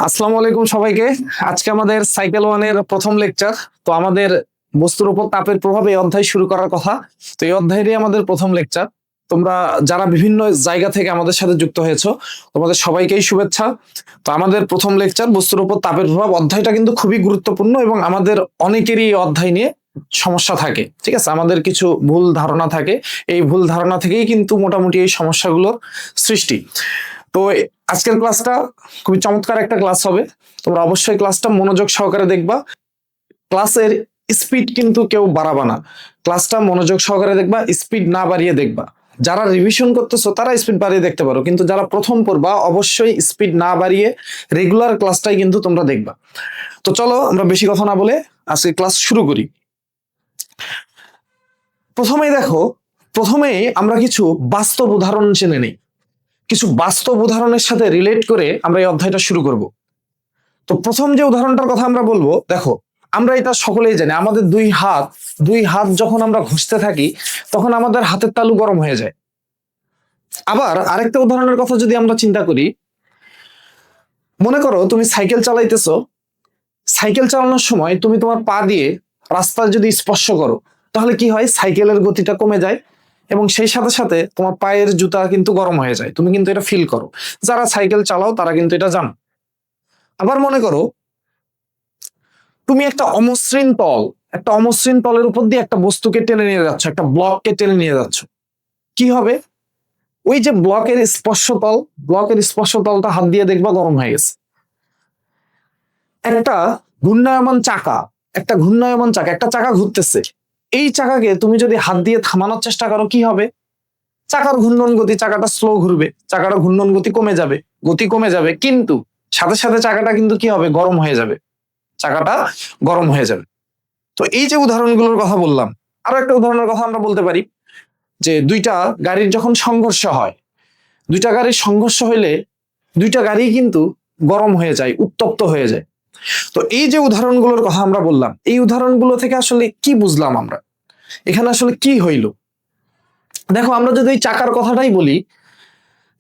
আসসালামু আলাইকুম সবাইকে। আজকে আমাদের সাইকেল ওয়ানের প্রথম লেকচার। তো আমাদের বস্তুর উপর তাপের প্রভাবে এই অধ্যায় শুরু করার কথা। তো এই অধ্যায়েরই আমাদের প্রথম লেকচার। তোমরা যারা বিভিন্ন জায়গা থেকে আমাদের সাথে যুক্ত হয়েছো, তোমাদের সবাইকেই শুভেচ্ছা। তো আমাদের প্রথম লেকচার বস্তুর উপর তাপের প্রভাব, অধ্যায়টা কিন্তু খুবই গুরুত্বপূর্ণ এবং আমাদের অনেকেরই এই অধ্যায় নিয়ে সমস্যা থাকে। ঠিক আছে, আমাদের কিছু ভুল ধারণা থাকে। এই ভুল ধারণা থেকেই কিন্তু মোটামুটি এই সমস্যাগুলোর সৃষ্টি। তো আজকের ক্লাসটা খুবই চমৎকার একটা ক্লাস হবে। তোমরা অবশ্যই ক্লাসটা মনোযোগ সহকারে দেখবা। ক্লাসের স্পিড কিন্তু কেউ বাড়াবা না, ক্লাসটা মনোযোগ সহকারে দেখবা, স্পিড না বাড়িয়ে দেখবা। যারা রিভিশন করতেছো তারা স্পিড বাড়িয়ে দেখতে পারো, কিন্তু যারা প্রথম পড়বা অবশ্যই স্পিড না বাড়িয়ে রেগুলার ক্লাসটাই কিন্তু তোমরা দেখবা। তো চলো আমরা বেশি কথা না বলে আজকে ক্লাস শুরু করি। প্রথমেই দেখো, প্রথমেই আমরা কিছু বাস্তব উদাহরণ জেনে নেই। কিছু বাস্তব উদাহরণের সাথে রিলেট করে আমরা এই অধ্যায়টা শুরু করব। তো প্রথম যে উদাহরণটার কথা আমরা বলবো, দেখো আমরা এটা সকলেই জানি, আমাদের দুই হাত যখন আমরা ঘষতে থাকি তখন আমাদের হাতের তালু গরম হয়ে যায়। আবার আরেকটা উদাহরণের কথা যদি আমরা চিন্তা করি, মনে করো তুমি সাইকেল চালাইতেছো, সাইকেল চালানোর সময় তুমি তোমার পা দিয়ে রাস্তা যদি স্পর্শ করো তাহলে কি হয়, সাইকেলের গতিটা কমে যায় এবং সেই সাথে সাথে তোমার পায়ের জুতা কিন্তু গরম হয়ে যায়। তুমি কিন্তু এটা ফিল করো, যারা সাইকেল চালাও তারা কিন্তু এটা জানো। আবার মনে করো তুমি একটা অমসৃণ তলের উপর দিয়ে একটা বস্তুকে টেনে নিয়ে যাচ্ছ, একটা ব্লককে টেনে নিয়ে যাচ্ছ, কি হবে? ওই যে ব্লকের স্পর্শতলটা হাত দিয়ে দেখবা গরম হয়ে গেছে। একটা ঘূর্ণায়মান চাকা একটা চাকা ঘুরতেছে, এই চাকাকে তুমি যদি হাত দিয়ে থামানোর চেষ্টা করো কি হবে? চাকার ঘূর্ণন গতি, চাকাটা স্লো ঘুরবে, চাকাটা ঘূর্ণন গতি কমে যাবে, কিন্তু সাথে সাথে চাকাটা কিন্তু কি হবে, চাকাটা গরম হয়ে যাবে। তো এই যে উদাহরণগুলোর কথা বললাম, আরো একটা উদাহরণের কথা আমরা বলতে পারি যে দুইটা গাড়ির যখন সংঘর্ষ হয়, দুইটা গাড়ির সংঘর্ষ হইলে দুইটা গাড়ি কিন্তু গরম হয়ে যায়, উত্তপ্ত হয়ে যায়। তো এই যে উদাহরণগুলোর কথা আমরা বললাম, এই উদাহরণগুলো থেকে আসলে কি বুঝলাম আমরা, এখানে আসলে কি হইল? দেখো আমরা যদি এই চাকার কথাটাই বলি,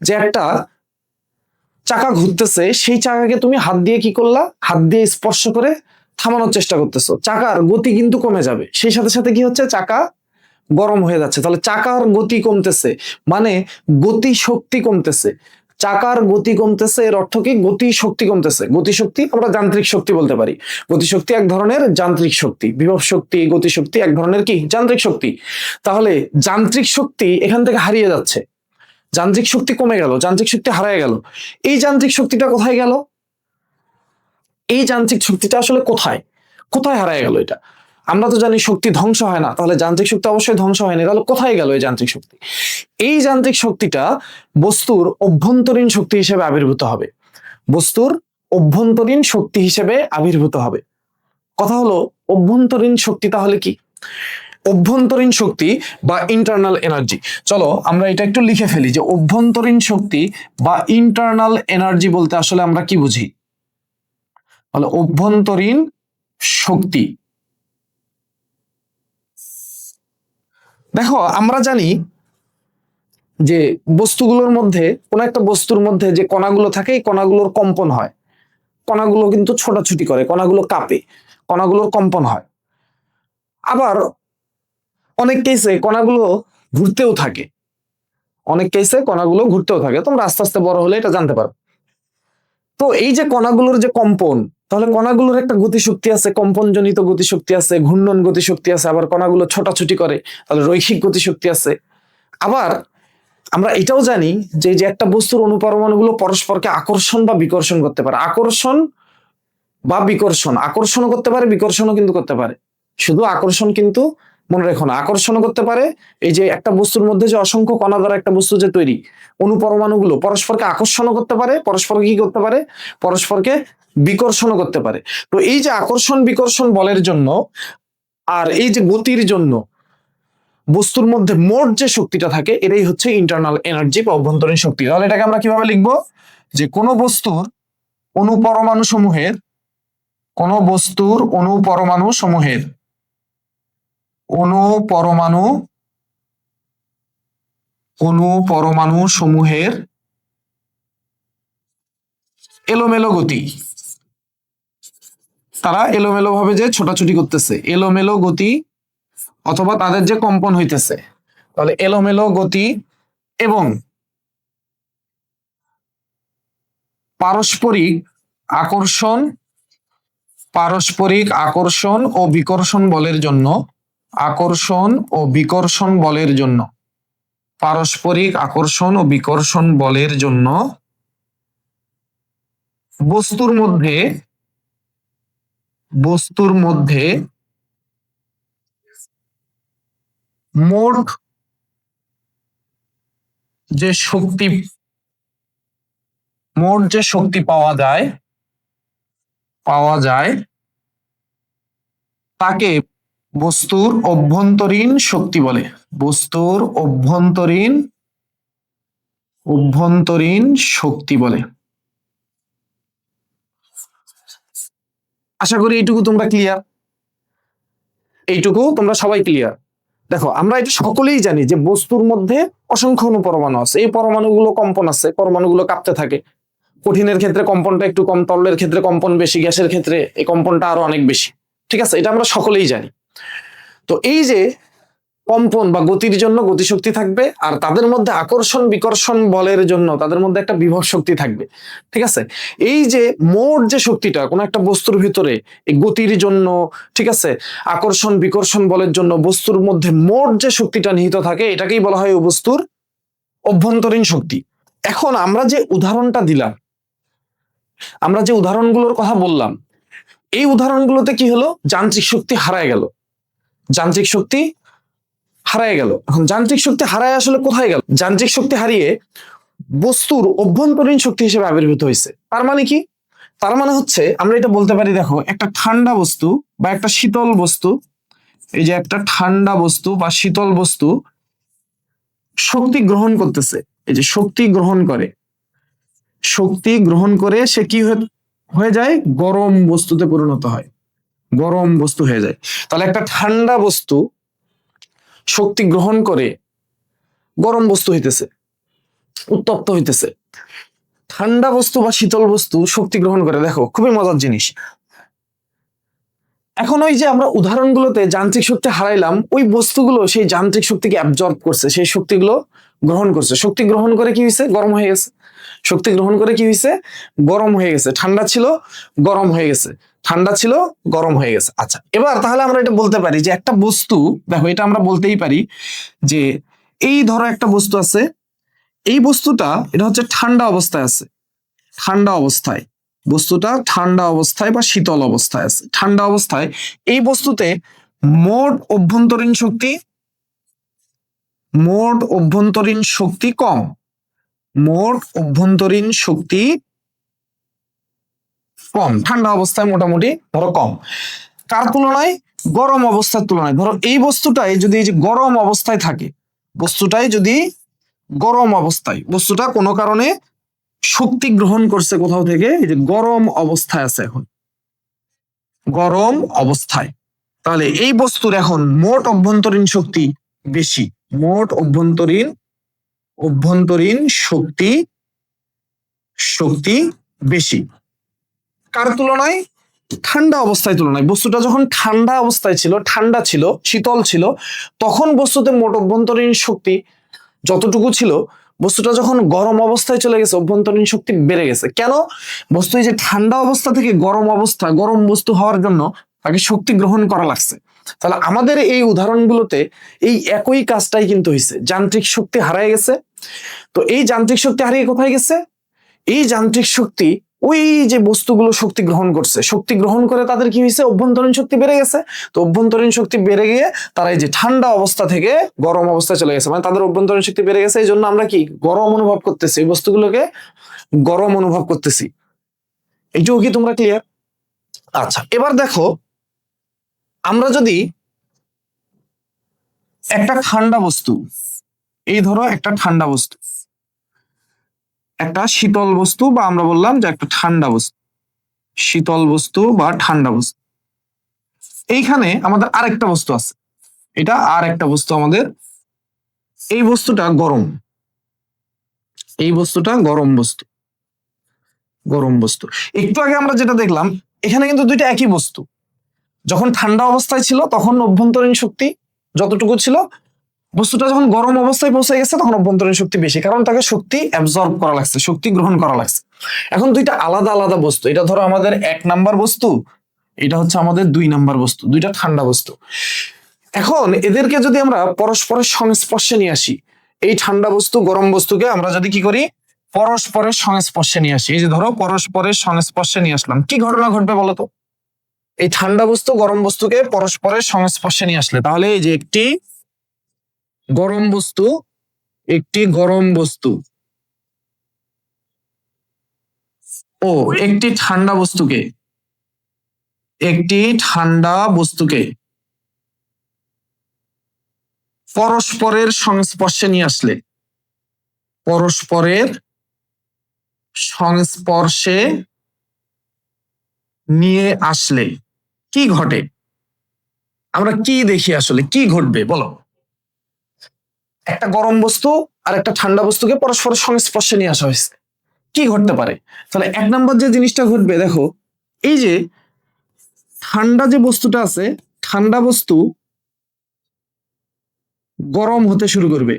যে একটা চাকা ঘুরতেছে, সেই চাকাকে তুমি হাত দিয়ে কি করলা, হাত দিয়ে স্পর্শ করে থামানোর চেষ্টা করতেছো, চাকার গতি কিন্তু কমে যাবে, সেই সাথে সাথে কি হচ্ছে, চাকা গরম হয়ে যাচ্ছে। তাহলে চাকার গতি কমতেছে মানে গতি শক্তি কমতেছে, চাকার গতি কমতেছে, এর অর্থ কি, গতি শক্তি কমতেছে। গতিশক্তি আমরা যান্ত্রিক শক্তি বলতে পারি, গতিশক্তি এক ধরনের যান্ত্রিক শক্তি, বিভব শক্তি, গতিশক্তি এক ধরনের কি, যান্ত্রিক শক্তি। তাহলে যান্ত্রিক শক্তি এখান থেকে হারিয়ে যাচ্ছে, যান্ত্রিক শক্তি কমে গেল, যান্ত্রিক শক্তি হারিয়ে গেল। এই যান্ত্রিক শক্তিটা কোথায় গেল? এই যান্ত্রিক শক্তিটা আসলে কোথায় কোথায় হারিয়ে গেল? এটা আমরা তো জানি শক্তি ধ্বংস হয় না, তাহলে যান্ত্রিক শক্তি অবশ্যই ধ্বংস হয়নি, তাহলে কোথায় গেল এই যান্ত্রিক শক্তি? এই যান্ত্রিক শক্তিটা বস্তুর অভ্যন্তরীণ শক্তি হিসেবে আবির্ভূত হবে, বস্তুর অভ্যন্তরীণ শক্তি হিসেবে আবির্ভূত হবে। কথা হলো অভ্যন্তরীণ শক্তি তাহলে কি? অভ্যন্তরীণ শক্তি বা ইন্টারনাল এনার্জি, চলো আমরা এটা একটু লিখে ফেলি যে অভ্যন্তরীণ শক্তি বা ইন্টারনাল এনার্জি বলতে আসলে আমরা কি বুঝি। তাহলে অভ্যন্তরীণ শক্তি, দেখো আমরা জানি যে বস্তুগুলোর মধ্যে, কোন একটা বস্তুর মধ্যে যে কণাগুলো থাকে, এই কণাগুলোর কম্পন হয়, কণাগুলো কিন্তু ছোটাছুটি করে, কণাগুলো কাঁপে, কণাগুলোর কম্পন হয়। আবার অনেক কেসে কণাগুলো ঘুরতেও থাকে, তোমরা আস্তে আস্তে বড় হলে এটা জানতে পারো। তো এই যে কণাগুলোর যে কম্পন, তাহলে কণাগুলোর একটা গতিশক্তি আছে, কম্পনজনিত গতিশক্তি আছে, ঘূর্ণন গতিশক্তি আছে, আবার কণাগুলো ছোটাছুটি করে, তাহলে রৈখিক গতিশক্তি আছে। আবার আমরা এটাও জানি যে যে একটা বস্তুর অনুপরমাণুগুলো পরস্পরকে আকর্ষণ বা বিকর্ষণ করতে পারে, আকর্ষণও করতে পারে, বিকর্ষণও কিন্তু করতে পারে। শুধু আকর্ষণ কিন্তু মনে রেখো না, আকর্ষণও করতে পারে। এই যে একটা বস্তুর মধ্যে যে অসংখ্য কণা দ্বারা একটা বস্তু যে তৈরি, অনুপরমাণুগুলো পরস্পরকে আকর্ষণও করতে পারে, পরস্পরকে কি করতে পারে, পরস্পরকে বিকর্ষণও করতে পারে। তো এই যে আকর্ষণ বিকর্ষণ বলের জন্য আর এই যে গতির জন্য বস্তুর মধ্যে মোট যে শক্তিটা থাকে, এটাই হচ্ছে ইন্টারনাল এনার্জি বা অভ্যন্তরীণ শক্তি। তাহলে এটাকে আমরা কিভাবে লিখবো, যে কোনো বস্তুর অনুপরমাণু সমূহের কোন বস্তুর অনুপরমাণু সমূহের এলোমেলো গতি, তারা এলোমেলো ভাবে যে ছোটাছুটি করতেছে, এলোমেলো গতি অথবা তাদের যে কম্পন হইতেছে, তাহলে এলোমেলো গতি এবং পারস্পরিক আকর্ষণ, পারস্পরিক আকর্ষণ ও বিকর্ষণ বলের জন্য, আকর্ষণ ও বিকর্ষণ বলের জন্য, পারস্পরিক আকর্ষণ ও বিকর্ষণ বলের জন্য বস্তুর মধ্যে, বস্তুর মধ্যে মোট যে শক্তি, মোট যে শক্তি পাওয়া যায়, পাওয়া যায় তাকে বস্তুর অভ্যন্তরীণ শক্তি বলে, বস্তুর অভ্যন্তরীণ, অভ্যন্তরীণ শক্তি বলে। আশা করি এইটুকু তোমরা ক্লিয়ার, এইটুকু তোমরা সবাই ক্লিয়ার। দেখো আমরা এটা সকলেই জানি যে বস্তুর মধ্যে অসংখ্য পরমাণু আছে, এই পরমাণুগুলো কম্পন আছে, পরমাণুগুলো কাঁপতে থাকে। কঠিনের ক্ষেত্রে কম্পনটা একটু কম, তরলের ক্ষেত্রে কম্পন বেশি, গ্যাসের ক্ষেত্রে এই কম্পনটা আরো অনেক বেশি। ঠিক আছে, এটা আমরা সকলেই জানি। তো এই যে কম্পন বা গতির জন্য গতিশক্তি থাকবে, আর তাদের মধ্যে আকর্ষণ বিকর্ষণ বলের জন্য তাদের মধ্যে একটা বিভব শক্তি থাকবে। ঠিক আছে, এই যে মোট যে শক্তিটা কোন একটা বস্তুর ভিতরে এই গতির জন্য, ঠিক আছে, আকর্ষণ বিকর্ষণ বলের জন্য বস্তুর মধ্যে মোট যে শক্তিটা নিহিত থাকে, এটাকেই বলা হয় ওই বস্তুর অভ্যন্তরীণ শক্তি। এখন আমরা যে উদাহরণটা দিলাম, আমরা যে উদাহরণগুলোর কথা বললাম, এই উদাহরণগুলোতে কি হলো, যান্ত্রিক শক্তি হারায় গেল, যান্ত্রিক শক্তি হারায় গেল। এখন যান্ত্রিক শক্তি হারায় আসলে কোথায় গেল? যান্ত্রিক শক্তি হারিয়ে বস্তুর অভ্যন্তরীণ শক্তি হিসেবে আবির্ভূত হয়েছে। তার মানে কি? তার মানে হচ্ছে আমরা এটা বলতে পারি, দেখো একটা ঠান্ডা বস্তু বা একটা শীতল বস্তু, এই যে একটা ঠান্ডা বস্তু বা শীতল বস্তু শক্তি গ্রহণ করতেছে, এই যে শক্তি গ্রহণ করে, শক্তি গ্রহণ করে সে কি হয়ে যায়, গরম বস্তুতে পরিণত হয়, গরম বস্তু হয়ে যায়। তাহলে একটা ঠান্ডা বস্তু শক্তি গ্রহণ করে গরম বস্তু হইতেছে, উত্তপ্ত হইতেছে। ঠান্ডা বস্তু বা শীতল বস্তু শক্তি গ্রহণ করে, দেখো খুবই মজার জিনিস। এখন ওই যে আমরা উদাহরণগুলোতে যান্ত্রিক শক্তি হারাইলাম, ওই বস্তুগুলো সেই যান্ত্রিক শক্তিকে অ্যাবজর্ব করছে, সেই শক্তিগুলো গ্রহণ করছে, শক্তি গ্রহণ করে কি হয়েছে, গরম হয়ে গেছে। শক্তি গ্রহণ করে কি হয়েছে, গরম হয়ে গেছে। ঠান্ডা ছিল, গরম হয়ে গেছে, ঠান্ডা ছিল, গরম হয়ে গেছে। আচ্ছা, এবার তাহলে আমরা এটা বলতে পারি যে একটা বস্তু, দেখো এটা আমরা বলতেই পারি যে এই ধরো একটা বস্তু আছে, এই বস্তুটা এটা হচ্ছে ঠান্ডা অবস্থায় আছে, ঠান্ডা অবস্থায়, বস্তুটা ঠান্ডা অবস্থায় বা শীতল অবস্থায় আছে। ঠান্ডা অবস্থায় এই বস্তুতে মোট অভ্যন্তরীণ শক্তি, মোট অভ্যন্তরীণ শক্তি কম, মোট অভ্যন্তরীণ শক্তি কম, ঠান্ডা অবস্থায় মোটামুটি ধরো কম। কার তুলনায়? গরম অবস্থার তুলনায়। ধরো এই বস্তুটাই যদি এই যে গরম অবস্থায় থাকে, বস্তুটাই যদি গরম অবস্থায়, বস্তুটা কোনো কারণে শক্তি গ্রহণ করছে কোথাও থেকে, এই যে গরম অবস্থায় আছে, এখন গরম অবস্থায়, তাহলে এই বস্তুর এখন মোট অভ্যন্তরীণ শক্তি বেশি, মোট অভ্যন্তরীণ, অভ্যন্তরীণ শক্তি, শক্তি বেশি। কার তুলনায়? ঠান্ডা অবস্থায় তুলনায়। বস্তুটা যখন ঠান্ডা অবস্থায় ছিল, ঠান্ডা ছিল, শীতল ছিল, তখন বস্তুতে মোট অভ্যন্তরীণ শক্তি যতটুকু ছিল, বস্তুটা যখন গরম অবস্থায় চলে গেছে অভ্যন্তরীণ শক্তি বেড়ে গেছে। কেন? বস্তু এই যে ঠান্ডা অবস্থা থেকে গরম অবস্থা, গরম বস্তু হওয়ার জন্য তাকে শক্তি গ্রহণ করা লাগছে। তাহলে আমাদের এই উদাহরণগুলোতে এই একই কাজটাই কিন্তু হয়েছে, যান্ত্রিক শক্তি হারিয়ে গেছে। তো এই যান্ত্রিক শক্তি হারিয়ে কোথায় গেছে? এই যান্ত্রিক শক্তি ওই যে বস্তুগুলো শক্তি গ্রহণ করছে, শক্তি গ্রহণ করে তাদের কি হয়েছে, অভ্যন্তরীণ শক্তি বেড়ে গেছে। তো অভ্যন্তরীণ শক্তি বেড়ে গিয়ে তারা এই যে ঠান্ডা অবস্থা থেকে গরম অবস্থায় চলে গেছে, মানে তাদের অভ্যন্তরীণ শক্তি বেড়ে গেছে, এই জন্য আমরা কি গরম অনুভব করতেছি, এই বস্তুগুলোকে গরম অনুভব করতেছি। এইটুকু কি তোমরা ক্লিয়ার? আচ্ছা, এবার দেখো আমরা যদি একটা ঠান্ডা বস্তু, এই ধরো একটা ঠান্ডা বস্তু, একটা শীতল বস্তু, বা আমরা বললাম যে একটা ঠান্ডা বস্তু, শীতল বস্তু বা ঠান্ডা বস্তু, এইখানে আমাদের আরেকটা বস্তু আছে, এটা আর একটা বস্তু আমাদের, এই বস্তুটা গরম, এই বস্তুটা গরম বস্তু, গরম বস্তু। একটু আগে আমরা যেটা দেখলাম, এখানে কিন্তু দুইটা একই বস্তু। যখন ঠান্ডা অবস্থায় ছিল তখন অভ্যন্তরীণ শক্তি যতটুকু ছিল, বস্তুটা যখন গরম অবস্থায় পৌঁছে গেছে তখন অভ্যন্তরীণ শক্তি বেশি, কারণ তাকে শক্তি অ্যাবজর্ব করা লাগছে, শক্তি গ্রহণ করা লাগছে। এখন দুইটা আলাদা আলাদা বস্তু, এটা ধরো আমাদের 1 নাম্বার বস্তু, এটা হচ্ছে আমাদের 2 নাম্বার বস্তু, দুইটা ঠান্ডা বস্তু। এখন এদেরকে যদি আমরা পরস্পরের সংস্পর্শে নিয়ে আসি, এই ঠান্ডা বস্তু গরম বস্তুকে আমরা যদি কি করি, পরস্পরের সংস্পর্শে নিয়ে আসি, এই যে ধরো পরস্পরের সংস্পর্শে নিয়ে আসলাম, কি ঘটনা ঘটবে বলতো? এই ঠান্ডা বস্তু গরম বস্তুকে পরস্পরের সংস্পর্শে নিয়ে আসলে, তাহলে এই যে একটি গরম বস্তু, একটি গরম বস্তু ও একটি ঠান্ডা বস্তুকে, একটি ঠান্ডা বস্তুকে পরস্পরের সংস্পর্শে নিয়ে আসলে, পরস্পরের সংস্পর্শে নিয়ে আসলে কি ঘটে? আমরা কি দেখি, আসলে কি ঘটবে বলো? একটা গরম বস্তু আর একটা ঠান্ডা বস্তুকে পরস্পরের সংস্পর্শে নিয়ে আসা হয়েছে, কি ঘটতে পারে? তাহলে 1 নম্বর যে জিনিসটা ঘটবে, দেখো এই যে ঠান্ডা যে বস্তুটা আছে, ঠান্ডা বস্তু গরম হতে শুরু করবে,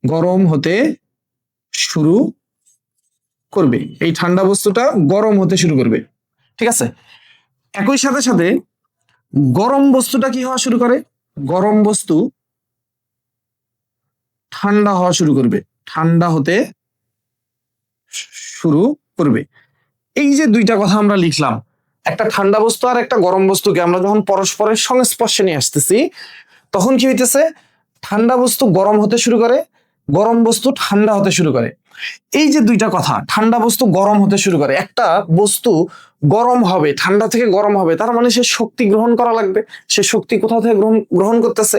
গরম হতে শুরু করবে, এই ঠান্ডা বস্তুটা গরম হতে শুরু করবে, ঠিক আছে? একই সাথে সাথে গরম বস্তুটা কি হওয়া শুরু করে, গরম বস্তু ঠান্ডা হওয়া শুরু করবে, ঠান্ডা হতে শুরু করবে। এই যে দুইটা কথা আমরা লিখলাম, একটা ঠান্ডা বস্তু আর একটা গরম বস্তুকে আমরা যখন পরস্পরের সংস্পর্শে নিয়ে আসতেছি, তখন কি হইতেছে, ঠান্ডা বস্তু গরম হতে শুরু করে, গরম বস্তু ঠান্ডা হতে শুরু করে। এই যে দুইটা কথা, ঠান্ডা বস্তু গরম হতে শুরু করে, একটা বস্তু গরম হবে, ঠান্ডা থেকে গরম হবে, তার মানে সে শক্তি গ্রহণ করা লাগবে, সে শক্তি কোথা থেকে গ্রহণ করতেছে।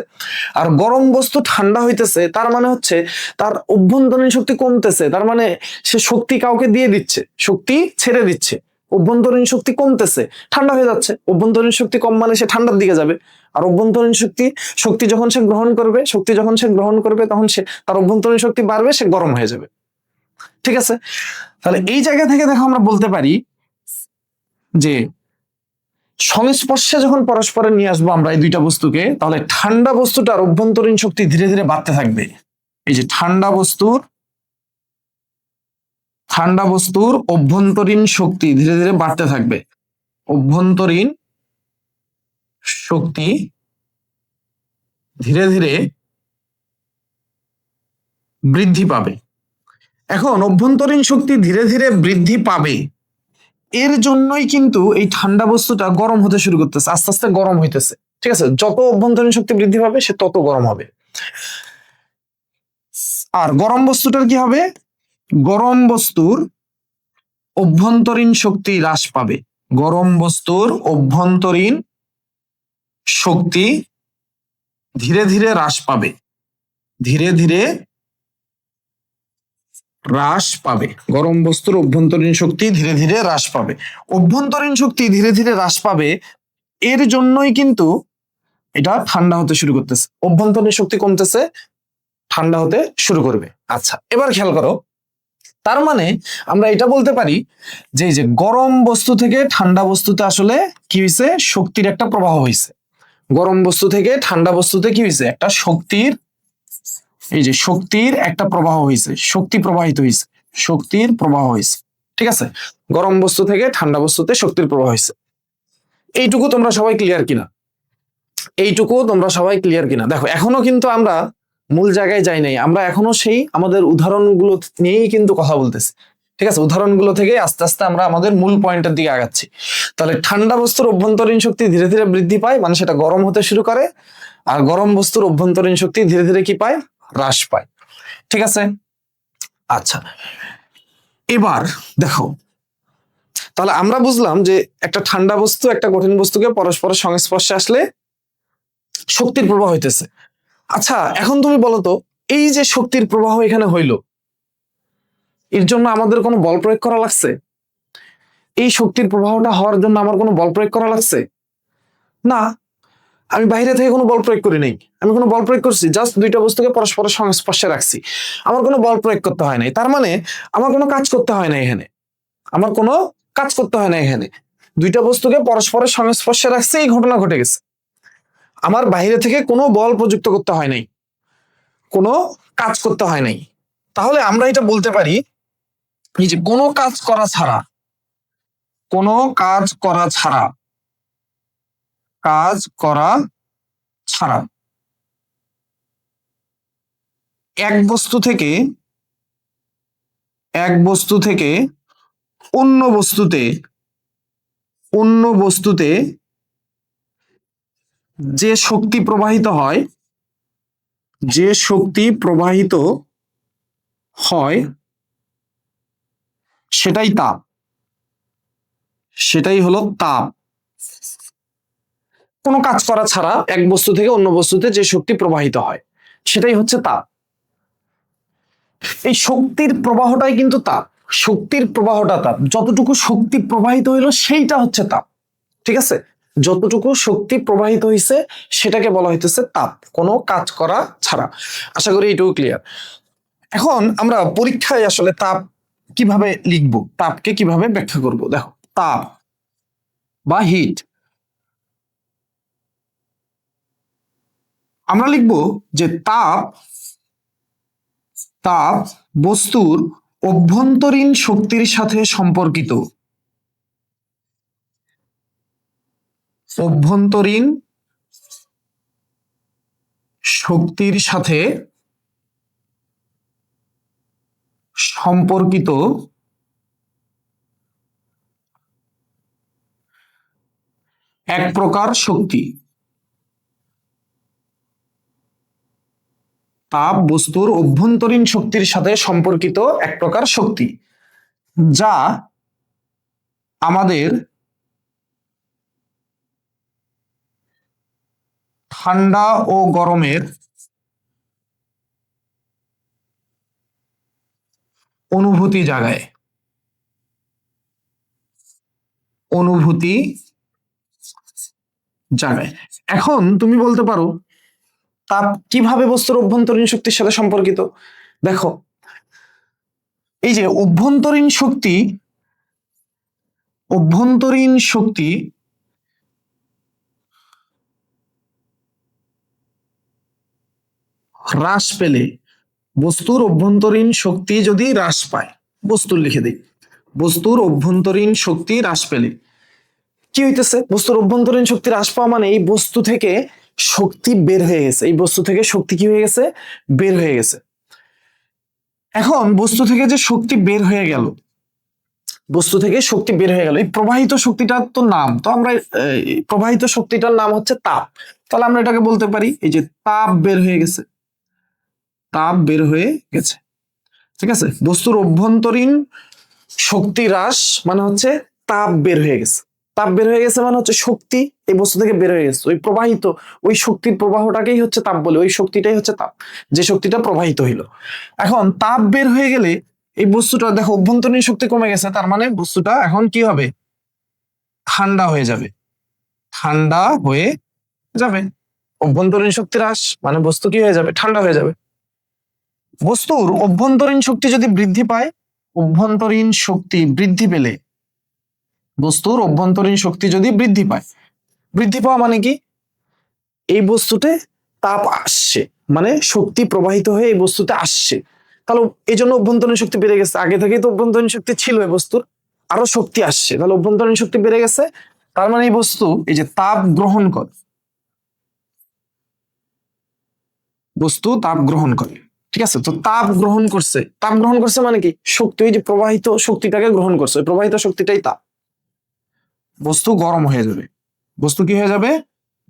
আর গরম বস্তু ঠান্ডা হইতেছে, তার মানে হচ্ছে তার অভ্যন্তরীণ শক্তি কমতেছে, তার মানে সে শক্তি কাউকে দিয়ে দিচ্ছে, শক্তি ছেড়ে দিচ্ছে, অভ্যন্তরীণ শক্তি কমতেছে, ঠান্ডা হয়ে যাচ্ছে। অভ্যন্তরীণ শক্তি কম মানে সে ঠান্ডার দিকে যাবে। আর অভ্যন্তরীণ শক্তি, শক্তি যখন সে গ্রহণ করবে, শক্তি যখন সে গ্রহণ করবে, তখন সে তার অভ্যন্তরীণ শক্তি বাড়বে, সে গরম হয়ে যাবে, ঠিক আছে? তাহলে এই জায়গা থেকে দেখো আমরা বলতে পারি যে সংস্পর্শে যখন পরস্পরের নিয়ে আসবো আমরা এই দুইটা বস্তুকে, তাহলে ঠান্ডা বস্তুটার অভ্যন্তরীণ শক্তি ধীরে ধীরে বাড়তে থাকবে। এই যে ঠান্ডা বস্তুর অভ্যন্তরীণ শক্তি ধীরে ধীরে বাড়তে থাকবে, অভ্যন্তরীণ শক্তি ধীরে ধীরে বৃদ্ধি পাবে। এখন অভ্যন্তরীণ শক্তি ধীরে ধীরে বৃদ্ধি পাবে, এর জন্যই কিন্তু এই ঠান্ডা বস্তুটা গরম হতে শুরু করতেছে, আস্তে আস্তে গরম হইতেছে, ঠিক আছে? যত অভ্যন্তরীণ শক্তি বৃদ্ধি পাবে সে তত গরম হবে। আর গরম বস্তুটার কি হবে, গরম বস্তুর অভ্যন্তরীণ শক্তি হ্রাস পাবে, গরম বস্তুর অভ্যন্তরীণ শক্তি ধীরে ধীরে হ্রাস পাবে, ধীরে ধীরে হ্রাস পাবে, গরম বস্তুর অভ্যন্তরীণ শক্তি ধীরে ধীরে হ্রাস পাবে। অভ্যন্তরীণ শক্তি ধীরে ধীরে হ্রাস পাবে, এর জন্যই কিন্তু এটা ঠান্ডা হতে শুরু করতেছে, অভ্যন্তরীণ শক্তি কমতেছে, ঠান্ডা হতে শুরু করবে। আচ্ছা, এবার খেয়াল করো, তার মানে আমরা এটা বলতে পারি যে এই যে গরম বস্তু থেকে ঠান্ডা বস্তুতে আসলে কি হয়েছে, শক্তির একটা প্রবাহ হয়েছে। গরম বস্তু থেকে ঠান্ডা বস্তুতে কি হয়েছে, একটা শক্তির, এই যে শক্তির একটা প্রবাহ হয়েছে, শক্তি প্রবাহিত হয়েছে, শক্তির প্রবাহ হয়েছে, ঠিক আছে? গরম বস্তু থেকে ঠান্ডা বস্তুতে শক্তির প্রবাহ হয়েছে। এইটুকু তোমরা সবাই ক্লিয়ার কিনা? এইটুকু তোমরা সবাই ক্লিয়ার কিনা? দেখো এখনো কিন্তু আমরা মূল জায়গায় যাই নাই, আমরা এখনো সেই আমাদের উদাহরণগুলো নিয়েই কিন্তু কথা বলতেছি, ঠিক আছে? উদাহরণগুলো থেকে আস্তে আস্তে আমরা আমাদের মূল পয়েন্টের দিকে আগাচ্ছি। তাহলে ঠান্ডা বস্তুর অভ্যন্তরীণ শক্তি ধীরে ধীরে বৃদ্ধি পায়, মানে সেটা গরম হতে শুরু করে, আর গরম বস্তুর অভ্যন্তরীণ শক্তি ধীরে ধীরে কি পায়, হ্রাস পায়, ঠিক আছে? আচ্ছা, এবার দেখো, তাহলে আমরা বুঝলাম যে একটা ঠান্ডা বস্তু একটা কঠিন বস্তুকে পরস্পরের সংস্পর্শে আসলে শক্তির প্রবাহ হইতেছে। আচ্ছা, এখন তুমি বলো তো, এই যে শক্তির প্রবাহ এখানে হইলো, এর জন্য আমাদের কোনো বল প্রয়োগ করা লাগছে? এই শক্তির প্রবাহটা হওয়ার জন্য আমার কোনো বল প্রয়োগ করা লাগছে না। আমি বাইরে থেকে কোনো বল প্রয়োগ করি নাই, আমি কোনো বল প্রয়োগ করছি, জাস্ট দুইটা বস্তুকে পরস্পরের সংস্পর্শে রাখছি, আমার কোনো বল প্রয়োগ করতে হয় নাই। তার মানে আমার কোনো কাজ করতে হয় না এখানে, আমার কোনো কাজ করতে হয় না এখানে, দুইটা বস্তুকে পরস্পরের সংস্পর্শে রাখছে, এই ঘটনা ঘটে গেছে। আমার বাইরে থেকে কোনো বল প্রযুক্ত করতে হয় নাই, কোনো কাজ করতে হয় নাই। তাহলে আমরা এটা বলতে পারি এই যে কোনো কাজ করা ছাড়া, কোনো কাজ করা ছাড়া, কাজ করা ছাড়া এক বস্তু থেকে অন্য বস্তুতে যে শক্তি প্রবাহিত হয়, সেটাই তাপ, সেটাই হলো তাপ। কোনো কাজ করা ছাড়া এক বস্তু থেকে অন্য বস্তুতে যে শক্তি প্রবাহিত হয় সেটাই হচ্ছে তাপ। এই শক্তির প্রবাহটাই কিন্তু তাপ, শক্তির প্রবাহটা তাপ, যতটুকু শক্তি প্রবাহিত হইলো সেইটা হচ্ছে তাপ। ঠিক আছে, যতটুকু শক্তি প্রবাহিত হয়েছে সেটাকে বলা হইতেছে তাপ, কোনো কাজ করা ছাড়া। আশা করি এটুকু ক্লিয়ার। এখন আমরা পরীক্ষায় আসলে তাপ কিভাবে লিখবো, তাপকে কিভাবে ব্যাখ্যা করব। দেখো, তাপ বা হিট, আমরা লিখব যে তাপ বস্তুর অভ্যন্তরীণ শক্তির সাথে সম্পর্কিত, অভ্যন্তরীণ শক্তির সাথে সম্পর্কিত এক প্রকার শক্তি। তাপ বস্তুর অভ্যন্তরীণ শক্তির সাথে সম্পর্কিত এক প্রকার শক্তি, যা আমাদের ঠান্ডা ও গরমের অনুভূতি জাগায়, এখন তুমি বলতে পারো তাপ কিভাবে বস্তুর অভ্যন্তরীণ শক্তির সাথে সম্পর্কিত। দেখো, এই যে অভ্যন্তরীণ শক্তি হ্রাস পেলে, বস্তুর অভ্যন্তরীণ শক্তি যদি হ্রাস পায়, বস্তুর লিখে দিই, বস্তুর অভ্যন্তরীণ শক্তি হ্রাস পেলে কি হইতেছে, বস্তুর অভ্যন্তরীণ শক্তি হ্রাস পাওয়া মানে এই বস্তু থেকে শক্তি বের হয়ে গেছে, এই বস্তু থেকে শক্তি কি হয়ে গেছে, বের হয়ে গেছে। এখন বস্তু থেকে যে শক্তি বের হয়ে গেল, এই প্রবাহিত শক্তিটার তো নাম, তো আমরা প্রবাহিত শক্তিটার নাম হচ্ছে তাপ। তাহলে আমরা এটাকে বলতে পারি এই যে তাপ বের হয়ে গেছে, ঠিক আছে। বস্তুর অভ্যন্তরীণ শক্তি হ্রাস মানে হচ্ছে তাপ বের হয়ে গেছে, মানে হচ্ছে শক্তি এই বস্তু থেকে বের হয়ে গেছে, ওই প্রবাহিত, ওই শক্তির প্রবাহটাকেই হচ্ছে তাপ বলে, ওই শক্তিটাই হচ্ছে তাপ, যে শক্তিটা প্রবাহিত হইলো। এখন তাপ বের হয়ে গেলে এই বস্তুটা, দেখো অভ্যন্তরীণ শক্তি কমে গেছে, তার মানে বস্তুটা এখন কি হবে, ঠান্ডা হয়ে যাবে, অভ্যন্তরীণ শক্তি হ্রাস মানে বস্তু কি হয়ে যাবে, ঠান্ডা হয়ে যাবে। বস্তুর অভ্যন্তরীণ শক্তি যদি বৃদ্ধি পায়, অভ্যন্তরীণ শক্তি বৃদ্ধি পেলে, বস্তুর অভ্যন্তরীণ শক্তি যদি বৃদ্ধি পায়, বৃদ্ধি পাওয়া মানে কি, এই বস্তুতে তাপ আসছে, মানে শক্তি প্রবাহিত হয়ে এই বস্তুতে আসছে, তাহলে এই জন্য অভ্যন্তরীণ শক্তি বেড়ে গেছে। আগে থেকেই তো অভ্যন্তরীণ শক্তি ছিল এই বস্তুর, আরো শক্তি আসছে, তাহলে অভ্যন্তরীণ শক্তি বেড়ে গেছে, তার মানে এই বস্তু এই যে তাপ গ্রহণ করে, ঠিক আছে। তো তাপ গ্রহণ করছে মানে কি, শক্তি, ওই যে প্রবাহিত শক্তিটাকে গ্রহণ করছে, প্রবাহিত শক্তিটাই তাপ। বস্তু গরম হয়ে যাবে, বস্তু কি হয়ে যাবে,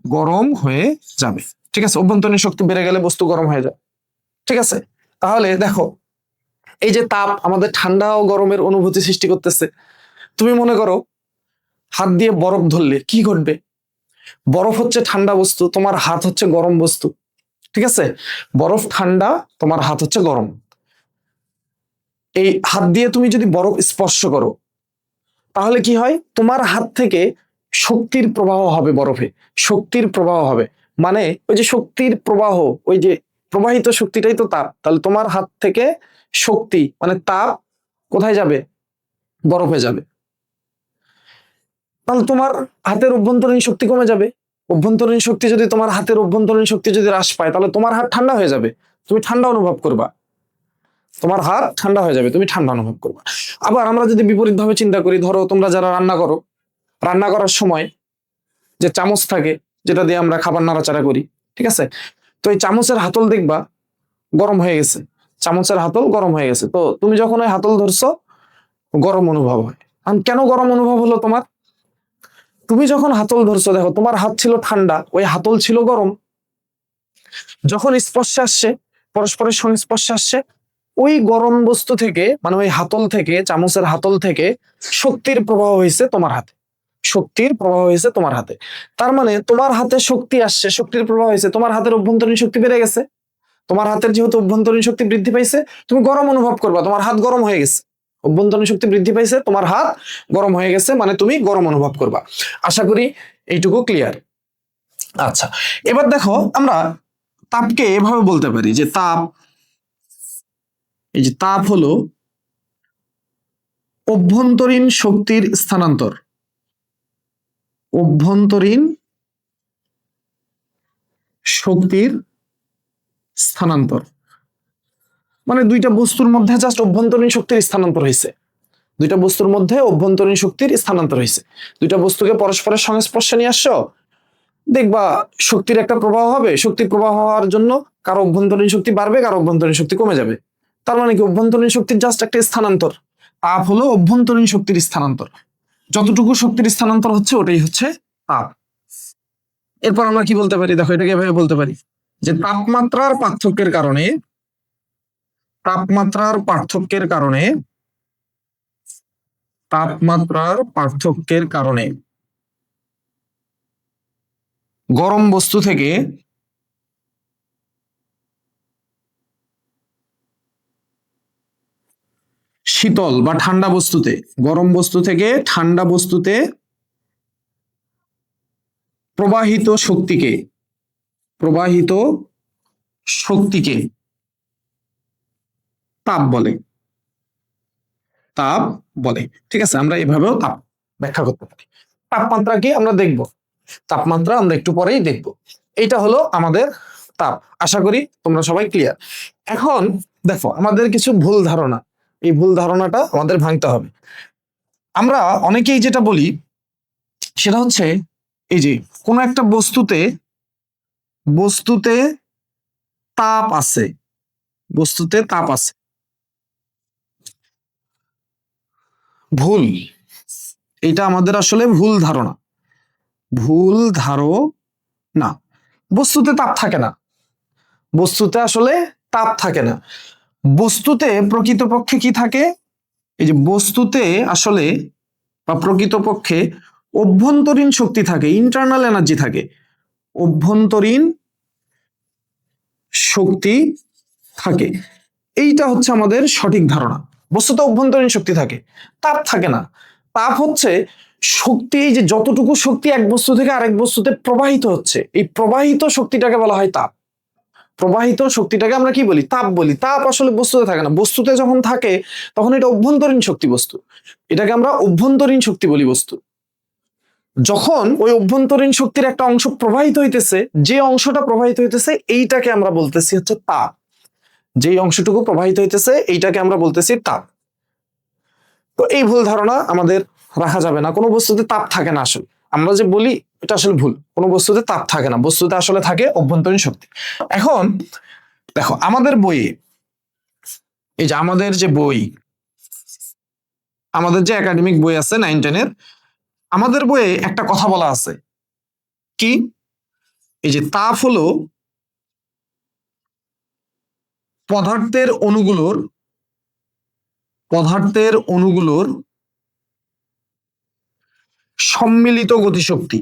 গরম হয়ে যাবে, ঠিক আছে। অভ্যন্তরীণ শক্তি বেড়ে গেলে বস্তু গরম হয়ে যায়, ঠিক আছে। তাহলে দেখো, এই যে তাপ আমাদের ঠান্ডা ও গরমের অনুভূতি সৃষ্টি করতেছে। তুমি মনে করো হাত দিয়ে বরফ ধরলে কি ঘটবে, বরফ হচ্ছে ঠান্ডা বস্তু, তোমার হাত হচ্ছে গরম বস্তু, ঠিক আছে। বরফ ঠান্ডা, তোমার হাত হচ্ছে গরম। এই হাত দিয়ে তুমি যদি বরফ স্পর্শ করো, তাহলে কি হয়, তোমার হাত থেকে শক্তির প্রবাহ হবে, বরফে শক্তির প্রবাহ হবে, মানে ওই যে শক্তির প্রবাহ, ওই যে প্রবাহিত শক্তিটাই তো তাপ, তাহলে তোমার হাত থেকে শক্তি মানে তাপ কোথায় যাবে, বরফ হয়ে যাবে। তাহলে তোমার হাতের অভ্যন্তরীণ শক্তি কমে যাবে। অভ্যন্তরীণ শক্তি যদি তোমার হাতের অভ্যন্তরীণ শক্তি যদি হ্রাস পায়, তাহলে তোমার হাত ঠান্ডা হয়ে যাবে, তুমি ঠান্ডা অনুভব করবা। তোমার হাত ঠান্ডা হয়ে যাবে, তুমি ঠান্ডা অনুভব করবা। আবার আমরা যদি বিপরীত ভাবে চিন্তা করি, ধরো তোমরা যারা রান্না করো, রান্না করার সময় যে চামচ থাকে যেটা দিয়ে আমরা খাবার নাড়াচাড়া করি, ঠিক আছে, তো এই চামচের হাতল দেখবা গরম হয়ে গেছে, চামচের হাতল গরম হয়ে গেছে। তো তুমি যখন ওই হাতল ধরছো, গরম অনুভব হয়। কেন গরম অনুভব হলো তোমার? তুমি যখন হাতল ধরছো, দেখো তোমার হাত ছিল ঠান্ডা, ওই হাতল ছিল গরম। যখন স্পর্শে আসছে, পরস্পরের সংস্পর্শে আসছে, ওই গরম বস্তু থেকে, মানে ওই হাতল থেকে, চামচের হাতল থেকে শক্তির প্রবাহ হয়েছে তোমার হাতে, শক্তির প্রবাহ হয়েছে তোমার হাতে। তার মানে তোমার হাতে শক্তি আসছে, শক্তির প্রবাহ হয়েছে, তোমার হাতের অভ্যন্তরীণ শক্তি বেড়ে গেছে। তোমার হাতের যেহেতু অভ্যন্তরীণ শক্তি বৃদ্ধি পাইছে, তুমি গরম অনুভব করবা, তোমার হাত গরম হয়ে গেছে। অভ্যন্তরীণ শক্তি বৃদ্ধি পাইছে, তোমার হাত গরম হয়ে গেছে, মানে তুমি গরম অনুভব করবা। আশা করি এইটুকু ক্লিয়ার। আচ্ছা, এবার দেখো আমরা তাপকে এভাবে বলতে পারি যে তাপ, এই যে তাপ হলো অভ্যন্তরীণ শক্তির স্থানান্তর। অভ্যন্তরীণ শক্তির স্থানান্তর মানে দুইটা বস্তুর মধ্যে জাস্ট অভ্যন্তরীণ শক্তির স্থানান্তর হয়েছে। দুইটা বস্তুর মধ্যে অভ্যন্তরীণ শক্তির স্থানান্তর হয়েছে। দুইটা বস্তুকে পরস্পরের সংস্পর্শে নিয়ে আসছো, দেখবা শক্তির একটা প্রবাহ হবে। শক্তির প্রবাহ হওয়ার জন্য কারো অভ্যন্তরীণ শক্তি বাড়বে, কারো অভ্যন্তরীণ শক্তি কমে যাবে। তার মানে কি, অভ্যন্তরীণ শক্তির জাস্ট একটা স্থানান্তর। তাপ হলো অভ্যন্তরীণ শক্তির স্থানান্তর। যতটুকু শক্তির স্থানান্তর হচ্ছে ওটাই হচ্ছে তাপ। এরপর আমরা কি বলতে পারি, দেখো এটাকে এভাবে বলতে পারি যে তাপমাত্রার পার্থক্যের কারণে, তাপমাত্রার পার্থক্যের কারণে, তাপমাত্রার পার্থক্যের কারণে গরম বস্তু থেকে শীতল বা ঠান্ডা বস্তুতে, গরম বস্তু থেকে ঠান্ডা বস্তুতে প্রবাহিত শক্তিকে, প্রবাহিত শক্তিকে তাপ বলে, তাপ বলে। ঠিক আছে, আমরা এভাবেও তাপ ব্যাখ্যা করতে পারি। তাপমাত্রা কি আমরা দেখব, তাপমাত্রা আমরা একটু পরেই দেখব। এটা হলো আমাদের তাপ। আশা করি তোমরা সবাই ক্লিয়ার। এখন দেখো আমাদের কিছু ভুল ধারণা, এই ভুল ধারণাটা আমাদের ভাঙতে হবে। আমরা অনেকেই যেটা বলি সেটা হচ্ছে এই যে কোনো একটা বস্তুতে, বস্তুতে তাপ আছে, বস্তুতে তাপ আছে। ভুল, এটা আমাদের আসলে ভুল ধারণা, ভুল ধারণা। বস্তুতে তাপ থাকে না, বস্তুতে আসলে তাপ থাকে না। বস্তুতে প্রকৃতপক্ষে কি থাকে, এই যে বস্তুতে আসলে বা প্রকৃতপক্ষে অভ্যন্তরীণ শক্তি থাকে, ইন্টারনাল এনার্জি থাকে। অভ্যন্তরীণ শক্তি থাকে, এইটা হচ্ছে আমাদের সঠিক ধারণা। বস্তুতে অভ্যন্তরীণ শক্তি থাকে, তাপ থাকে না। তাপ হচ্ছে শক্তি, এই যে যতটুকু শক্তি এক বস্তু থেকে আরেক বস্তুতে প্রবাহিত হচ্ছে, এই প্রবাহিত শক্তিটাকে বলা হয় তাপ। প্রবাহিত শক্তিটাকে আমরা কি বলি, তাপ বলি। তাপ আসলে বস্তুতে থাকে না, বস্তুতে যখন থাকে তখন এটা অভ্যন্তরীণ শক্তি বস্তু, এটাকে আমরা অভ্যন্তরীণ শক্তি বলি বস্তু। যখন ওই অভ্যন্তরীণ শক্তির একটা অংশ প্রবাহিত হইতেছে, যে অংশটা প্রবাহিত হইতেছে এইটাকে আমরা বলতেছি হচ্ছে তাপ। যেই অংশটুকু প্রবাহিত হইতেছে এইটাকে আমরা বলতেছি তাপ। তো এই ভুল ধারণা আমাদের রাখা যাবে না, কোনো বস্তুতে তাপ থাকে না। আসলে আমরা যে বলি এটা আসলে ভুল, কোনো বস্তুতে তাপ থাকে না, বস্তুতে আসলে থাকে অভ্যন্তরীণ শক্তি। এখন দেখো আমাদের বইয়ে, এই যে আমাদের যে বই, আমাদের যে একাডেমিক বই আছে 9-10-এর, আমাদের বইয়ে একটা কথা বলা আছে কি, এই যে তাপ হলো পদার্থের অণুগুলোর, পদার্থের অণুগুলোর সম্মিলিত গতিশক্তি।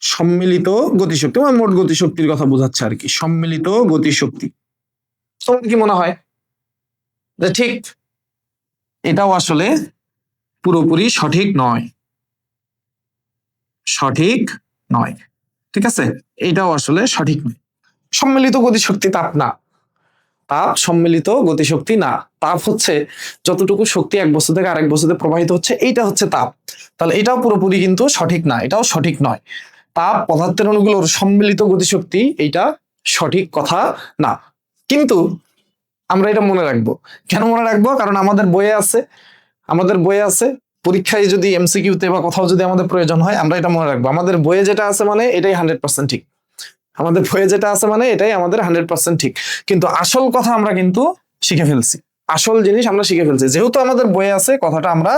সম্মিলিত গতিশক্তি মানে মোট গতিশক্তির কথা বোঝাচ্ছে আর কি, সম্মিলিত গতিশক্তি। তোমার কি মনে হয় যে ঠিক? এটাও আসলে পুরোপুরি সঠিক নয়, সঠিক নয়। ঠিক আছে, এটাও আসলে সঠিক নয়। সম্মিলিত গতিশক্তি তাপ না, তাপ সম্মিলিত গতিশক্তি না। তাপ হচ্ছে যতটুকু শক্তি এক বস্তু থেকে আরেক বস্তুতে প্রবাহিত হচ্ছে, এইটা হচ্ছে তাপ। তাহলে এটাও পুরোপুরি কিন্তু সঠিক না, এটাও সঠিক নয়। তাপ পদার্থের অণুগুলোর সম্মিলিত গতিশক্তি, এইটা সঠিক কথা না। কিন্তু আমরা এটা মনে রাখবো। কেন মনে রাখবো? কারণ আমাদের বইয়ে আছে, পরীক্ষায় যদি এমসিকিউতে বা কোথাও যদি আমাদের প্রয়োজন হয়, আমরা এটা মনে রাখবো। আমাদের বইয়ে যেটা আছে মানে এটাই 100% ঠিক। আমাদের বইয়ে যেটা আছে মানে এটাই আমাদের 100% ঠিক। কিন্তু আসল কথা আমরা কিন্তু শিখে ফেলছি, আসল জিনিস আমরা শিখে ফেলছি। যেহেতু আমাদের বইয়ে আছে, কথাটা আমরা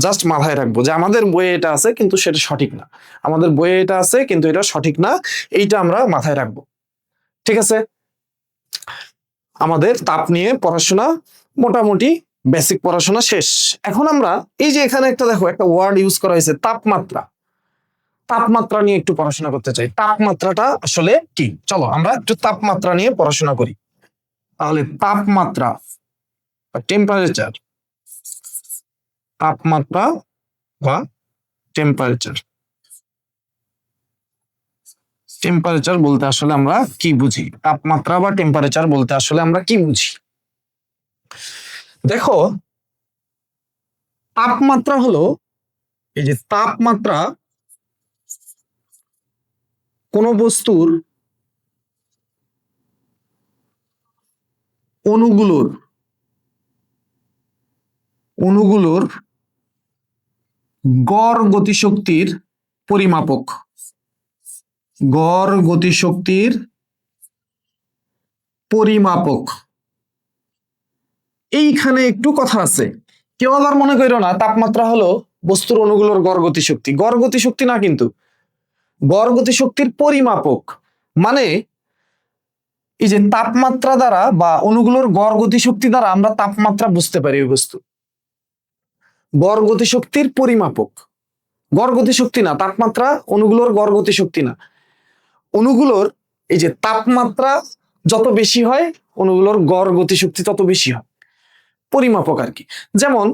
জাস্ট মাথায় রাখবো যে আমাদের বইয়ে এটা আছে কিন্তু সেটা সঠিক না। আমাদের বইয়ে এটা আছে কিন্তু এটা সঠিক না, এইটা আমরা মাথায় রাখবো। ঠিক আছে? আমাদের তাপ নিয়ে পড়াশোনা মোটামুটি বেসিক পড়াশোনা শেষ। এখন আমরা এই যে এখানে একটা দেখো, একটা ওয়ার্ড ইউজ করা হয়েছে তাপমাত্রা। তাপমাত্রা নিয়ে একটু পড়াশোনা করতে চাই। তাপমাত্রাটা আসলে কি? চলো আমরা একটু তাপমাত্রা নিয়ে পড়াশোনা করি। তাহলে তাপমাত্রা বা টেম্পারেচার, তাপমাত্রা বা টেম্পারেচার, টেম্পারেচার বলতে আসলে আমরা কি বুঝি? তাপমাত্রা বা টেম্পারেচার বলতে আসলে আমরা কি বুঝি? দেখো, তাপমাত্রা হলো, এই যে তাপমাত্রা কোন বস্তুর অণুগুলোর গড় গতিশক্তির পরিমাপক। গড় গতিশক্তির পরিমাপক। এইখানে একটু কথা আছে, কেউ আবার মনে করো না তাপমাত্রা হলো বস্তুর অণুগুলোর গড় গতিশক্তি। গড় গতিশক্তি না, কিন্তু গড় গতিশক্তির পরিমাপক। মানে এই যে তাপমাত্রা দ্বারা বা অণুগুলোর গড় গতিশক্তি দ্বারা আমরা তাপমাত্রা বুঝতে পারি ওই বস্তু। গড় গতিশক্তির পরিমাপক, গড় গতিশক্তি না, তাপমাত্রা অণুগুলোর গড় গতিশক্তি না। অণুগুলোর এই যে তাপমাত্রা যত বেশি হয়, অণুগুলোর গড় গতিশক্তি তত বেশি হয়, পরিমাপক আর কি। যেমন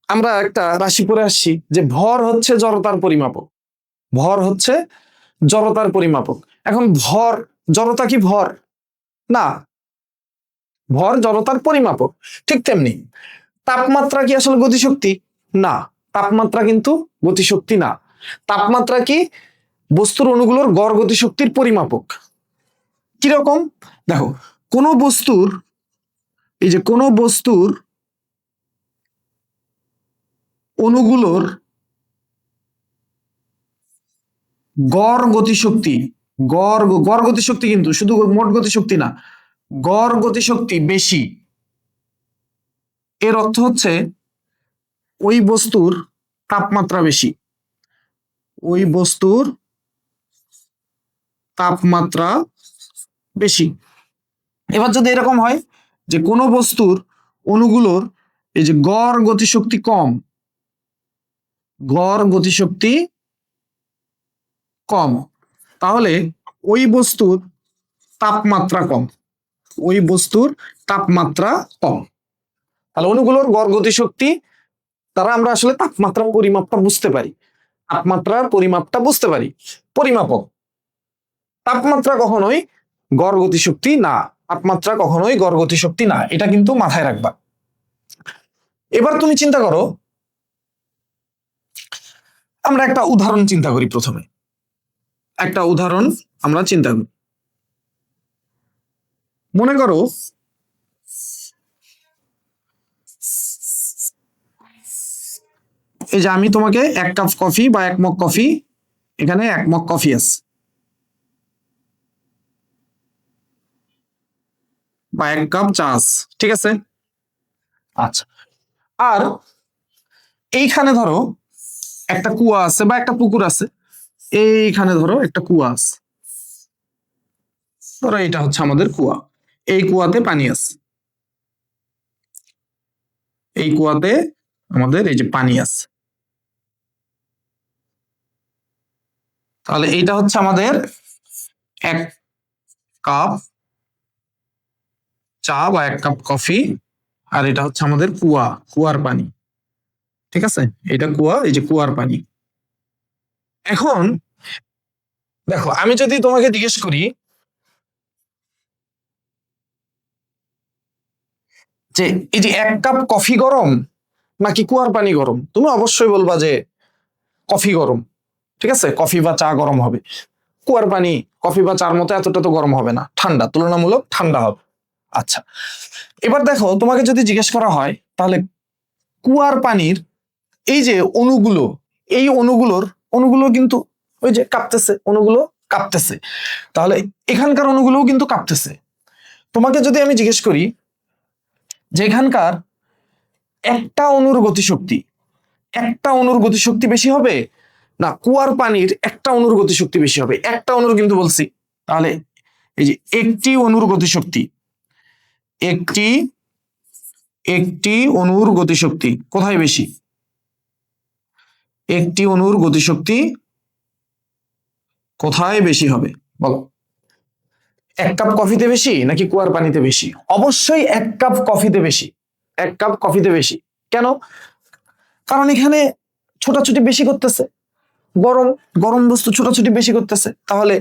আমরা একটা রাশি পড়ে আসছি যে ভর হচ্ছে জড়তার পরিমাপক। ভর হচ্ছে জড়তার পরিমাপক। এখন ভর, জড়তা কি ভর? না, ভর জড়তার পরিমাপক। ঠিক তেমনি তাপমাত্রা কি আসলে গতিশক্তি? না, তাপমাত্রা কিন্তু গতিশক্তি না। তাপমাত্রা কি বস্তুর অণুগুলোর গড় গতিশক্তির পরিমাপক। কিরকম? দেখো, কোন বস্তুর, এই যে কোন বস্তুর অণুগুলোর গড় গতিশক্তি, গড় গতিশক্তি কিন্তু শুধু মোট গতিশক্তি না, গড় গতিশক্তি বেশি, এর অর্থ হচ্ছে ওই বস্তুর তাপমাত্রা বেশি। ওই বস্তুর তাপমাত্রা বেশি। এবার যদি এরকম হয় যে কোনো বস্তুর অণুগুলোর এই যে গড় গতিশক্তি কম, গড় গতিশক্তি কম, তাহলে ওই বস্তুর তাপমাত্রা কম, ওই বস্তুর তাপমাত্রা কম। তাহলে অণুগুলোর গড় গতিশক্তি দ্বারা আমরা আসলে তাপমাত্রার পরিমাপটা বুঝতে পারি, তাপমাত্রার পরিমাপটা বুঝতে পারি। পরিমাপক। তাপমাত্রা কখনোই গড় গতিশক্তি না, তাপমাত্রা কখনোই গড় গতিশক্তি না, এটা কিন্তু মাথায় রাখবা। এবার তুমি চিন্তা করো, আমরা একটা উদাহরণ চিন্তা করি। প্রথমে একটা উদাহরণ আমরা চিন্তা করি। মনে করো এই যে আমি তোমাকে 1 কাপ কফি বা 1 মগ কফি, এখানে 1 মগ কফি আছে বা 1 কাপ চা আছে, ঠিক আছে? আচ্ছা, আর এইখানে ধরো একটা কুয়া আছে বা একটা পুকুর আছে। এইখানে ধরো একটা কুয়া আছে, ধরো এটা হচ্ছে আমাদের কুয়া। এই কুয়াতে পানি আছে, এই কুয়াতে আমাদের এই যে পানি আছে। তাহলে এইটা হচ্ছে আমাদের 1 কাপ চা বা 1 কাপ কফি, আর এটা হচ্ছে আমাদের কুয়া, কুয়ার পানি। ঠিক আছে, এটা কুয়া, এই যে কুয়ার পানি। এখন দেখো, আমি যদি তোমাকে জিজ্ঞেস করি যে এই যে 1 কাপ কফি গরম নাকি কুয়ার পানি গরম, তুমি অবশ্যই বলবা যে কফি গরম। ঠিক আছে, কফি বা চা গরম হবে। কুয়ার পানি কফি বা চার মতো এতটা তো গরম হবে না, ঠান্ডা, তুলনামূলক ঠান্ডা হবে। আচ্ছা, এবার দেখো তোমাকে যদি জিজ্ঞেস করা হয় তাহলে কুয়ার পানির এই যে অণুগুলো, এই অণুগুলো কিন্তু ওই যে কাঁপতেছে, অণুগুলো কাঁপতেছে, তাহলে এখানকার অণুগুলোও কিন্তু কাঁপতেছে। তোমাকে যদি আমি জিজ্ঞেস করি যে এখানকার একটা অণুর গতিশক্তি বেশি হবে না কুয়ার পানির একটা অণুর গতিশক্তি বেশি হবে, একটা অণুর কিন্তু বলছি, তাহলে এই যে একটি অণুর গতিশক্তি, একটি অণুর গতিশক্তি কোথায় বেশি? একটি অণুর গতিশক্তি কোথায় বেশি হবে বলো? 1 কাপ কফিতে বেশি নাকি কুয়ার পানিতে বেশি? অবশ্যই 1 কাপ কফিতে বেশি। 1 কাপ কফিতে বেশি। কেন? কারণ এখানে ছোটাছুটি বেশি করতেছে, গরম গরম বস্তু ছোটাছুটি বেশি করতেছে, তাহলে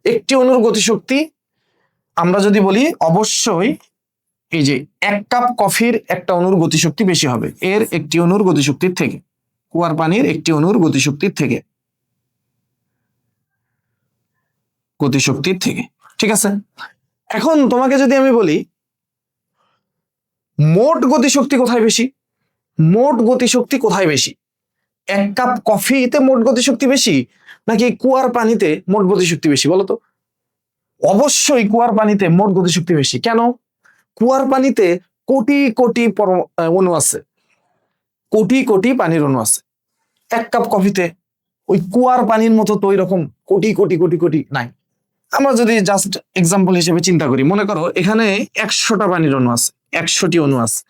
একটি অণুর গতিশক্তি আমরা যদি বলি অবশ্যই এই যে 1 কাপ কফির একটা অণুর গতিশক্তি বেশি হবে এর একটি অণুর গতিশক্তির থেকে, কুয়ার পানির একটি অণুর গতিশক্তির থেকে, ঠিক আছে। এখন তোমাকে যদি আমি বলি মোট গতিশক্তি কোথায় বেশি, 1 কাপ কফিতে মোট গতিশক্তি বেশি নাকি কুয়ার পানিতে মোট গতিশক্তি বেশি বলো তো? অবশ্যই কুয়ার পানিতে মোট গতিশক্তি বেশি। কেন? কুয়ার পানিতে কোটি কোটি অণু আছে, কোটি কোটি পানির অণু আছে। 1 কাপ কফিতে ওই কুয়ার পানির মতো তো ওই রকম কোটি কোটি কোটি কোটি নাই। আমরা যদি জাস্ট এক্সাম্পল হিসেবে চিন্তা করি, মনে করো এখানে 100টা পানির অণু আছে, 100টি অণু আছে,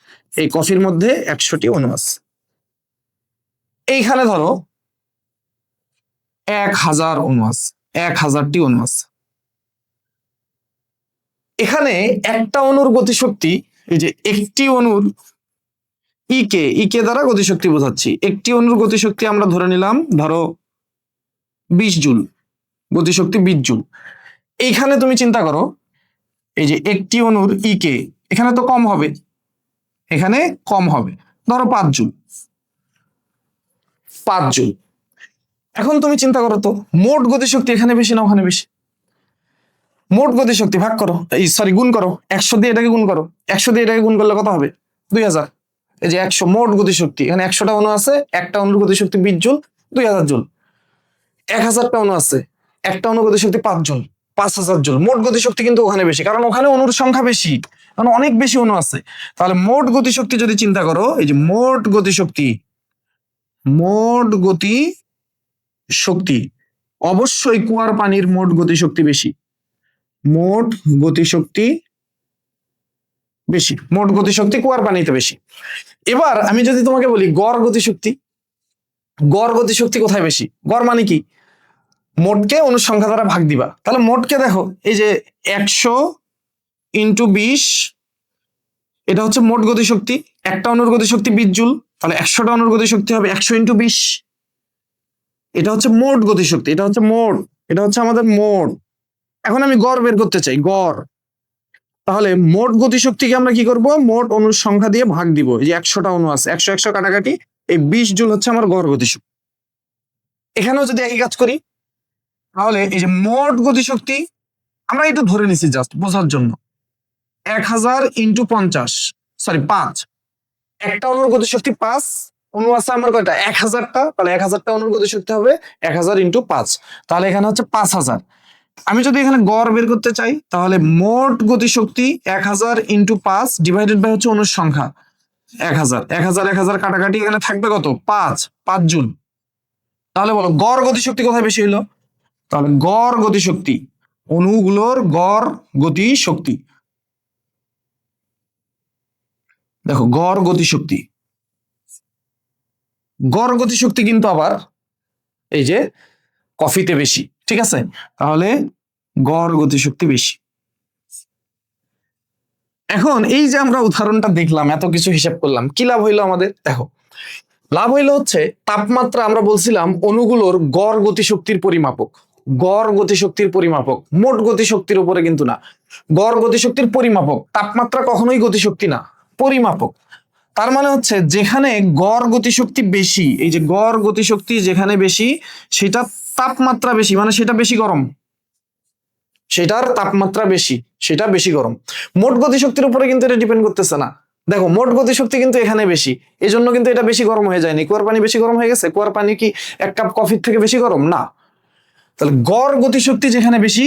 এই কফির মধ্যে 100টি অণু আছে। এইখানে ধরো 1000 অণু আছে, 1000টি অণু আছে। এখানে একটা অণুর গতিশক্তি, এই যে একটি অণুর ইকে দ্বারা গতিশক্তি বোঝাচ্ছি, একটি অণুর গতিশক্তি আমরা ধরে নিলাম ধরো 20 জুল, গতিশক্তি 20 জুল। এইখানে তুমি চিন্তা করো এই যে একটি অণুর ইকে এখানে তো কম হবে, এখানে কম হবে, ধরো 5 জুল। এখন তুমি চিন্তা করো তো মোট গতিশক্তি এখানে বেশি না ওখানে বেশি? মোট গতিশক্তি ভাগ করো, গুণ করো, 100 দিয়ে এটাকে গুণ করো, 100 দিয়ে এটাকে গুণ করলে কত হবে? 2000। এই যে 100 মোট গতিশক্তি, এখানে 100টা অণু আছে, একটা অণুর গতিশক্তি 20 জুল, 2000 জুল। 1000টা অণু আছে, একটা অণুর গতিশক্তি 5 জুল, 5000 জুল। মোট গতিশক্তি কিন্তু ওখানে বেশি, কারণ ওখানে অণুর সংখ্যা বেশি, কারণ অনেক বেশি অণু আছে। তাহলে মোট গতিশক্তি যদি চিন্তা করো, এই যে মোট গতিশক্তি অবশ্যই কুয়ার পানির মোট গতিশক্তি বেশি, মোট গতিশক্তি কুয়ার পানিতে বেশি। এবার আমি যদি তোমাকে বলি গড় গতিশক্তি কোথায় বেশি? গড় মানে কি? মোটকে অনুসংখ্যা দ্বারা ভাগ দিবা, তাহলে মোটকে দেখো এই যে 100 ইন্টু 20, এটা হচ্ছে মোট গতিশক্তি। একটা অণুর গতিশক্তি 20 জুল, তাহলে 100টা অণুর গতিশক্তি হবে 100 ইন্টু 20। এটা হচ্ছে মোট গতিশক্তি, এটা হচ্ছে আমাদের মোট। এখন আমি গড় বের করতে চাই, গড়। তাহলে মোট গতিশক্তিকে আমরা কি করব? মোট অণুর সংখ্যা দিয়ে ভাগ দিব। এই যে 100টা অণু আছে, 100 কাটাকাটি, এই 20 জুল হচ্ছে আমার গড় গতিশক্তি। এখানেও যদি একই কাজ করি, তাহলে এই যে মোট গতিশক্তি আমরা একটু ধরে নিছি জাস্ট বোঝার জন্য, 1000 ইন্টু 50, 5। একটা অণুর গতিশক্তি 5, অণু আছে আমার কয়টা? 1000টা, তাহলে 1000টা অণুর গতিশক্তি হবে 1000 ইন্টু 5, তাহলে এখানে হচ্ছে 5000। আমি যদি এখানে গড় বের করতে চাই, তাহলে মোট গতিশক্তি 1000 ইন্টু 5 ডিভাইডেড বাই হচ্ছে অণুর সংখ্যা 1000, 1000 কাটাকাটি, এখানে থাকবে কত? 5 জুল। তাহলে বলো গড় গতিশক্তি কোথায় বেশি হলো? তাহলে গড় গতিশক্তি, অণুগুলোর গড় গতিশক্তি, দেখো গড় গতিশক্তি কিন্তু আবার এই যে কফিতে বেশি, ঠিক আছে? তাহলে গড় গতিশক্তি বেশি। এখন এই যে আমরা উদাহরণটা দেখলাম, এত কিছু হিসাব করলাম, কি লাভ হইলো আমাদের? দেখো লাভ হইলো হচ্ছে তাপমাত্রা, আমরা বলছিলাম অণুগুলোর গড় গতিশক্তির পরিমাপক, মোট গতিশক্তির উপরে কিন্তু না, গড় গতিশক্তির পরিমাপক। তাপমাত্রা কখনোই গতিশক্তি না, পরিমাপক। তার মানে হচ্ছে যেখানে গড় গতিশক্তি বেশি, এই যে গড় গতিশক্তি যেখানে বেশি সেটা তাপমাত্রা বেশি, মানে সেটা বেশি গরম, সেটার তাপমাত্রা বেশি, সেটা বেশি গরম। মোট গতিশক্তির উপরে কিন্তু এটা ডিপেন্ড করতেছে না। দেখো মোট গতিশক্তি কিন্তু এখানে বেশি, এই জন্য কিন্তু এটা বেশি গরম হয়ে যায়নি। কুয়ার পানি বেশি গরম হয়ে গেছে? কুয়ার পানি কি এক কাপ কফির থেকে বেশি গরম? না। তাহলে গড় গতিশক্তি যেখানে বেশি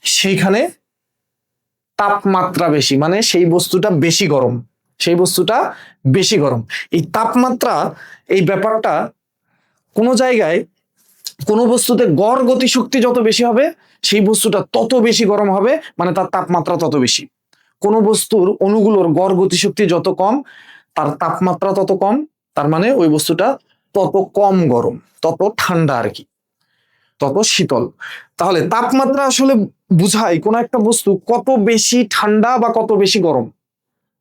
সেইখানে তাপমাত্রা বেশি, মানে সেই বস্তুটা বেশি গরম, সেই বস্তুটা বেশি গরম। এই তাপমাত্রা, এই ব্যাপারটা কোনো জায়গায় কোনো বস্তুতে গড় গতিশক্তি যত বেশি হবে সেই বস্তুটা তত বেশি গরম হবে, মানে তার তাপমাত্রা তত বেশি। কোন বস্তুর অণুগুলোর গড় গতিশক্তি যত কম তার তাপমাত্রা তত কম, তার মানে ওই বস্তুটা তত কম গরম, তত ঠান্ডা আর কি, তত শীতল। তাহলে তাপমাত্রা আসলে বুঝায় কোন একটা বস্তু কত বেশি ঠান্ডা বা কত বেশি গরম,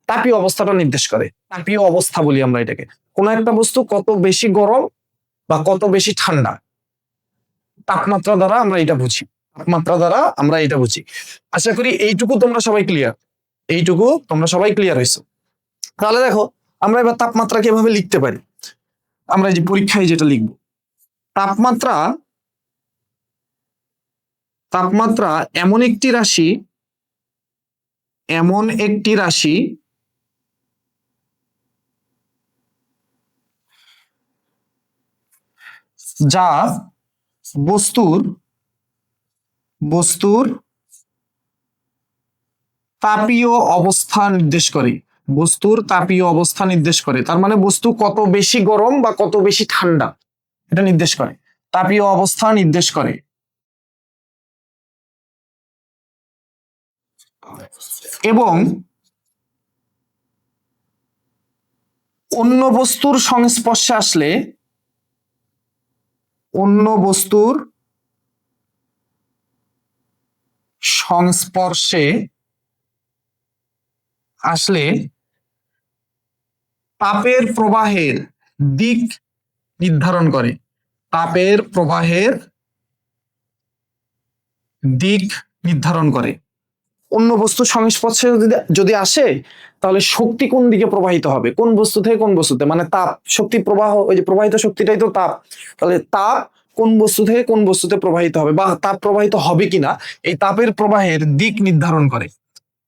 তাপীয় অবস্থাটা নির্দেশ করে। তাপীয় অবস্থা বলি আমরা এটাকে। কোন একটা বস্তু কত বেশি গরম বা কত বেশি ঠান্ডা, তাপমাত্রা দ্বারা আমরা এটা বুঝি, তাপমাত্রা দ্বারা আমরা এটা বুঝি। আশা করি এইটুকু তোমরা সবাই ক্লিয়ার, এইটুকু তোমরা সবাই ক্লিয়ার হয়েছো। তাহলে দেখো আমরা এবার তাপমাত্রা কিভাবে লিখতে পারি। আমরা এই যে পরীক্ষায় যেটা লিখব, তাপমাত্রা, তাপমাত্রা এমন একটি রাশি, এমন একটি রাশি যা বস্তুর বস্তুর তাপীয় অবস্থা নির্দেশ করে, বস্তুর তাপীয় অবস্থা নির্দেশ করে। তার মানে বস্তু কত বেশি গরম বা কত বেশি ঠান্ডা এটা নির্দেশ করে, তাপীয় অবস্থা নির্দেশ করে। এবং অন্য বস্তুর সংস্পর্শে আসলে, অন্য বস্তুর সংস্পর্শে আসলে তাপের প্রবাহের দিক নির্ধারণ করে, তাপের প্রবাহের দিক নির্ধারণ করে। অন্য বস্তুর সংস্পর্শে যদি আসে তাহলে শক্তি কোন দিকে প্রবাহিত হবে, কোন বস্তু থেকে কোন বস্তুতে, মানে তাপ শক্তি প্রবাহ, ওই যে প্রবাহিত শক্তিটাই তো তাপ। তাহলে তাপ কোন বস্তু থেকে কোন বস্তুতে প্রবাহিত হবে বা তাপ প্রবাহিত হবে কিনা, এই তাপের প্রবাহের দিক নির্ধারণ করে।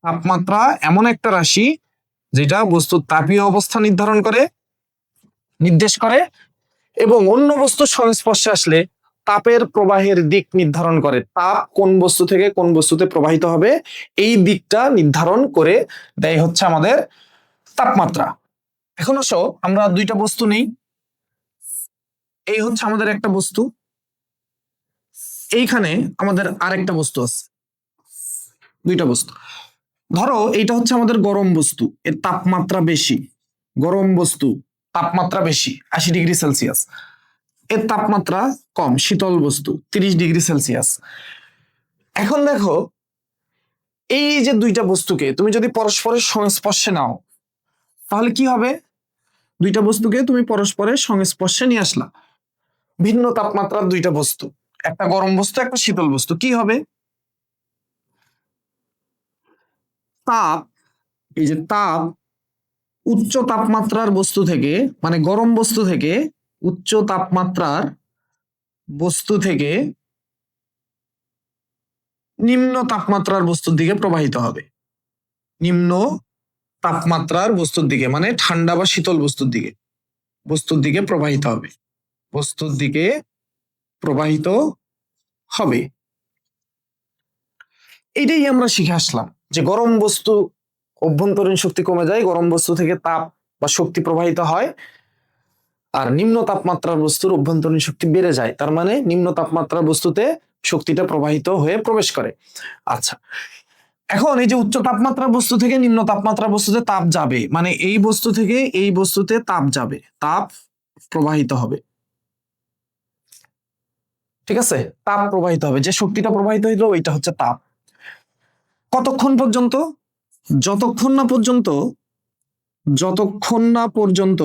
তাপমাত্রা এমন একটা রাশি যেটা বস্তুর তাপীয় অবস্থা নির্ধারণ করে, নির্দেশ করে, এবং অন্য বস্তুর সংস্পর্শে আসলে তাপের প্রবাহের দিক নির্ধারণ করে। তাপ কোন বস্তু থেকে কোন বস্তুতে প্রবাহিত হবে এই দিকটা নির্ধারণ করে দেয় হচ্ছে আমাদের তাপমাত্রা। এখন আসো আমরা দুইটা বস্তু নেই, এই হচ্ছে আমাদের একটা বস্তু, এইখানে আমাদের আরেকটা বস্তু আছে, দুইটা বস্তু। ধরো এইটা হচ্ছে আমাদের গরম বস্তু, এর তাপমাত্রা বেশি, গরম বস্তু তাপমাত্রা বেশি 80°C, এর তাপমাত্রা কম শীতল বস্তু 30°C। এখন দেখো এই যে দুইটা বস্তুকে তুমি যদি পরস্পরের সংস্পর্শে নাও তাহলে কি হবে, দুইটা বস্তুকে তুমি পরস্পরের সংস্পর্শে নিয়ে আসলা, ভিন্ন তাপমাত্রার দুইটা বস্তু, একটা গরম বস্তু একটা শীতল বস্তু, কি হবে, তাপ, এই যে তাপ উচ্চ তাপমাত্রার বস্তু থেকে, মানে গরম বস্তু থেকে, উচ্চ তাপমাত্রার বস্তু থেকে নিম্ন তাপমাত্রার বস্তুর দিকে প্রবাহিত হবে, নিম্ন তাপমাত্রার বস্তুর দিকে, মানে ঠান্ডা বা শীতল বস্তুর দিকে, বস্তুর দিকে প্রবাহিত হবে, বস্তুর দিকে প্রবাহিত হবে। এটাই আমরা শিখে আসলাম যে গরম বস্তু অভ্যন্তরীণ শক্তি কমে যায়, গরম বস্তু থেকে তাপ বা শক্তি প্রবাহিত হয়, আর নিম্ন তাপমাত্রার বস্তুর অভ্যন্তরীণ শক্তি বেড়ে যায়, তার মানে নিম্ন তাপমাত্রার বস্তুতে শক্তিটা প্রবাহিত হয়ে প্রবেশ করে। আচ্ছা, এখন এই যে উচ্চ তাপমাত্রার বস্তু থেকে নিম্ন তাপমাত্রার বস্তুতে তাপ যাবে, মানে এই বস্তু থেকে এই বস্তুতে তাপ যাবে, তাপ প্রবাহিত হবে, ঠিক আছে, তাপ প্রবাহিত হবে, যে শক্তিটা প্রবাহিত হইলো ওইটা হচ্ছে তাপ। কতক্ষণ পর্যন্ত, যতক্ষণ না পর্যন্ত, যতক্ষণ না পর্যন্ত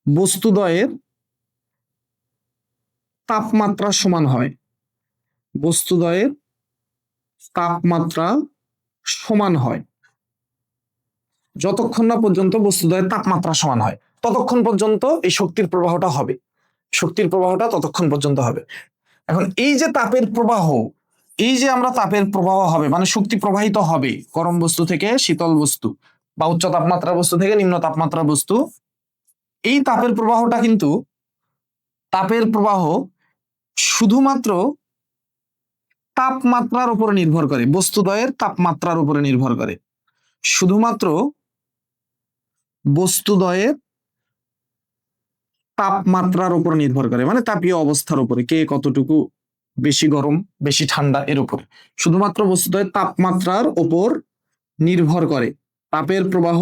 বস্তুদ্বয়ের তাপমাত্রা সমান হয়, বস্তুদ্বয়ের তাপমাত্রা সমান হয়, যতক্ষণ না পর্যন্ত বস্তুদ্বয়ের তাপমাত্রা সমান হয় ততক্ষণ পর্যন্ত এই শক্তির প্রবাহটা হবে, শক্তির প্রবাহটা ততক্ষণ পর্যন্ত হবে। এখন এই যে তাপের প্রবাহ, এই যে আমরা তাপের প্রবাহ হবে মানে শক্তি প্রবাহিত হবে গরম বস্তু থেকে শীতল বস্তু বা উচ্চ তাপমাত্রার বস্তু থেকে নিম্ন তাপমাত্রার বস্তু, এই তাপের প্রবাহটা কিন্তু তাপের প্রবাহ শুধুমাত্র তাপমাত্রার উপরে নির্ভর করে, বস্তুদ্বয়ের তাপমাত্রার উপরে নির্ভর করে, শুধুমাত্র বস্তুদ্বয়ের তাপমাত্রার উপর নির্ভর করে, মানে তাপীয় অবস্থার উপরে, কে কতটুকু বেশি গরম বেশি ঠান্ডা এর উপরে, শুধুমাত্র বস্তুদ্বয়ের তাপমাত্রার উপর নির্ভর করে, তাপের প্রবাহ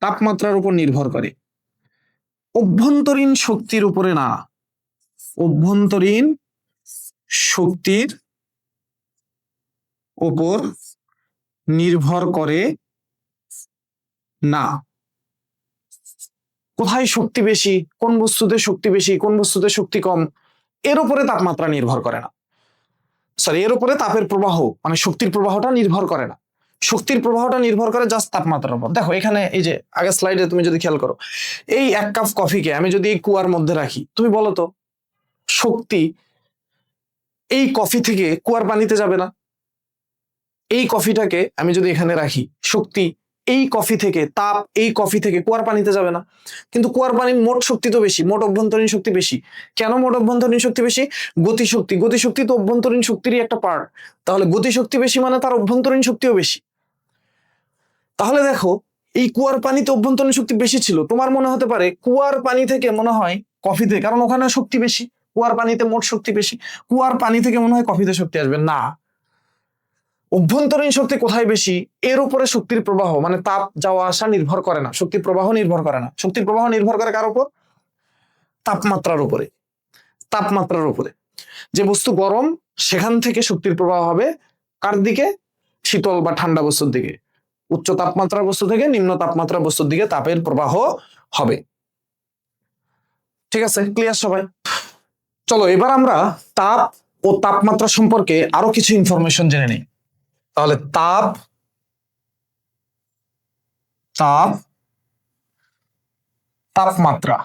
তাপমাত্রার উপর নির্ভর করে, অভ্যন্তরীণ শক্তির উপরে না, অভ্যন্তরীণ শক্তির উপর নির্ভর করে না। কোথায় শক্তি বেশি, কোন বস্তুতে শক্তি বেশি কোন বস্তুতে শক্তি কম, এর উপরে তাপমাত্রা নির্ভর করে না, সরি এর উপরে তাপের প্রবাহ মানে শক্তির প্রবাহটা নির্ভর করে না, শক্তির প্রবাহটা নির্ভর করে জাস্ট তাপমাত্রার উপর। দেখো এখানে এই যে আগের স্লাইডে তুমি যদি খেয়াল করো, এই 1 কাপ কফিকে আমি যদি এই কুয়ার মধ্যে রাখি, তুমি বলো তো শক্তি এই কফি থেকে কুয়ার পানিতে যাবে না, এই কফিটাকে আমি যদি এখানে রাখি, শক্তি এই কফি থেকে, তাপ এই কফি থেকে কুয়ার পানিতে যাবে না, কিন্তু কুয়ার পানির মোট শক্তি তো বেশি, মোট অভ্যন্তরীণ শক্তি বেশি। কেন মোট অভ্যন্তরীণ শক্তি বেশি? গতিশক্তি, গতিশক্তি তো অভ্যন্তরীণ শক্তিরই একটা পার্ট, তাহলে গতিশক্তি বেশি মানে তার অভ্যন্তরীণ শক্তিও বেশি। তাহলে দেখো এই কুয়ার পানিতে অভ্যন্তরীণ শক্তি বেশি ছিল, তোমার মনে হতে পারে কুয়ার পানি থেকে মনে হয় কফিতে, কারণ ওখানে শক্তি বেশি, কুয়ার পানিতে মোট শক্তি বেশি, কুয়ার পানি থেকে মনে হয় কফিতে শক্তি আসবে না, অভ্যন্তরীণ শক্তি কোথায় বেশি এর উপরে শক্তির প্রবাহ মানে তাপ যাওয়া আসা নির্ভর করে না, শক্তির প্রবাহ নির্ভর করে না, শক্তির প্রবাহ নির্ভর করে কার উপর? তাপমাত্রার উপরে, তাপমাত্রার উপরে। যে বস্তু গরম সেখান থেকে শক্তির প্রবাহ হবে কার দিকে? শীতল বা ঠান্ডা বস্তুর দিকে, উচ্চ তাপমাত্রার বস্তু থেকে নিম্ন তাপমাত্রার বস্তুর দিকে তাপের প্রবাহ হবে। ঠিক আছে, ক্লিয়ার সবাই? চলো এবার আমরা তাপ ও তাপমাত্রা সম্পর্কে আরো কিছু ইনফরমেশন জেনে নিই। তাহলে তাপ, তাপ, তাপমাত্রা।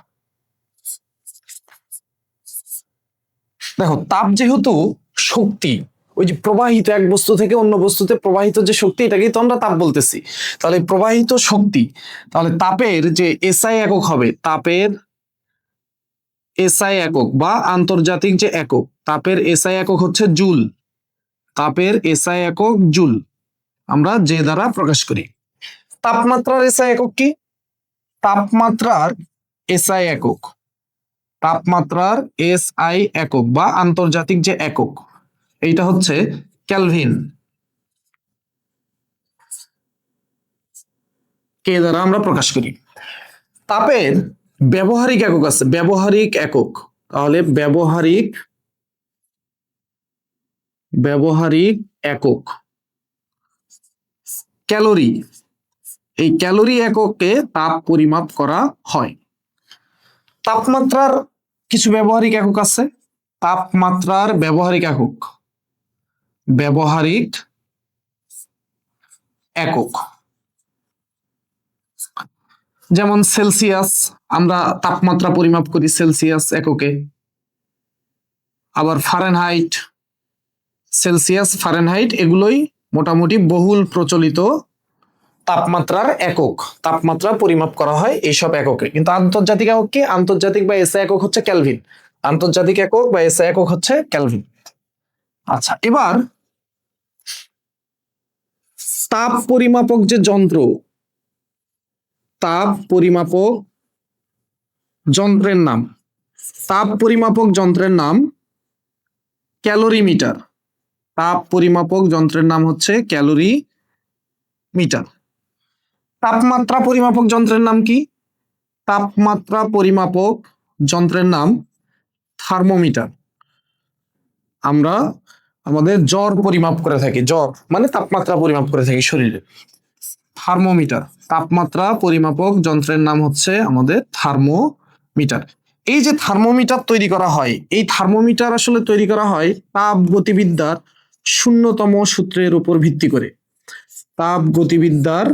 দেখো তাপ যেহেতু শক্তি, ওই যে প্রবাহিত এক বস্তু থেকে অন্য বস্তুতে প্রবাহিত যে শক্তি, এটাকেই তো আমরা তাপ বলতেছি। তাহলে প্রবাহিত শক্তি, তাহলে তাপের যে এসআই একক হবে, তাপের এসআই একক বা আন্তর্জাতিক যে একক, তাপের এসআই একক হচ্ছে জুল, তাপের এসআই একক জুল, আমরা যে দ্বারা প্রকাশ করি। তাপমাত্রার এসআই একক কি? তাপমাত্রার এসআই একক, তাপমাত্রার এসআই একক বা আন্তর্জাতিক যে একক, এইটা হচ্ছে কেলভিন, কে দ্বারা আমরা প্রকাশ করি। তাপের ব্যবহারিক একক আছে, ব্যবহারিক একক, তাহলে ব্যবহারিক, ব্যবহারিক একক ক্যালোরি, এই ক্যালোরি এককে তাপ পরিমাপ করা হয়। তাপমাত্রার কিছু ব্যবহারিক একক আছে, তাপমাত্রার ব্যবহারিক একক, ব্যবহারিক একক যেমন সেলসিয়াস, আমরা তাপমাত্রা পরিমাপ করি সেলসিয়াস এককে, আবার ফারেনহাইট, সেলসিয়াস ফারেনহাইট এগুলোই মোটামুটি বহুল প্রচলিত তাপমাত্রার একক, তাপমাত্রা পরিমাপ করা হয় এইসব এককে। কিন্তু আন্তর্জাতিক একক কি? আন্তর্জাতিক বা এসআই একক হচ্ছে কেলভিন, আন্তর্জাতিক একক বা এসআই একক হচ্ছে কেলভিন। আচ্ছা এবার তাপ পরিমাপক যে যন্ত্র, তাপ পরিমাপক যন্ত্রের নাম, তাপ পরিমাপক যন্ত্রের নাম ক্যালোরিমিটার, তাপ পরিমাপক যন্ত্রের নাম হচ্ছে ক্যালোরিমিটার। তাপমাত্রা পরিমাপক যন্ত্রের নাম কি? তাপমাত্রা পরিমাপক যন্ত্রের নাম থার্মোমিটার। আমরা আমাদের জ্বর পরিমাপ করে থাকি, জ্বর মানে তাপমাত্রা পরিমাপ করে থাকি শরীরে, থার্মোমিটার। তাপমাত্রা পরিমাপক যন্ত্রের নাম হচ্ছে আমাদের থার্মোমিটার। এই যে থার্মোমিটার তৈরি করা হয়, এই থার্মোমিটার আসলে তৈরি করা হয় তাপ গতিবিদ্যার শূন্যতম সূত্রের উপর ভিত্তি করে। তাপ গতিবিদ্যার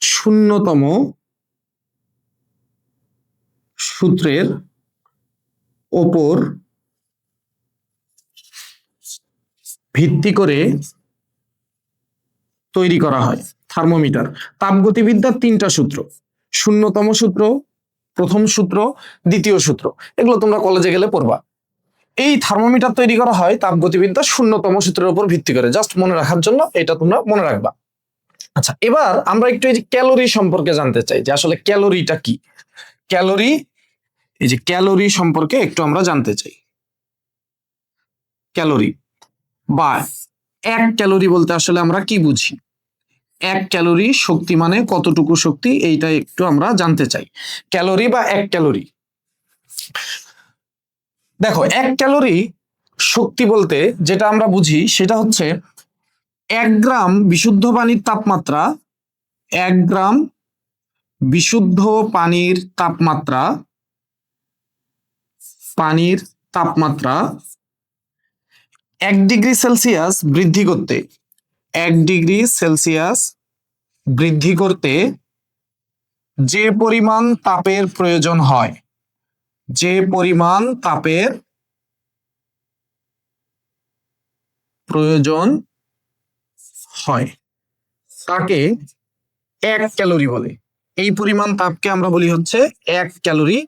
শূন্যতম সূত্রের ওপর ভিত্তি করে তৈরি করা হয় থার্মোমিটার। তাপগতিবিদ্যার তিনটা সূত্র, শূন্যতম সূত্র, প্রথম সূত্র, দ্বিতীয় সূত্র, এগুলো তোমরা কলেজে গেলে পড়বা। এই থার্মোমিটার তৈরি করা হয় তাপগতিবিদ্যার শূন্যতম সূত্রের উপর ভিত্তি করে, জাস্ট মনে রাখার জন্য এটা তোমরা মনে রাখবা। আচ্ছা, এবার আমরা একটু এই যে ক্যালোরি সম্পর্কে জানতে চাই, যে আসলে ক্যালোরিটা কি। ক্যালোরি, এই যে ক্যালোরি সম্পর্কে একটু আমরা জানতে চাই। ক্যালোরি বা এক ক্যালোরি বলতে আসলে আমরা কি বুঝি, এক ক্যালোরি শক্তি মানে কতটুকু শক্তি, এইটা একটু আমরা জানতে চাই। ক্যালোরি বা এক ক্যালোরি, দেখো এক ক্যালোরি শক্তি বলতে যেটা আমরা বুঝি সেটা হচ্ছে 1 গ্রাম বিশুদ্ধ পানির তাপমাত্রা, 1 গ্রাম বিশুদ্ধ পানির তাপমাত্রা, পানির তাপমাত্রা 1 ডিগ্রি সেলসিয়াস বৃদ্ধি করতে, 1 ডিগ্রি সেলসিয়াস বৃদ্ধি করতে যে পরিমাণ তাপের প্রয়োজন হয়, যে পরিমাণ তাপের প্রয়োজন হয় তাকে 1 ক্যালোরি বলে। এই পরিমাণ তাপকে আমরা বলি হচ্ছে 1 ক্যালোরি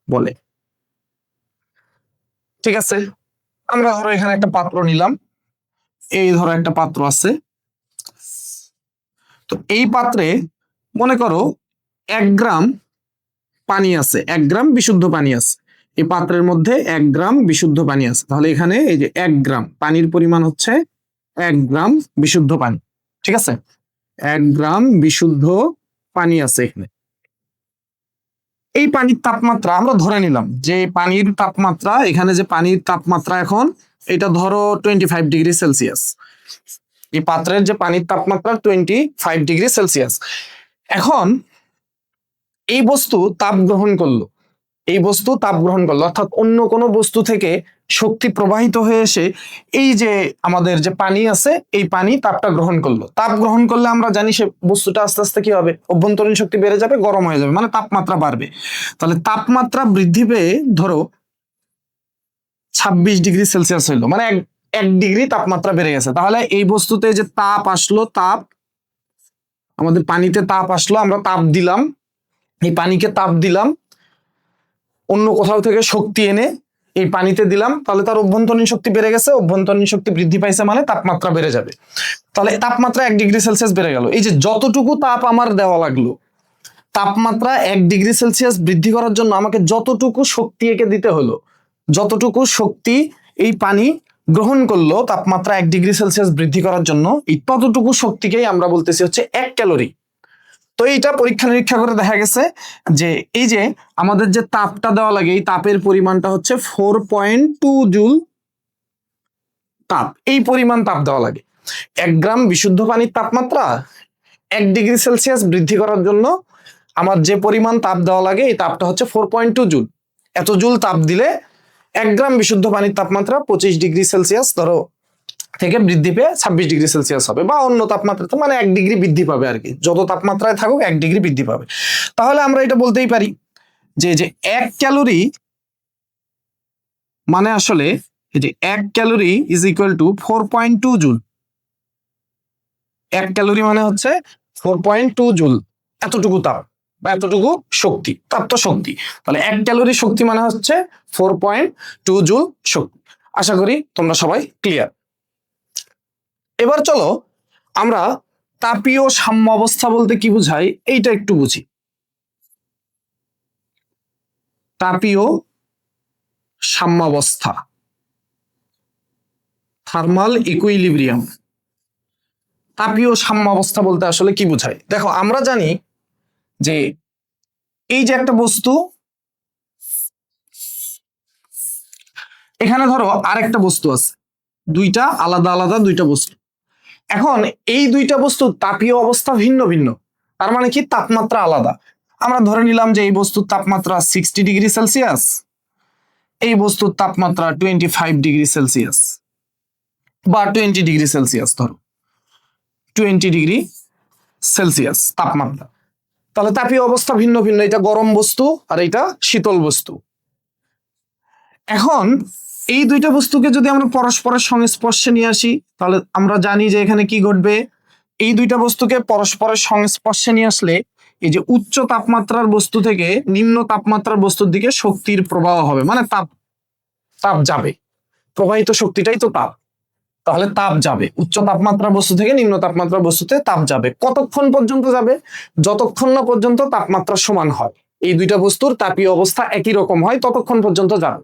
বলে। ঠিক আছে, আমরা ধরো এখানে একটা পাত্র নিলাম, এই ধরো একটা পাত্র আছে, তো এই পাত্রে মনে করো 1 গ্রাম পানি আছে, 1 গ্রাম বিশুদ্ধ পানি আছে, এই পাত্রের মধ্যে 1 গ্রাম বিশুদ্ধ পানি আছে। তাহলে এখানে এই যে 1 গ্রাম পানির পরিমাণ হচ্ছে 1 গ্রাম বিশুদ্ধ পানি। ঠিক আছে, 1 গ্রাম বিশুদ্ধ পানি আছে এখানে। এই পানির তাপমাত্রা আমরা ধরে নিলাম যে পানির তাপমাত্রা, এখানে যে পানির তাপমাত্রা এখন এটা ধরো 25 ডিগ্রি সেলসিয়াস, এই পাত্রের যে পানির তাপমাত্রা 25 ডিগ্রি সেলসিয়াস। এখন এই বস্তু তাপ গ্রহণ করলো, এই বস্তু তাপ গ্রহণ করলো, অর্থাৎ অন্য কোনো বস্তু থেকে শক্তি প্রবাহিত হয়ে এসে এই যে আমাদের যে পানি আছে এই পানি তাপটা গ্রহণ করলো। তাপ গ্রহণ করলে আমরা জানি সে বস্তুটা আস্তে আস্তে কি হবে, অভ্যন্তরীণ শক্তি বেড়ে যাবে, গরম হয়ে যাবে, মানে তাপমাত্রা বাড়বে। তাহলে তাপমাত্রা বৃদ্ধি পেয়ে ধরো 26 ডিগ্রি সেলসিয়াস হইলো, মানে 1 ডিগ্রি তাপমাত্রা বেড়ে গেছে। তাহলে এই বস্তুতে যে তাপ আসলো, তাপ আমাদের পানিতে তাপ আসলো, আমরা তাপ দিলাম, এই পানিকে তাপ দিলাম, অন্য কোথাও থেকে শক্তি এনে এই পানিতে দিলাম, তাহলে তার অভ্যন্তরীণ শক্তি বেড়ে গেছে, অভ্যন্তরীণ শক্তি বৃদ্ধি পাইছে মানে তাপমাত্রা বেড়ে যাবে। তাহলে তাপমাত্রা 1 ডিগ্রি সেলসিয়াস বেড়ে গেল। এই যে যতটুকু তাপ আমার দেওয়া লাগলো, তাপমাত্রা 1 ডিগ্রি সেলসিয়াস বৃদ্ধি করার জন্য আমাকে যতটুকু শক্তি একে দিতে হলো, যতটুকু শক্তি এই পানি গ্রহণ করলো তাপমাত্রা 1 ডিগ্রি সেলসিয়াস বৃদ্ধি করার জন্য, এই ততটুকু শক্তিকেই আমরা বলতেছি হচ্ছে 1 ক্যালোরি। তো এইটা পরীক্ষা নিরীক্ষা করে দেখা গেছে যে এই যে আমাদের যে তাপটা দেওয়া লাগে, এই তাপের পরিমাণটা হচ্ছে 4.2 জুল তাপ, এই পরিমাণ তাপ দেওয়া লাগে। 1 গ্রাম বিশুদ্ধ পানির তাপমাত্রা 1 ডিগ্রি সেলসিয়াস বৃদ্ধি করার জন্য আমার যে পরিমাণ তাপ দেওয়া লাগে এই তাপটা হচ্ছে 4.2 জুল। এত জুল তাপ দিলে 1 গ্রাম বিশুদ্ধ পানির তাপমাত্রা 25 ডিগ্রি সেলসিয়াস ধরো থেকে বৃদ্ধি পেয়ে 26 ডিগ্রি সেলসিয়াস হবে, বা অন্য তাপমাত্রাতে মানে 1 ডিগ্রি বৃদ্ধি পাবে আর কি, যত তাপমাত্রায় থাকুক 1 ডিগ্রি বৃদ্ধি পাবে। তাহলে আমরা এটা বলতেই পারি যে 1 ক্যালোরি মানে আসলে এই যে 1 calorie is equal to 4.2 joule. 1 calorie মানে হচ্ছে 4.2 জুল, এতটুকু তাপ বা এতটুকু শক্তি, তাপ তো শক্তি। তাহলে 1 ক্যালোরি শক্তি মানে হচ্ছে 4.2 জুল শক্তি। আশা করি তোমরা সবাই ক্লিয়ার। এবার চলো আমরা তাপীয় সাম্যাবস্থা বলতে কি বোঝায় এইটা একটু বুঝি। তাপীয় সাম্যাবস্থা, থার্মাল ইকুইলিব্রিয়াম। তাপীয় সাম্যাবস্থা বলতে আসলে কি বোঝায়, দেখো আমরা জানি যে এই যে একটা বস্তু, এখানে ধরো আরেকটা বস্তু আছে, দুইটা আলাদা আলাদা দুইটা বস্তু। এখন এই দুইটা বস্তুর তাপীয় অবস্থা ভিন্ন ভিন্ন, তার মানে কি তাপমাত্রা আলাদা। আমরা ধরে নিলাম যে এই বস্তুর তাপমাত্রা 60 ডিগ্রি সেলসিয়াস, এই বস্তুর তাপমাত্রা 25 ডিগ্রি সেলসিয়াস। বা 20 ডিগ্রি সেলসিয়াস, ধরো 20 ডিগ্রি সেলসিয়াস তাপমাত্রা। তাহলে তাপীয় অবস্থা ভিন্ন ভিন্ন, এটা গরম বস্তু আর এটা শীতল বস্তু। এখন এই দুইটা বস্তুকে যদি আমরা পরস্পরের সংস্পর্শে নিয়ে আসি, তাহলে আমরা জানি যে এখানে কি ঘটবে। এই দুইটা বস্তুকে পরস্পরের সংস্পর্শে নিয়ে আসলে এই যে উচ্চ তাপমাত্রার বস্তু থেকে নিম্ন তাপমাত্রার বস্তুর দিকে শক্তির প্রবাহ হবে, মানে তাপ তাপ যাবে। প্রবাহিত শক্তিটাই তো তাপ, তাহলে তাপ যাবে উচ্চ তাপমাত্রার বস্তু থেকে নিম্ন তাপমাত্রার বস্তুতে তাপ যাবে। কতক্ষণ পর্যন্ত যাবে? যতক্ষণ না পর্যন্ত তাপমাত্রা সমান হয়, এই দুইটা বস্তুর তাপীয় অবস্থা একই রকম হয়, ততক্ষণ পর্যন্ত যাবে।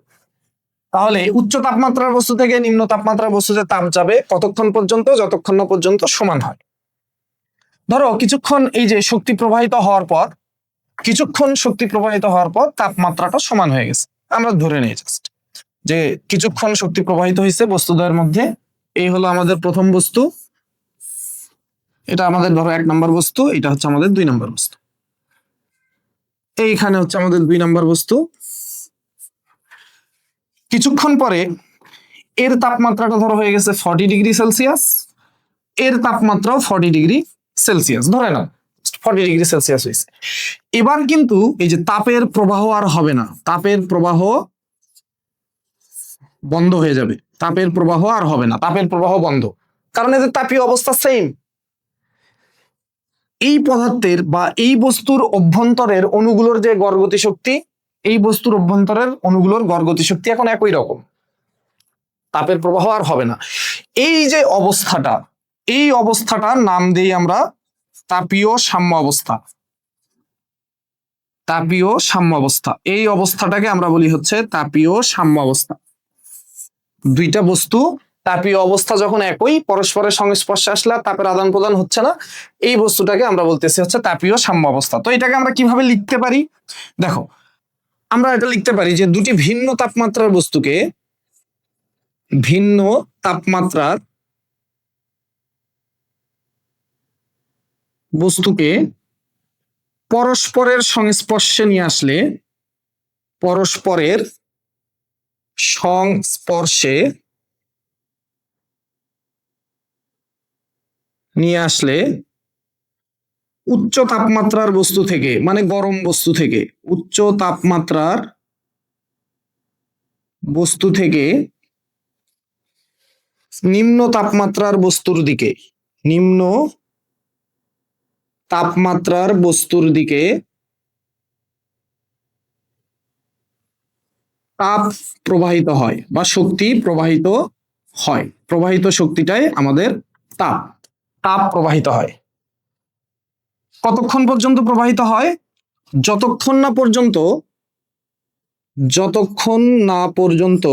তাহলে উচ্চ তাপমাত্রার বস্তু থেকে নিম্ন তাপমাত্রার বস্তুতে তাপ যাবে কতক্ষণ পর্যন্ত? যতক্ষণ না পর্যন্ত সমান হয়। ধরো কিছুক্ষণ এই যে শক্তি প্রবাহিত হওয়ার পর, কিছুক্ষণ শক্তি প্রবাহিত হওয়ার পর তাপমাত্রাটা সমান হয়ে গেছে, আমরা ধরে নিই জাস্ট যে কিছুক্ষণ শক্তি প্রবাহিত হয়েছে বস্তুদ্বয়ের মধ্যে। এই হলো আমাদের প্রথম বস্তু, এটা আমাদের ধরো 1 নম্বর বস্তু, এটা হচ্ছে আমাদের 2 নম্বর বস্তু, এইখানে হচ্ছে আমাদের 2 নম্বর বস্তু। কিছুক্ষণ পরে এর তাপমাত্রাটা ধরো হয়ে গেছে 40 ডিগ্রি সেলসিয়াস, এর তাপমাত্রাও 40 ডিগ্রি সেলসিয়াস, ধরে নাও 40 ডিগ্রি সেলসিয়াস হয়েছে। এবার কিন্তু এই যে তাপের প্রবাহ আর হবে না, তাপের প্রবাহ বন্ধ হয়ে যাবে, তাপের প্রবাহ আর হবে না, তাপের প্রবাহ বন্ধ, কারণ এদের তাপীয় অবস্থা সেম। এই পদার্থের বা এই বস্তুর অভ্যন্তরের অণুগুলোর যে গড় গতিশক্তি, এই বস্তুর অভ্যন্তরের অণুগুলোর গড় গতিশক্তি এখন একই রকম, তাপের প্রবাহ আর হবে না। এই যে অবস্থাটা, এই অবস্থাটার নাম দেই আমরা তাপীয় সাম্য অবস্থা। তাপীয় সাম্য অবস্থা, এই অবস্থাটাকে আমরা বলি হচ্ছে তাপীয় সাম্য অবস্থা। দুইটা বস্তু তাপীয় অবস্থা যখন একই, পরস্পরের সংস্পর্শে আসলে তাপের আদান প্রদান হচ্ছে না, এই বস্তুটাকে আমরা বলতেছি হচ্ছে তাপীয় সাম্য অবস্থা। তো এটাকে আমরা কিভাবে লিখতে পারি? দেখো, আমরা এটা লিখতে পারি যে দুটি ভিন্ন তাপমাত্রার বস্তুকে, ভিন্ন তাপমাত্রার বস্তুকে পরস্পরের সংস্পর্শে নিয়ে আসলে, পরস্পরের সংস্পর্শে নিয়ে আসলে উচ্চ তাপমাত্রার বস্তু থেকে, মানে গরম বস্তু থেকে, উচ্চ তাপমাত্রার বস্তু থেকে নিম্ন তাপমাত্রার বস্তুর দিকে, নিম্ন তাপমাত্রার বস্তুর দিকে তাপ প্রবাহিত হয় বা শক্তি প্রবাহিত হয়। প্রবাহিত শক্তিটাই আমাদের তাপ, তাপ প্রবাহিত হয়। কতক্ষণ পর্যন্ত প্রবাহিত হয়? যতক্ষণ না পর্যন্ত, যতক্ষণ না পর্যন্ত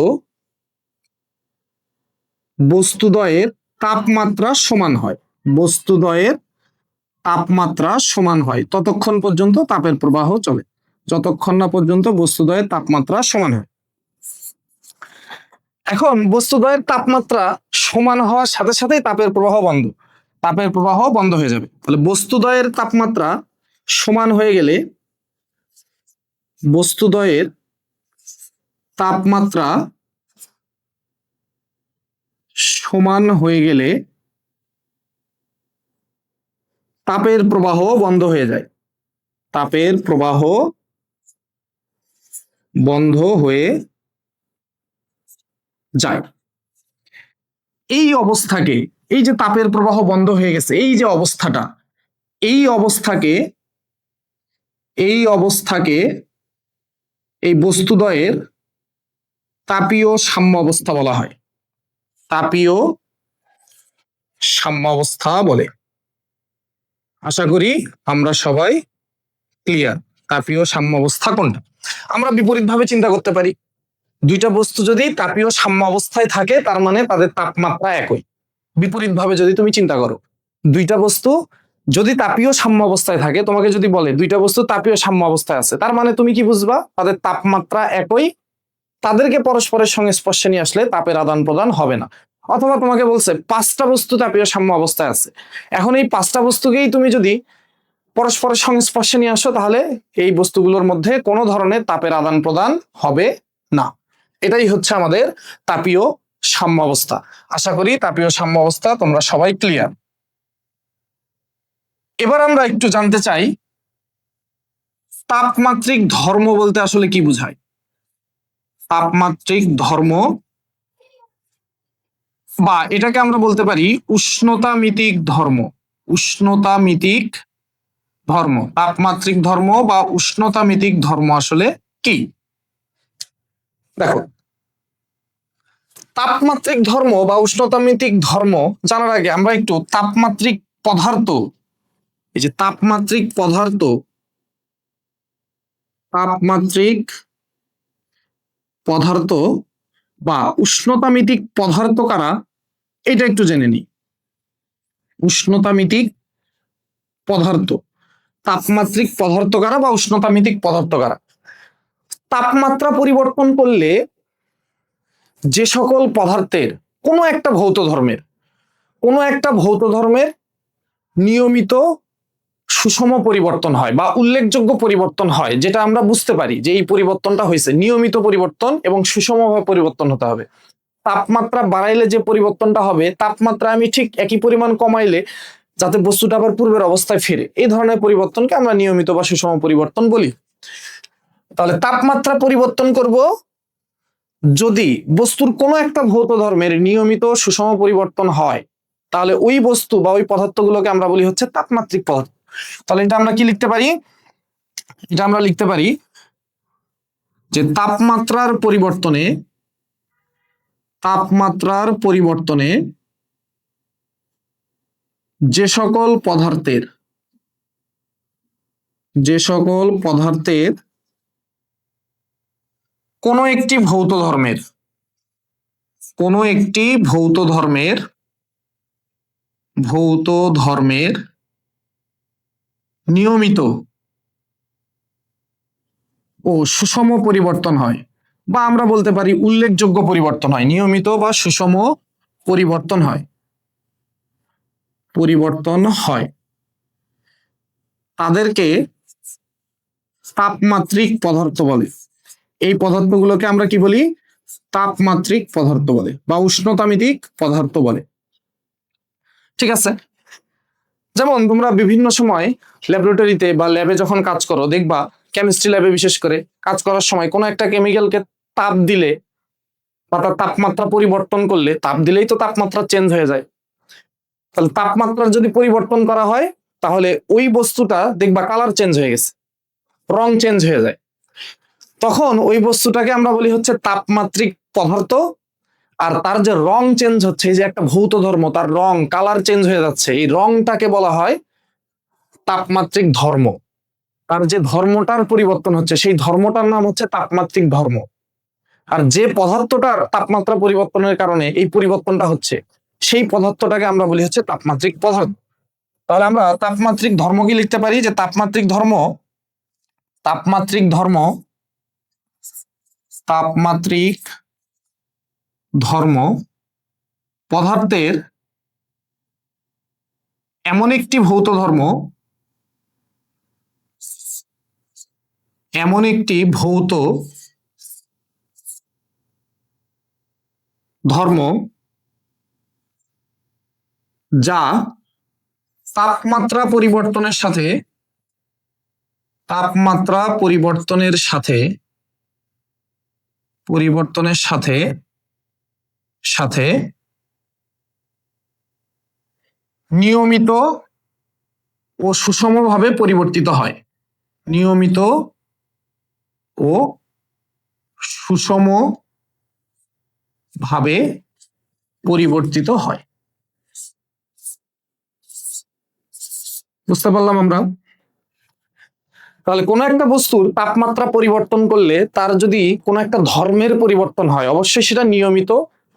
বস্তুদ্বয়ের তাপমাত্রা সমান হয়, বস্তুদ্বয়ের তাপমাত্রা সমান হয় ততক্ষণ পর্যন্ত তাপের প্রবাহ চলে, যতক্ষণ না পর্যন্ত বস্তুদ্বয়ের তাপমাত্রা সমান হয়। এখন বস্তুদ্বয়ের তাপমাত্রা সমান হওয়ার সাথে সাথেই তাপের প্রবাহ বন্ধ, তাপের প্রবাহ বন্ধ হয়ে যাবে। তাহলে বস্তুদ্বয়ের তাপমাত্রা সমান হয়ে গেলে, বস্তুদ্বয়ের তাপমাত্রা সমান হয়ে গেলে তাপের প্রবাহ বন্ধ হয়ে যায়, তাপের প্রবাহ বন্ধ হয়ে যায়। এই অবস্থাকে, এই যে তাপের প্রবাহ বন্ধ হয়ে গেছে, এই যে অবস্থাটা, এই অবস্থাকে, এই অবস্থাকে এই বস্তুদ্বয়ের তাপীয় সাম্য অবস্থা বলা হয়, তাপীয় সাম্য অবস্থা বলে। আশা করি আমরা সবাই ক্লিয়ার তাপীয় সাম্য অবস্থা কোনটা। আমরা বিপরীত ভাবে চিন্তা করতে পারি, দুইটা বস্তু যদি তাপীয় সাম্য অবস্থায় থাকে তার মানে তাদের তাপমাত্রা একই। বিপরীত ভাবে যদি তুমি চিন্তা করো, দুইটা বস্তু যদি তাপীয় সাম্য অবস্থায় থাকে, তোমাকে যদি বলে দুইটা বস্তু তাপীয় সাম্য অবস্থায় আছে, তার মানে তুমি কি বুঝবা? তাদের তাপমাত্রা একই, তাদেরকে পরস্পরের সংস্পর্শে নিয়ে আসলে তাপের আদান প্রদান হবে না। অথবা তোমাকে বলছে 5টা বস্তু তাপীয় সাম্য অবস্থায় আছে, এখন এই 5টা বস্তুকেই তুমি যদি পরস্পরের সংস্পর্শে নিয়ে আসো, তাহলে এই বস্তুগুলোর মধ্যে কোনো ধরনের তাপের আদান প্রদান হবে না। এটাই হচ্ছে আমাদের তাপীয় সাম্যাবস্থা। আশা করি তাপীয় সাম্যাবস্থা তোমরা সবাই ক্লিয়ার। এবার আমরা একটু জানতে চাই তাপমাত্রিক ধর্ম বলতে আসলে কি বোঝায়। তাপমাত্রিক ধর্ম বা এটাকে আমরা বলতে পারি উষ্ণতামিতিক ধর্ম। উষ্ণতামিতিক ধর্ম, তাপমাত্রিক ধর্ম বা উষ্ণতামিতিক ধর্ম আসলে কি? দেখো, তাপমাত্রিক ধর্ম বা উষ্ণতামিতিক ধর্ম জানার আগে আমরা একটু তাপমাত্রিক পদার্থ, এই যে তাপমাত্রিক পদার্থ, তাপমাত্রিক পদার্থ বা উষ্ণতামিতিক পদার্থ কারা এটা একটু জেনে নিই। উষ্ণতামিতিক পদার্থ, তাপমাত্রিক পদার্থ কারা বা উষ্ণতামিতিক পদার্থ কারা? তাপমাত্রা পরিবর্তন করলে যে সকল পদার্থের কোনো একটা ভৌত ধর্মের নিয়মিত সুষম পরিবর্তন হয় বা উল্লেখযোগ্য পরিবর্তন হয়, যেটা আমরা বুঝতে পারি যে এই পরিবর্তনটা হয়েছে নিয়মিত পরিবর্তন এবং সুষমভাবে পরিবর্তন হতে হবে। তাপমাত্রা বাড়াইলে যে পরিবর্তনটা হবে, তাপমাত্রা আমি ঠিক একই পরিমাণ কমাইলে যাতে বস্তুটা আবার পূর্বের অবস্থায় ফিরে, এই ধরনের পরিবর্তনকে আমরা নিয়মিত বা সুষম পরিবর্তন বলি। তাহলে তাপমাত্রা পরিবর্তন করব যদি বস্তুর কোনো একটা ভৌত ধর্মের নিয়মিত সুষম পরিবর্তন হয়, তাহলে ওই বস্তু বা ওই পদার্থগুলোকে আমরা বলি হচ্ছে তাপমাত্রিক পদার্থ। তাহলে এটা আমরা কি লিখতে পারি? এটা আমরা লিখতে পারি যে তাপমাত্রার পরিবর্তনে যে সকল পদার্থের কোনো একটি ভৌত ধর্মের নিয়মিত ও সুষম পরিবর্তন হয়, বা আমরা বলতে পারি উল্লেখযোগ্য পরিবর্তন হয়, নিয়মিত বা সুষম পরিবর্তন হয়, তাদেরকে তাপমাত্রিক পদার্থ বলে। এই পদার্থগুলোকে আমরা কি বলি? তাপমাত্রিক পদার্থ বলে বা উষ্ণতামিতিক পদার্থ বলে। ঠিক আছে? যেমন তোমরা বিভিন্ন সময় ল্যাবরেটরিতে বা ল্যাবে যখন কাজ করো, দেখবা কেমিস্ট্রি ল্যাবে বিশেষ করে কাজ করার সময় কোনো একটা কেমিক্যালকে তাপ দিলে বা তার তাপমাত্রা পরিবর্তন করলে, তাপ দিলেই তো তাপমাত্রা চেঞ্জ হয়ে যায়। তাহলে তাপমাত্রার যদি পরিবর্তন করা হয়, তাহলে ওই বস্তুটা দেখবা কালার চেঞ্জ হয়ে গেছে, রং চেঞ্জ হয়ে যায়। তখন ওই বস্তুটাকে আমরা বলি হচ্ছে তাপমাত্রিক পদার্থ। আর তার যে রং চেঞ্জ হচ্ছে, এই যে একটা ভৌত ধর্ম, তার রং কালার চেঞ্জ হয়ে যাচ্ছে, এই রংটাকে বলা হয় তাপমাত্রিক ধর্ম। তার যে ধর্মটার পরিবর্তন হচ্ছে, সেই ধর্মটার নাম হচ্ছে তাপমাত্রিক ধর্ম। আর যে পদার্থটার তাপমাত্রা পরিবর্তনের কারণে এই পরিবর্তনটা হচ্ছে, সেই পদার্থটাকে আমরা বলি হচ্ছে তাপমাত্রিক পদার্থ। তাহলে আমরা তাপমাত্রিক ধর্ম কি লিখতে পারি যে তাপমাত্রিক ধর্ম পদার্থের এমন একটি ভৌত ধর্ম যা তাপমাত্রা পরিবর্তনের সাথে নিয়মিত ও সুষমভাবে পরিবর্তিত হয়। নিয়মিত ও সুষমভাবে পরিবর্তিত হয়। বুঝতে পারলাম আমরা? তাহলে কোনো একটা বস্তুর তাপমাত্রা পরিবর্তন করলে তার যদি কোনো একটা ধর্মের পরিবর্তন হয়, অবশ্যই সেটা নিয়মিত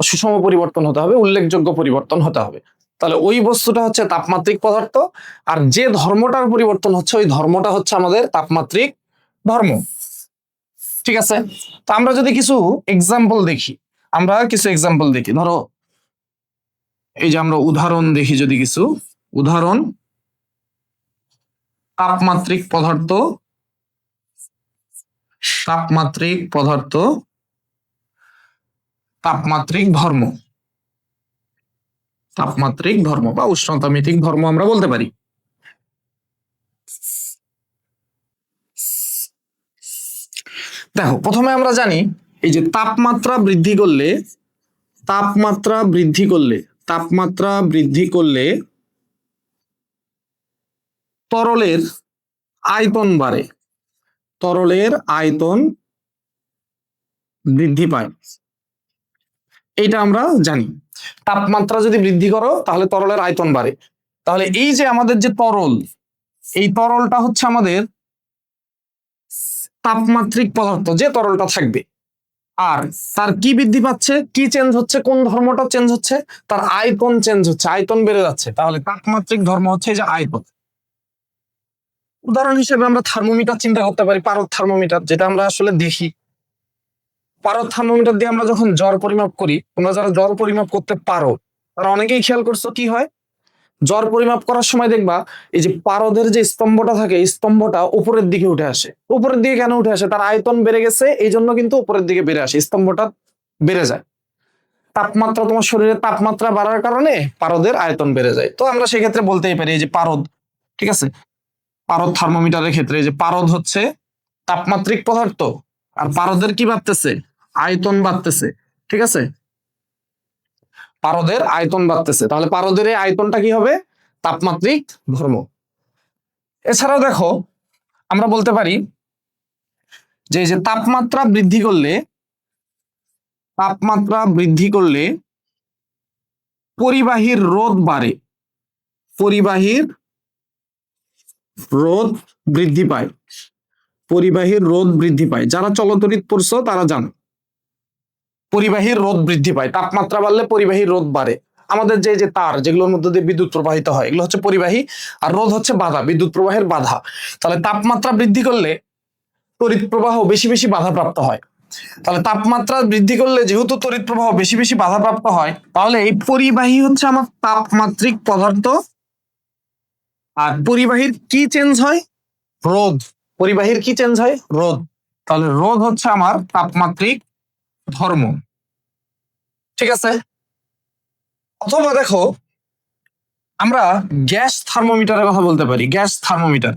সুষম পরিবর্তন হতে হবে, উল্লেখযোগ্য পরিবর্তন হতে হবে। তাহলে ওই বস্তুটা হচ্ছে তাপমাত্রিক পদার্থ, আর যে ধর্মটার পরিবর্তন হচ্ছে ওই ধর্মটা হচ্ছে আমাদের তাপমাত্রিক ধর্ম। ঠিক আছে? তো আমরা যদি কিছু এক্সাম্পল দেখি, ধরো এই যে আমরা উদাহরণ দেখি, যদি কিছু উদাহরণ তাপমাত্রিক পদার্থ তাপমাত্রিক ধর্ম, তাপমাত্রিক ধর্ম বা উষ্ণতামিতিক ধর্ম আমরা বলতে পারি। দেখো প্রথমে আমরা জানি এই যে তাপমাত্রা বৃদ্ধি করলে, তাপমাত্রা বৃদ্ধি করলে, তাপমাত্রা বৃদ্ধি করলে তরলের আয়তন বাড়ে, তরলের আয়তন বৃদ্ধি পায়, এটা আমরা জানি। তাপমাত্রা যদি বৃদ্ধি করো তাহলে তরলের আয়তন বাড়ে। তাহলে এই যে আমাদের যে তরল, এই তরলটা হচ্ছে আমাদের তাপমাত্রিক পদার্থ, যে তরলটা থাকবে। আর তার কি বৃদ্ধি পাচ্ছে, কি চেঞ্জ হচ্ছে, কোন ধর্মটা চেঞ্জ হচ্ছে, তার আয়তন চেঞ্জ হচ্ছে, আয়তন বেড়ে যাচ্ছে। তাহলে তাপমাত্রিক ধর্ম হচ্ছে এই যে আয়তন। উদাহরণ হিসেবে আমরা থার্মোমিটার চিন্তা করতে পারি, পারদ থার্মোমিটার, যেটা আমরা আসলে দেখি। পারদ থার্মোমিটার দিয়ে আমরা যখন জ্বর পরিমাপ করি, তোমরা যারা জ্বর পরিমাপ করতে পারো তারা অনেকেই খেয়াল করছো কি হয়, জ্বর পরিমাপ করার সময় দেখবা এই যে পারদের যে স্তম্ভটা থাকে, এই স্তম্ভটা উপরের দিকে উঠে আসে। উপরের দিকে কেন উঠে আসে? তার আয়তন বেড়ে গেছে, এই জন্য কিন্তু উপরের দিকে বেড়ে আসে, স্তম্ভটা বেড়ে যায়। তাপমাত্রা, তোমার শরীরের তাপমাত্রা বাড়ার কারণে পারদের আয়তন বেড়ে যায়। তো আমরা সেক্ষেত্রে বলতেই পারি এই যে পারদ, ঠিক আছে, পারদ থার্মোমিটারের ক্ষেত্রে এই যে পারদ হচ্ছে তাপমাত্রিক পদার্থ, আর পারদের কি বাড়তেছে, আয়তন বাড়তেছে, ঠিক আছে, পারদের আয়তন বাড়তেছে। তাহলে পারদের এই আয়তনটা কি হবে, তাপমাত্রিক ধর্ম। এছাড়াও দেখো আমরা বলতে পারি যে এই যে তাপমাত্রা বৃদ্ধি করলে, তাপমাত্রা বৃদ্ধি করলে পরিবাহীর রোধ বাড়ে, পরিবাহীর রোধ বৃদ্ধি পায়, পরিবাহীর রোধ বৃদ্ধি পায়। যারা চলতরিৎ পড়ছো তারা জানো পরিবাহীর রোধ বৃদ্ধি পায়, তাপমাত্রা বাড়লে পরিবাহীর রোধ বাড়ে। আমাদের যে যে তার যেগুলোর মধ্যে দিয়ে বিদ্যুৎ প্রবাহিত হয়, এগুলো হচ্ছে পরিবাহী, আর রোধ হচ্ছে বাধা, বিদ্যুৎ প্রবাহের বাধা। তাহলে তাপমাত্রা বৃদ্ধি করলে তড়িৎ প্রবাহ বেশি বেশি বাধাপ্রাপ্ত হয়। তাহলে তাপমাত্রা বৃদ্ধি করলে যেহেতু তড়িৎ প্রবাহ বেশি বেশি বাধাপ্রাপ্ত হয়, তাহলে এই পরিবাহী হচ্ছে আমার তাপমাত্রিক পদার্থ। আর পরিবাহীর কি চেঞ্জ হয়, রোধ। পরিবাহীর কি চেঞ্জ হয়, রোধ। তাহলে রোধ হচ্ছে আমার তাপমাত্রিক ধর্ম, ঠিক আছে। অথবা দেখো আমরা গ্যাস থার্মোমিটারের কথা বলতে পারি। গ্যাস থার্মোমিটার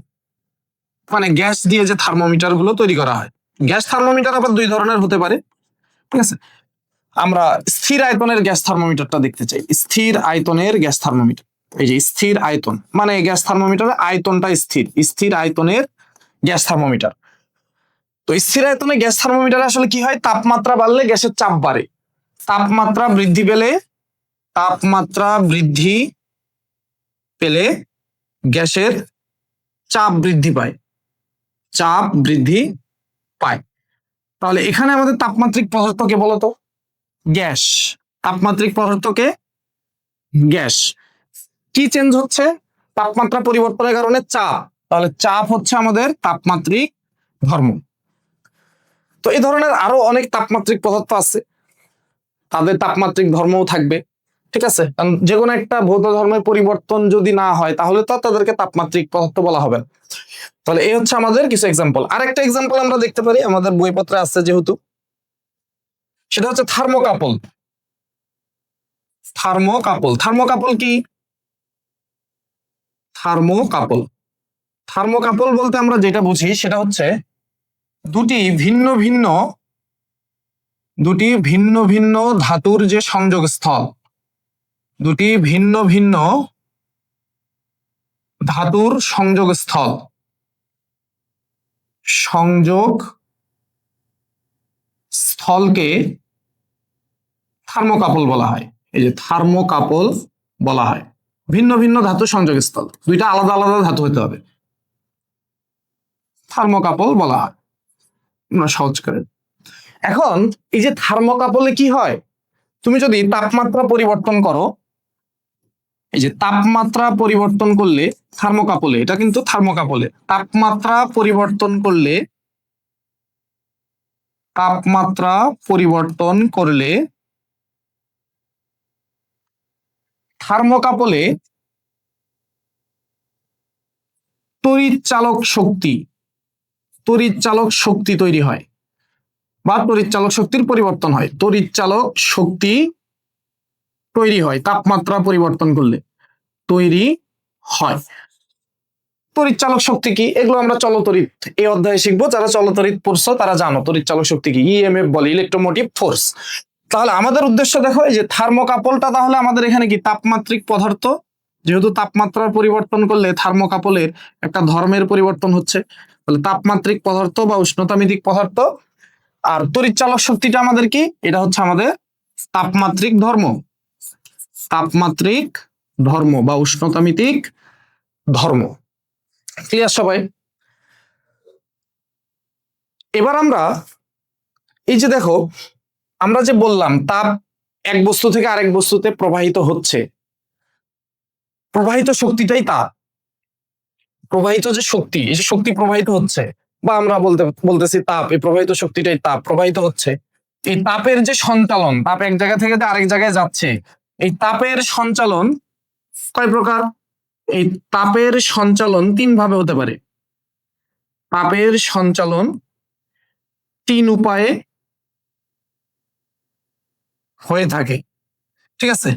মানে গ্যাস দিয়ে যে থার্মোমিটার গুলো তৈরি করা হয়। গ্যাস থার্মোমিটার আবার দুই ধরনের হতে পারে, ঠিক আছে। আমরা স্থির আয়তনের গ্যাস থার্মোমিটারটা দেখতে চাই। স্থির আয়তনের গ্যাস থার্মোমিটার, এই যে স্থির আয়তন মানে গ্যাস থার্মোমিটারের আয়তনটা স্থির, স্থির আয়তনের গ্যাস থার্মোমিটার। তো স্থির আয়তনের গ্যাস থার্মোমিটারে আসলে কি হয়, তাপমাত্রা বাড়লে গ্যাসের চাপ বাড়ে, তাপমাত্রা বৃদ্ধি পেলে, তাপমাত্রা বৃদ্ধি পেলে গ্যাসের চাপ বৃদ্ধি পায়, চাপ বৃদ্ধি পায়। তাহলে এখানে আমাদের তাপমাত্রিক পদার্থকে বলতো গ্যাস, তাপমাত্রিক পদার্থকে গ্যাস। কি চেঞ্জ হচ্ছে, তাপমাত্রা পরিবর্তনের কারণে চাপ, তাহলে চাপ হচ্ছে আমাদের তাপমাত্রিক ধর্ম। তো এই ধরনের আরো অনেক তাপমাত্রিক পদার্থ আছে, তাদের তাপমাত্রিক ধর্মও থাকবে, ঠিক আছে। কারণ যে কোনো একটা ভৌত ধর্মের পরিবর্তন যদি না হয় তাহলে তো তাদেরকে তাপমাত্রিক পদার্থ বলা হবে না। তাহলে এই হচ্ছে আমাদের কিছু এক্সাম্পল। আরেকটা এক্সাম্পল আমরা দেখতে পারি, আমাদের বইপত্রে আছে যেহেতু, সেটা হচ্ছে থার্মোকাপল। থার্মোকাপল, থার্মোকাপল কি, থার্মোকাপল, থার্মোকাপল বলতে আমরা যেটা বুঝি সেটা হচ্ছে দুটি ভিন্ন ভিন্ন, দুটি ভিন্ন ভিন্ন ধাতুর যে সংযোগ স্থল, দুটি ভিন্ন ভিন্ন ধাতুর সংযোগ স্থল, সংযোগ স্থলকে থার্মোকাপল বলা হয়। এই যে থার্মোকাপল বলা হয়, ভিন্ন ভিন্ন ধাতুর সংযোগ স্থল, দুইটা আলাদা আলাদা ধাতু হতে হবে, থার্মোকাপল বলা হয়। আমরা সহজ করে, এখন এই যে থার্মোকাপলে কি হয়, তুমি যদি তাপমাত্রা পরিবর্তন করো, এই যে তাপমাত্রা পরিবর্তন করলে থার্মোকাপলে, এটা কিন্তু থার্মোকাপলে তাপমাত্রা পরিবর্তন করলে, তাপমাত্রা পরিবর্তন করলে থার্মোকাপলে তড়িৎ চালক শক্তি, তড়িৎ চালক শক্তি তৈরি হয়। বা তড়িৎচালক শক্তির পরিবর্তন হয়। তড়িৎচালক শক্তি তৈরি হয় তাপমাত্রা পরিবর্তন করলে তৈরি হয়। তড়িৎচালক শক্তি কি, এগুলো আমরা চলতড়িৎ এই অধ্যায়ে শিখবো। যারা চলতড়িৎ পড়ছো তারা জানো তড়িৎচালক শক্তি কি, ইএমএফ বলে, ইলেকট্রোমোটিভ ফোর্স। তাহলে আমাদের উদ্দেশ্য দেখো, এই যে থার্মোকাপলটা তাহলে আমাদের এখানে কি তাপমাত্রিক পদার্থ, যেহেতু তাপমাত্রার পরিবর্তন করলে থার্মোকাপলের একটা ধর্মের পরিবর্তন হচ্ছে, তাহলে তাপমাত্রিক পদার্থ বা উষ্ণতামিতিক পদার্থ। আর তড়িৎচালক শক্তিটা আমাদের কি, এটা হচ্ছে আমাদের তাপমাত্রিক ধর্ম, তাপমাত্রিক ধর্ম বা উষ্ণতামিতিক ধর্ম। ক্লিয়ার সবাই? এবার আমরা এই যে দেখো, আমরা যে বললাম তাপ এক বস্তু থেকে আরেক বস্তুতে প্রবাহিত হচ্ছে, প্রবাহিত শক্তিটাই তাপ। প্রবাহিত যে শক্তি, এই যে শক্তি প্রবাহিত হচ্ছে, বা আমরা বলতেছি তাপ, এই প্রবাহিত শক্তিটাই তাপ প্রবাহিত হচ্ছে। এই তাপের যে সঞ্চালন, তাপ এক জায়গা থেকে আরেক জায়গায় যাচ্ছে, এই তাপের সঞ্চালন কয় প্রকার? এই তাপের সঞ্চালন তিন ভাবে হতে পারে। তাপের সঞ্চালন তিন উপায়ে হয়ে থাকে, ঠিক আছে?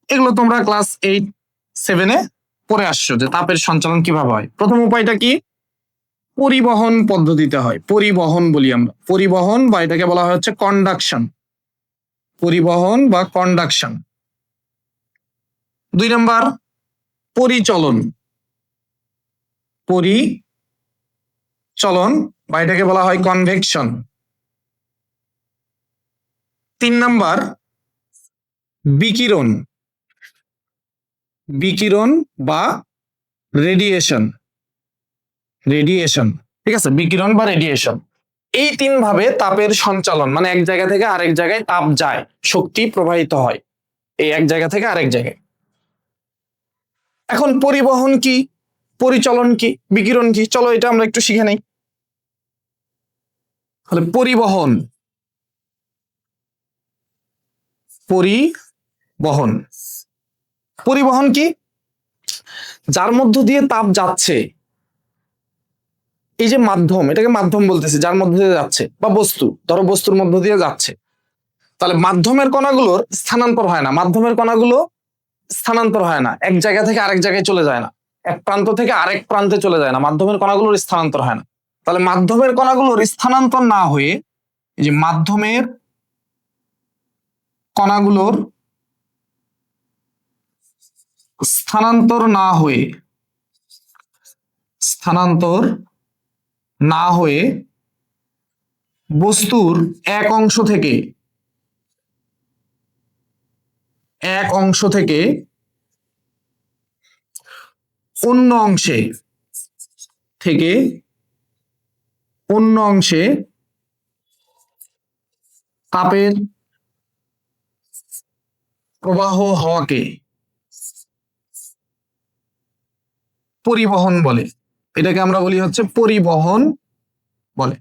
এগুলো তোমরা ক্লাস 8-7 পড়ে আসছো যে তাপের সঞ্চালন কিভাবে হয়। প্রথম উপায়টা কি? পরিবহন পদ্ধতিতে হয়। পরিবহন বলি আমরা, পরিবহন বা এটাকে বলা হয় হচ্ছে কন্ডাকশন, পরিবহন বা কন্ডাকশন। 2 নাম্বার পরিচলন, পরিচলন বা এটাকে বলা হয় কনভেকশন। 3 নাম্বার বিকিরণ, বিকিরণ বা রেডিয়েশন, রেডিয়েশন, ঠিক আছে? বিকিরণ বা রেডিয়েশন। এই তিন ভাবে তাপের সঞ্চালন, মানে এক জায়গা থেকে আরেক জায়গায় তাপ যায়, শক্তি প্রবাহিত হয় এই এক জায়গা থেকে আরেক জায়গায়। এখন পরিবহন কি, পরিচলন কি, বিকিরণ কি, চলো এটা আমরা একটু শিখে নেই। তাহলে পরিবহন, পরিবহন, পরিবহন কি? যার মধ্য দিয়ে তাপ যাচ্ছে, এই যে মাধ্যম, এটাকে মাধ্যম বলতেছি, যার মধ্য দিয়ে যাচ্ছে, বা বস্তু, ধরো বস্তুর মধ্য দিয়ে যাচ্ছে, তাহলে মাধ্যমের কণাগুলোর স্থানান্তর হয় না। মাধ্যমের কণাগুলো স্থানান্তর হয় না, এক জায়গা থেকে আরেক জায়গায় চলে যায় না, এক প্রান্ত থেকে আরেক প্রান্তে চলে যায় না, মাধ্যমের কণাগুলোর স্থানান্তর হয় না। তাহলে মাধ্যমের কণাগুলোর স্থানান্তর না হয়ে, এই যে মাধ্যমের কণাগুলোর স্থানান্তর না হয়ে, স্থানান্তর না হয়ে বস্তুর এক অংশ থেকে, এক অংশ থেকে অন্য অংশে, থেকে অন্য অংশে তাপের প্রবাহ হওয়াকে পরিবহন বলে। এটাকে আমরা বলি হচ্ছে পরিবহন বলে।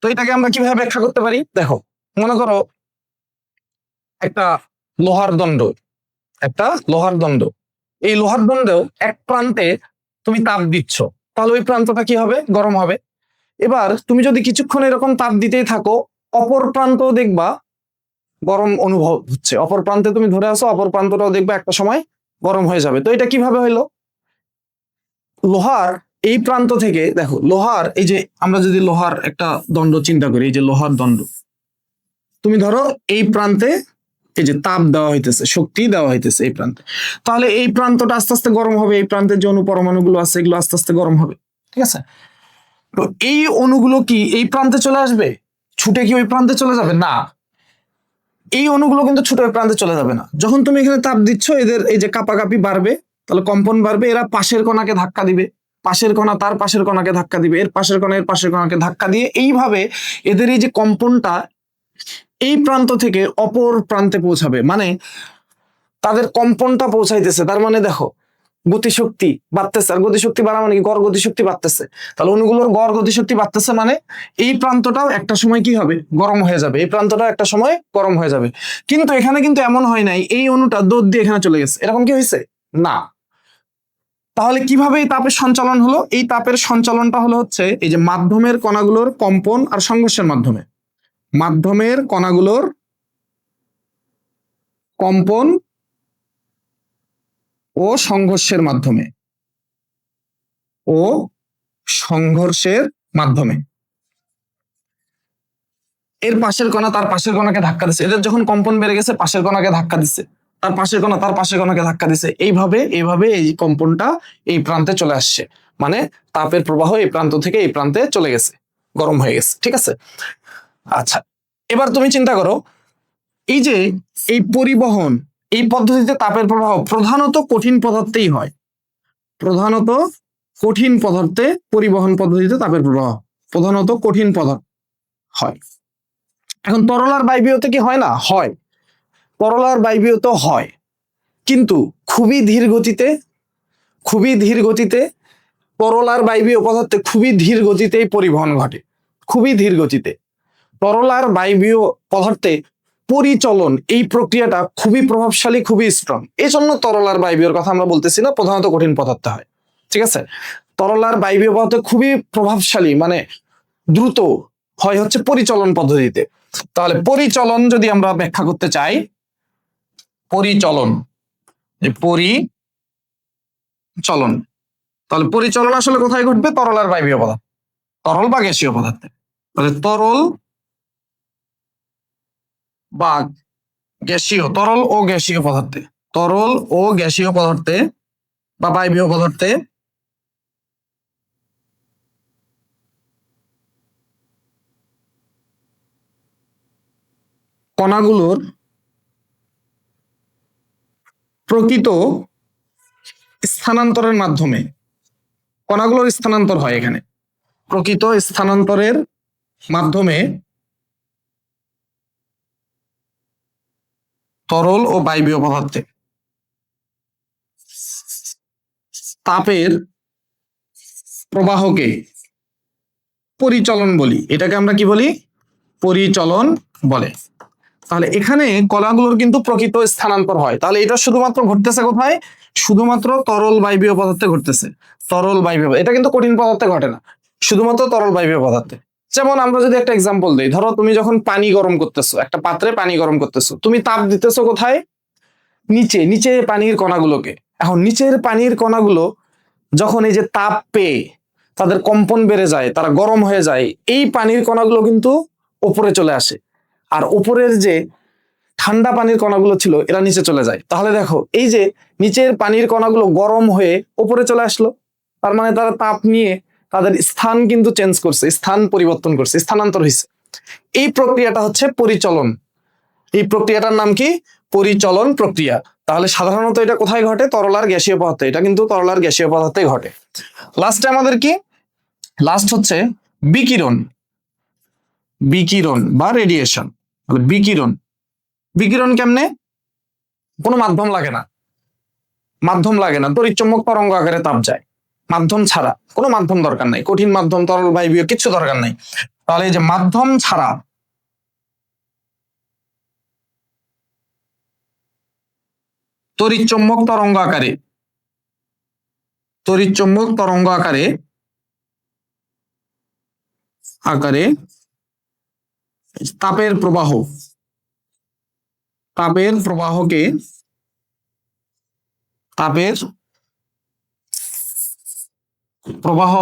তো এটাকে আমরা কিভাবে ব্যাখ্যা করতে পারি? দেখো, মনে করো একটা লোহার দণ্ড, একটা লোহার দণ্ড, এই লোহার দণ্ডেও এক প্রান্তে তুমি তাপ দিচ্ছ, তাহলে ওই প্রান্তটা কি হবে? গরম হবে। এবার তুমি যদি কিছুক্ষণ এরকম তাপ দিতেই থাকো, অপর প্রান্ত দেখবা গরম অনুভব হচ্ছে, অপর প্রান্তে তুমি ধরে আসো, অপর প্রান্তটাও দেখবা একটা সময় গরম হয়ে যাবে। তো এটা কিভাবে হইলো? লোহার এই প্রান্ত থেকে, দেখো লোহার এই যে, আমরা যদি লোহার একটা দণ্ড চিন্তা করি, এই যে লোহার দণ্ড, তুমি ধরো এই প্রান্তে এই যে তাপ দেওয়া হইতেছে, শক্তি দেওয়া হইতেছে এই প্রান্তে, তাহলে এই প্রান্তটা আস্তে আস্তে গরম হবে, এই প্রান্তের যে অণু পরমাণুগুলো আছে এগুলো আস্তে আস্তে গরম হবে, ঠিক আছে? তো এই অণুগুলো কি এই প্রান্তে চলে আসবে? ছুটে কি ওই প্রান্তে চলে যাবে? না, এই অণুগুলো কিন্তু ছুটে ওই প্রান্তে চলে যাবে না। যখন তুমি এখানে তাপ দিচ্ছ, এদের এই যে কাঁপাকাঁপি বাড়বে, তাহলে কম্পন বাড়বে, এরা পাশের কণাকে ধাক্কা দিবে, পাশের কণা তার পাশের কণাকে ধাক্কা দিবে, এর পাশের কণা এর পাশের কণাকে ধাক্কা দিয়ে এইভাবে এদের এই যে কম্পনটা এই প্রান্ত থেকে অপর প্রান্তে পৌঁছাবে, মানে তাদের কম্পনটা পৌঁছাইতেছে। তার মানে দেখো, গতিশক্তি বাড়তেছে, আর গতিশক্তি বাড়া মানে কি? গড় গতিশক্তি বাড়তেছে। তাহলে অণুগুলোর গড় গতিশক্তি বাড়তেছে, মানে এই প্রান্তটাও একটা সময় কি হবে? গরম হয়ে যাবে, এই প্রান্তটাও একটা সময় গরম হয়ে যাবে। কিন্তু এখানে কিন্তু এমন হয় নাই এই অণুটা দৌড় দিয়ে এখানে চলে গেছে, এরকম কি হয়েছে? না। তাহলে কিভাবে এই তাপের সঞ্চালন হলো? এই তাপের সঞ্চালনটা হলো হচ্ছে এই যে মাধ্যমের কণাগুলোর কম্পন আর সংঘর্ষের মাধ্যমে। মাধ্যমের কণাগুলোর কম্পন ও সংঘর্ষের মাধ্যমে এর পাশের কণা তার পাশের কণাকে ধাক্কা দিচ্ছে, এদের যখন কম্পন বেড়ে গেছে পাশের কণাকে ধাক্কা দিচ্ছে, তার পাশের কণা তার পাশের কণাকে ধাক্কা দিচ্ছে, এইভাবে এই কম্পনটা এই প্রান্তে চলে আসছে, মানে তাপের প্রবাহ এই প্রান্ত থেকে এই প্রান্তে চলে গেছে, গরম হয়ে গেছে। ঠিক আছে, আচ্ছা এবার তুমি চিন্তা করো, এই যে এই পরিবহন, এই পদ্ধতিতে তাপের প্রবাহ প্রধানত কঠিন পদার্থেই হয়, প্রধানত কঠিন পদার্থে পরিবহন পদ্ধতিতে তাপের প্রবাহ প্রধানত কঠিন পদার্থ হয়। এখন তরল আর বায়বীয়তে কি হয় না? হয়, তরল আর বায়বীয়তে হয়, কিন্তু খুবই ধীর গতিতে তরল আর বায়বীয় পদার্থে খুবই ধীর গতিতেই পরিবহন ঘটে, খুবই ধীর গতিতে। তরল আর বায়বীয় পদার্থে পরিচলন এই প্রক্রিয়াটা খুবই প্রভাবশালী, খুবই স্ট্রং, এই জন্য তরল আর বায়বীয়র কথা আমরা বলতেছি না, প্রধানত কঠিন পদার্থ হয়। ঠিক আছে, তরল আর বায়বীয় পদার্থে খুবই প্রভাবশালী মানে দ্রুত হয় হচ্ছে পরিচলন পদ্ধতিতে। তাহলে পরিচলন যদি আমরা ব্যাখ্যা করতে চাই, পরিচলন, তাহলে পরিচলন আসলে কোথায় ঘটবে? তরল আর বায়বীয় পদার্থ, তরল বা গ্যাসীয় পদার্থে। তাহলে তরল বা গ্যাসীয়, তরল ও গ্যাসীয় পদার্থে বা বায়বীয় পদার্থে কণাগুলোর প্রকৃত স্থানান্তরের মাধ্যমে, কণাগুলোর স্থানান্তর হয় এখানে, প্রকৃত স্থানান্তরের মাধ্যমে তরল ও বায়বীয় পদার্থে তাপের প্রবাহকে পরিচলন বলি। এটাকে আমরা কি বলি? পরিচলন বলে। তাহলে এখানে কণাগুলোর কিন্তু প্রকৃত স্থানান্তর হয়। তাহলে এটা শুধুমাত্র ঘটতেছে কোথায়? শুধুমাত্র তরল বায়বীয় পদার্থে ঘটতেছে, তরল বায়বীয়, এটা কিন্তু কঠিন পদার্থে ঘটে না, শুধুমাত্র তরল বায়বীয় পদার্থে। যেমন আমরা যদি একটা এক্সাম্পল দিই, ধরো তুমি যখন পানি গরম করতেছো, একটা পাত্রে পানি গরম করতেছো, তুমি তাপ দিতেছো কোথায়? নিচে পানির কণাগুলোকে। এখন নিচের পানির কণাগুলো যখন এই যে তাপ পেয়ে তাদের কম্পন বেড়ে যায়, তারা গরম হয়ে যায়, এই পানির কণাগুলো কিন্তু উপরে চলে আসে, আর উপরের যে ঠান্ডা পানির কণাগুলো ছিল এরা নিচে চলে যায়। তাহলে দেখো, এই যে নিচের পানির কণাগুলো গরম হয়ে উপরে চলে আসলো, তার মানে তারা তাপ নিয়ে তাদের স্থান কিন্তু চেঞ্জ করছে, স্থান পরিবর্তন করছে, স্থানান্তর হয়েছে। এই প্রক্রিয়াটা হচ্ছে পরিচলন। এই প্রক্রিয়াটার নাম কি? পরিচলন প্রক্রিয়া। তাহলে সাধারণত এটা কোথায় ঘটে? তরল আর গ্যাসীয় পদার্থে। এটা কিন্তু তরল আর গ্যাসীয় পদার্থে ঘটে। লাস্টে আমাদের কি? লাস্ট হচ্ছে বিকিরণ, বিকিরণ বা রেডিয়েশন। বিকিরণ কেমনে? কোনো মাধ্যম লাগে না, তড়িৎচুম্বক তরঙ্গ আকারে তাপ যায়, মাধ্যম ছাড়া, কোনো মাধ্যম দরকার নাই, কঠিন মাধ্যম, তরল, বায়বীয় কিচ্ছু দরকার নাই। তাহলে এই যে মাধ্যম ছাড়া তড়িৎচুম্বক তরঙ্গ আকারে তাপের প্রবাহকে প্রবাহ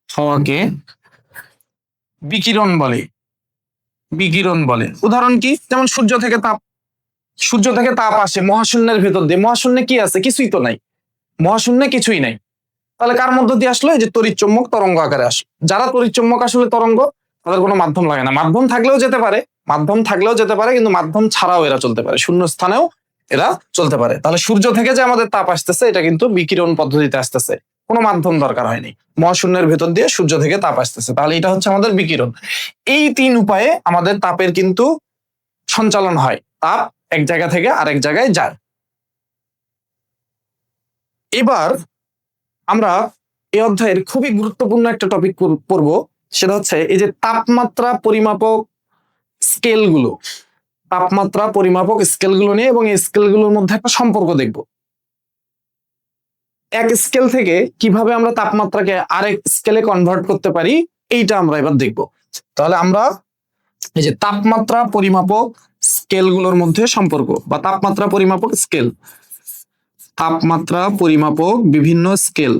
হওয়াকে বিকিরণ বলে। উদাহরণ কি? যেমন সূর্য থেকে তাপ আসে মহাশূন্যের ভেতর দিয়ে। মহাশূন্যে কি আছে? কিছুই তো নাই, মহাশূন্যে কিছুই নাই। তাহলে কার মধ্য দিয়ে আসলো? এই যে তড়িৎচুম্বক তরঙ্গ আকারে আসলো। যারা তড়িৎচুম্বক আসলে তরঙ্গ, তাদের কোনো মাধ্যম লাগে না। মাধ্যম থাকলেও যেতে পারে, কিন্তু মাধ্যম ছাড়াও এরা চলতে পারে, শূন্য স্থানেও এরা চলতে পারে। তাহলে সূর্য থেকে যে আমাদের তাপ আসতেছে, এটা কিন্তু বিকিরণ পদ্ধতিতে আসতেছে, কোনো মাধ্যম দরকার হয়নি, মহাশূন্যের ভেতর দিয়ে সূর্য থেকে তাপ আসতেছে। তাহলে এটা হচ্ছে আমাদের বিকিরণ। এই তিন উপায়ে আমাদের তাপের কিন্তু সঞ্চালন হয়, তাপ এক জায়গা থেকে আরেক জায়গায় যায়। এবার আমরা এই অধ্যায়ের খুবই গুরুত্বপূর্ণ একটা টপিক পড়বো, সেটা হচ্ছে এই যে তাপমাত্রা পরিমাপক স্কেলগুলো, নিয়ে, এবং এই স্কেলগুলোর মধ্যে একটা সম্পর্ক দেখব। এক স্কেল থেকে কিভাবে আমরা তাপমাত্রাকে আরেক স্কেলে কনভার্ট করতে পারি এইটা আমরা এবার দেখব। তাহলে আমরা এই যে তাপমাত্রা পরিমাপক স্কেল গুলোর মধ্যে সম্পর্ক বা তাপমাত্রা পরিমাপক স্কেল, তাপমাত্রা পরিমাপক বিভিন্ন স্কেল,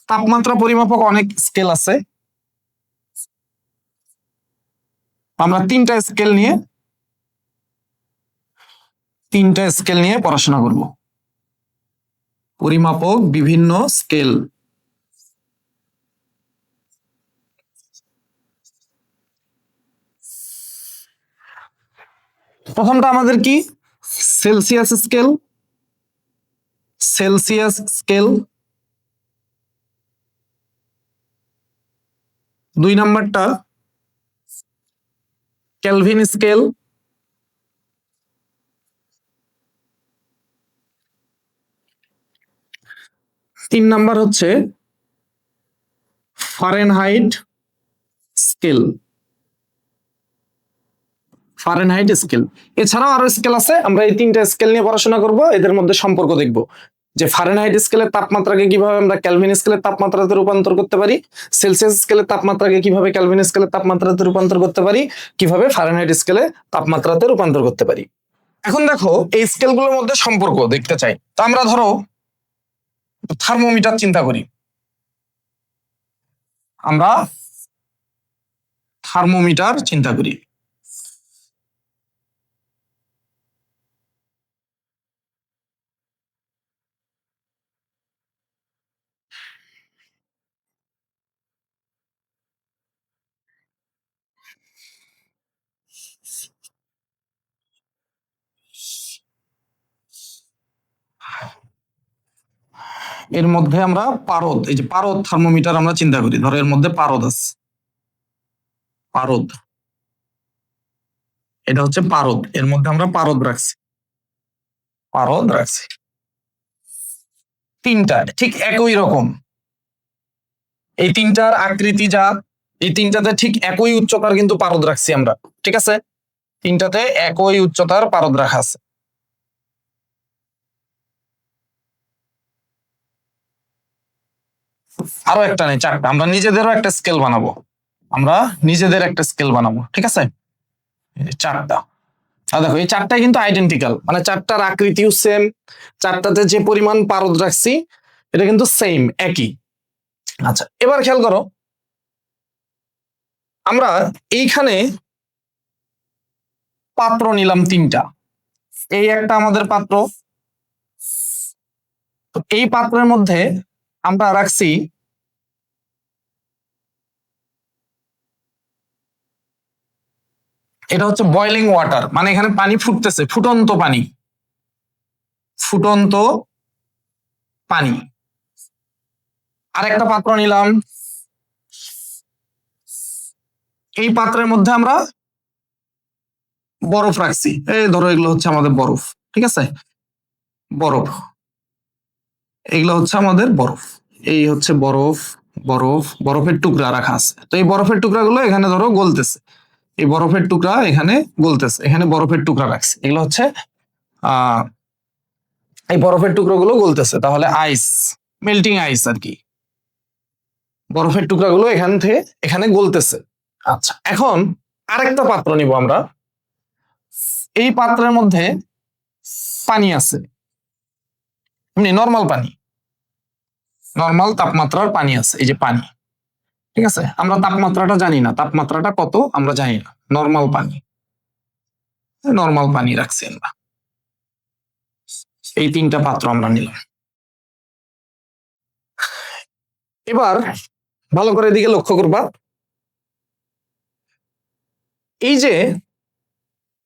তাপমাত্রা পরিমাপক অনেক স্কেল আছে, আমরা তিনটা স্কেল নিয়ে পড়াশোনা করব। পরিমাপক বিভিন্ন স্কেল, প্রথমটা আমাদের কি সেলসিয়াস স্কেল, সেলসিয়াস স্কেল। দুই নাম্বারটা কেলভিন স্কেল, তিন নাম্বার হচ্ছে ফারেনহাইট স্কেল, ফারেনহাইট স্কেল। এছাড়াও আরো স্কেল আছে, আমরা এই তিনটা স্কেল নিয়ে পড়াশোনা করব, এদের মধ্যে সম্পর্ক দেখব যে ফারেনহাইট স্কেলের তাপমাত্রাকে কিভাবে আমরা কেলভিন স্কেলের তাপমাত্রাতে রূপান্তর করতে পারি, সেলসিয়াস স্কেলের তাপমাত্রাকে কিভাবে কেলভিন স্কেলের তাপমাত্রাতে রূপান্তর করতে পারি, কিভাবে ফারেনহাইট স্কেলে তাপমাত্রাতে রূপান্তর করতে পারি। এখন দেখো এই স্কেলগুলোর মধ্যে সম্পর্ক দেখতে চাই, তো আমরা ধরো থার্মোমিটার চিন্তা করি, আমরা থার্মোমিটার চিন্তা করি। এর মধ্যে আমরা পারদ, এই যে পারদ থার্মোমিটার আমরা চিন্তা করি, ধরো এর মধ্যে পারদ আছে, পারদ, এটা হচ্ছে পারদ, এর মধ্যে আমরা পারদ রাখছি, পারদ রাখছি তিনটা ঠিক একই রকম, এই তিনটার আকৃতি যা, এই তিনটাতে ঠিক একই উচ্চতার কিন্তু পারদ রাখছি আমরা, ঠিক আছে, তিনটাতে একই উচ্চতার পারদ রাখা আছে। আরো একটা নেই, চারটা, আমরা নিজেদেরও একটা স্কেল বানাবো, আমরা নিজেদের একটা স্কেল বানাবো, ঠিক আছে, চারটা। আর দেখো এই চারটাই কিন্তু আইডেন্টিক্যাল, মানে চারটার আকৃতিও সেম, চারটাতে যে পরিমাণ পারদ রাখছি এটা কিন্তু সেম, একই। আচ্ছা এবার খেয়াল করো, আমরা এইখানে পাত্র নিলাম তিনটা, এই একটা আমাদের পাত্র, এই পাত্রের মধ্যে আমরা রাখছি এটা হচ্ছে বয়লিং ওয়াটার, মানে এখানে পানি ফুটতেছে, ফুটন্ত পানি, ফুটন্ত পানি। আরেকটা পাত্র নিলাম, এই পাত্রের মধ্যে আমরা বরফ রাখছি, এই ধরো এগুলো হচ্ছে আমাদের বরফ, ঠিক আছে, বরফ, এগুলো হচ্ছে আমাদের বরফ, এই হচ্ছে বরফ, বরফ, বরফের টুকরা রাখা আছে, তো এই বরফের টুকরাগুলো এখানে ধরো গলতেছে, এই বরফের টুকরা এখানে গলতেছে, এখানে বরফের টুকরা রাখছে, এগুলো হচ্ছে এই বরফের টুকরোগুলো গলতেছে, তাহলে আইস, মেল্টিং আইস আর কি, বরফের টুকরাগুলো এখান থেকে এখানে গলতেছে। আচ্ছা এখন আরেকটা পাত্র নিব আমরা, এই পাত্রের মধ্যে পানি আছে, এমনি নর্মাল পানি, নর্মাল তাপমাত্রার পানি আছে, এই যে পানি, ঠিক আছে, আমরা তাপমাত্রাটা জানি না, তাপমাত্রাটা কত আমরা জানি না, নর্মাল পানি, নর্মাল পানি রাখছি আমরা, এই তিনটা পাত্র আমরা নিলাম। এবার ভালো করে এদিকে লক্ষ্য করবা, এই যে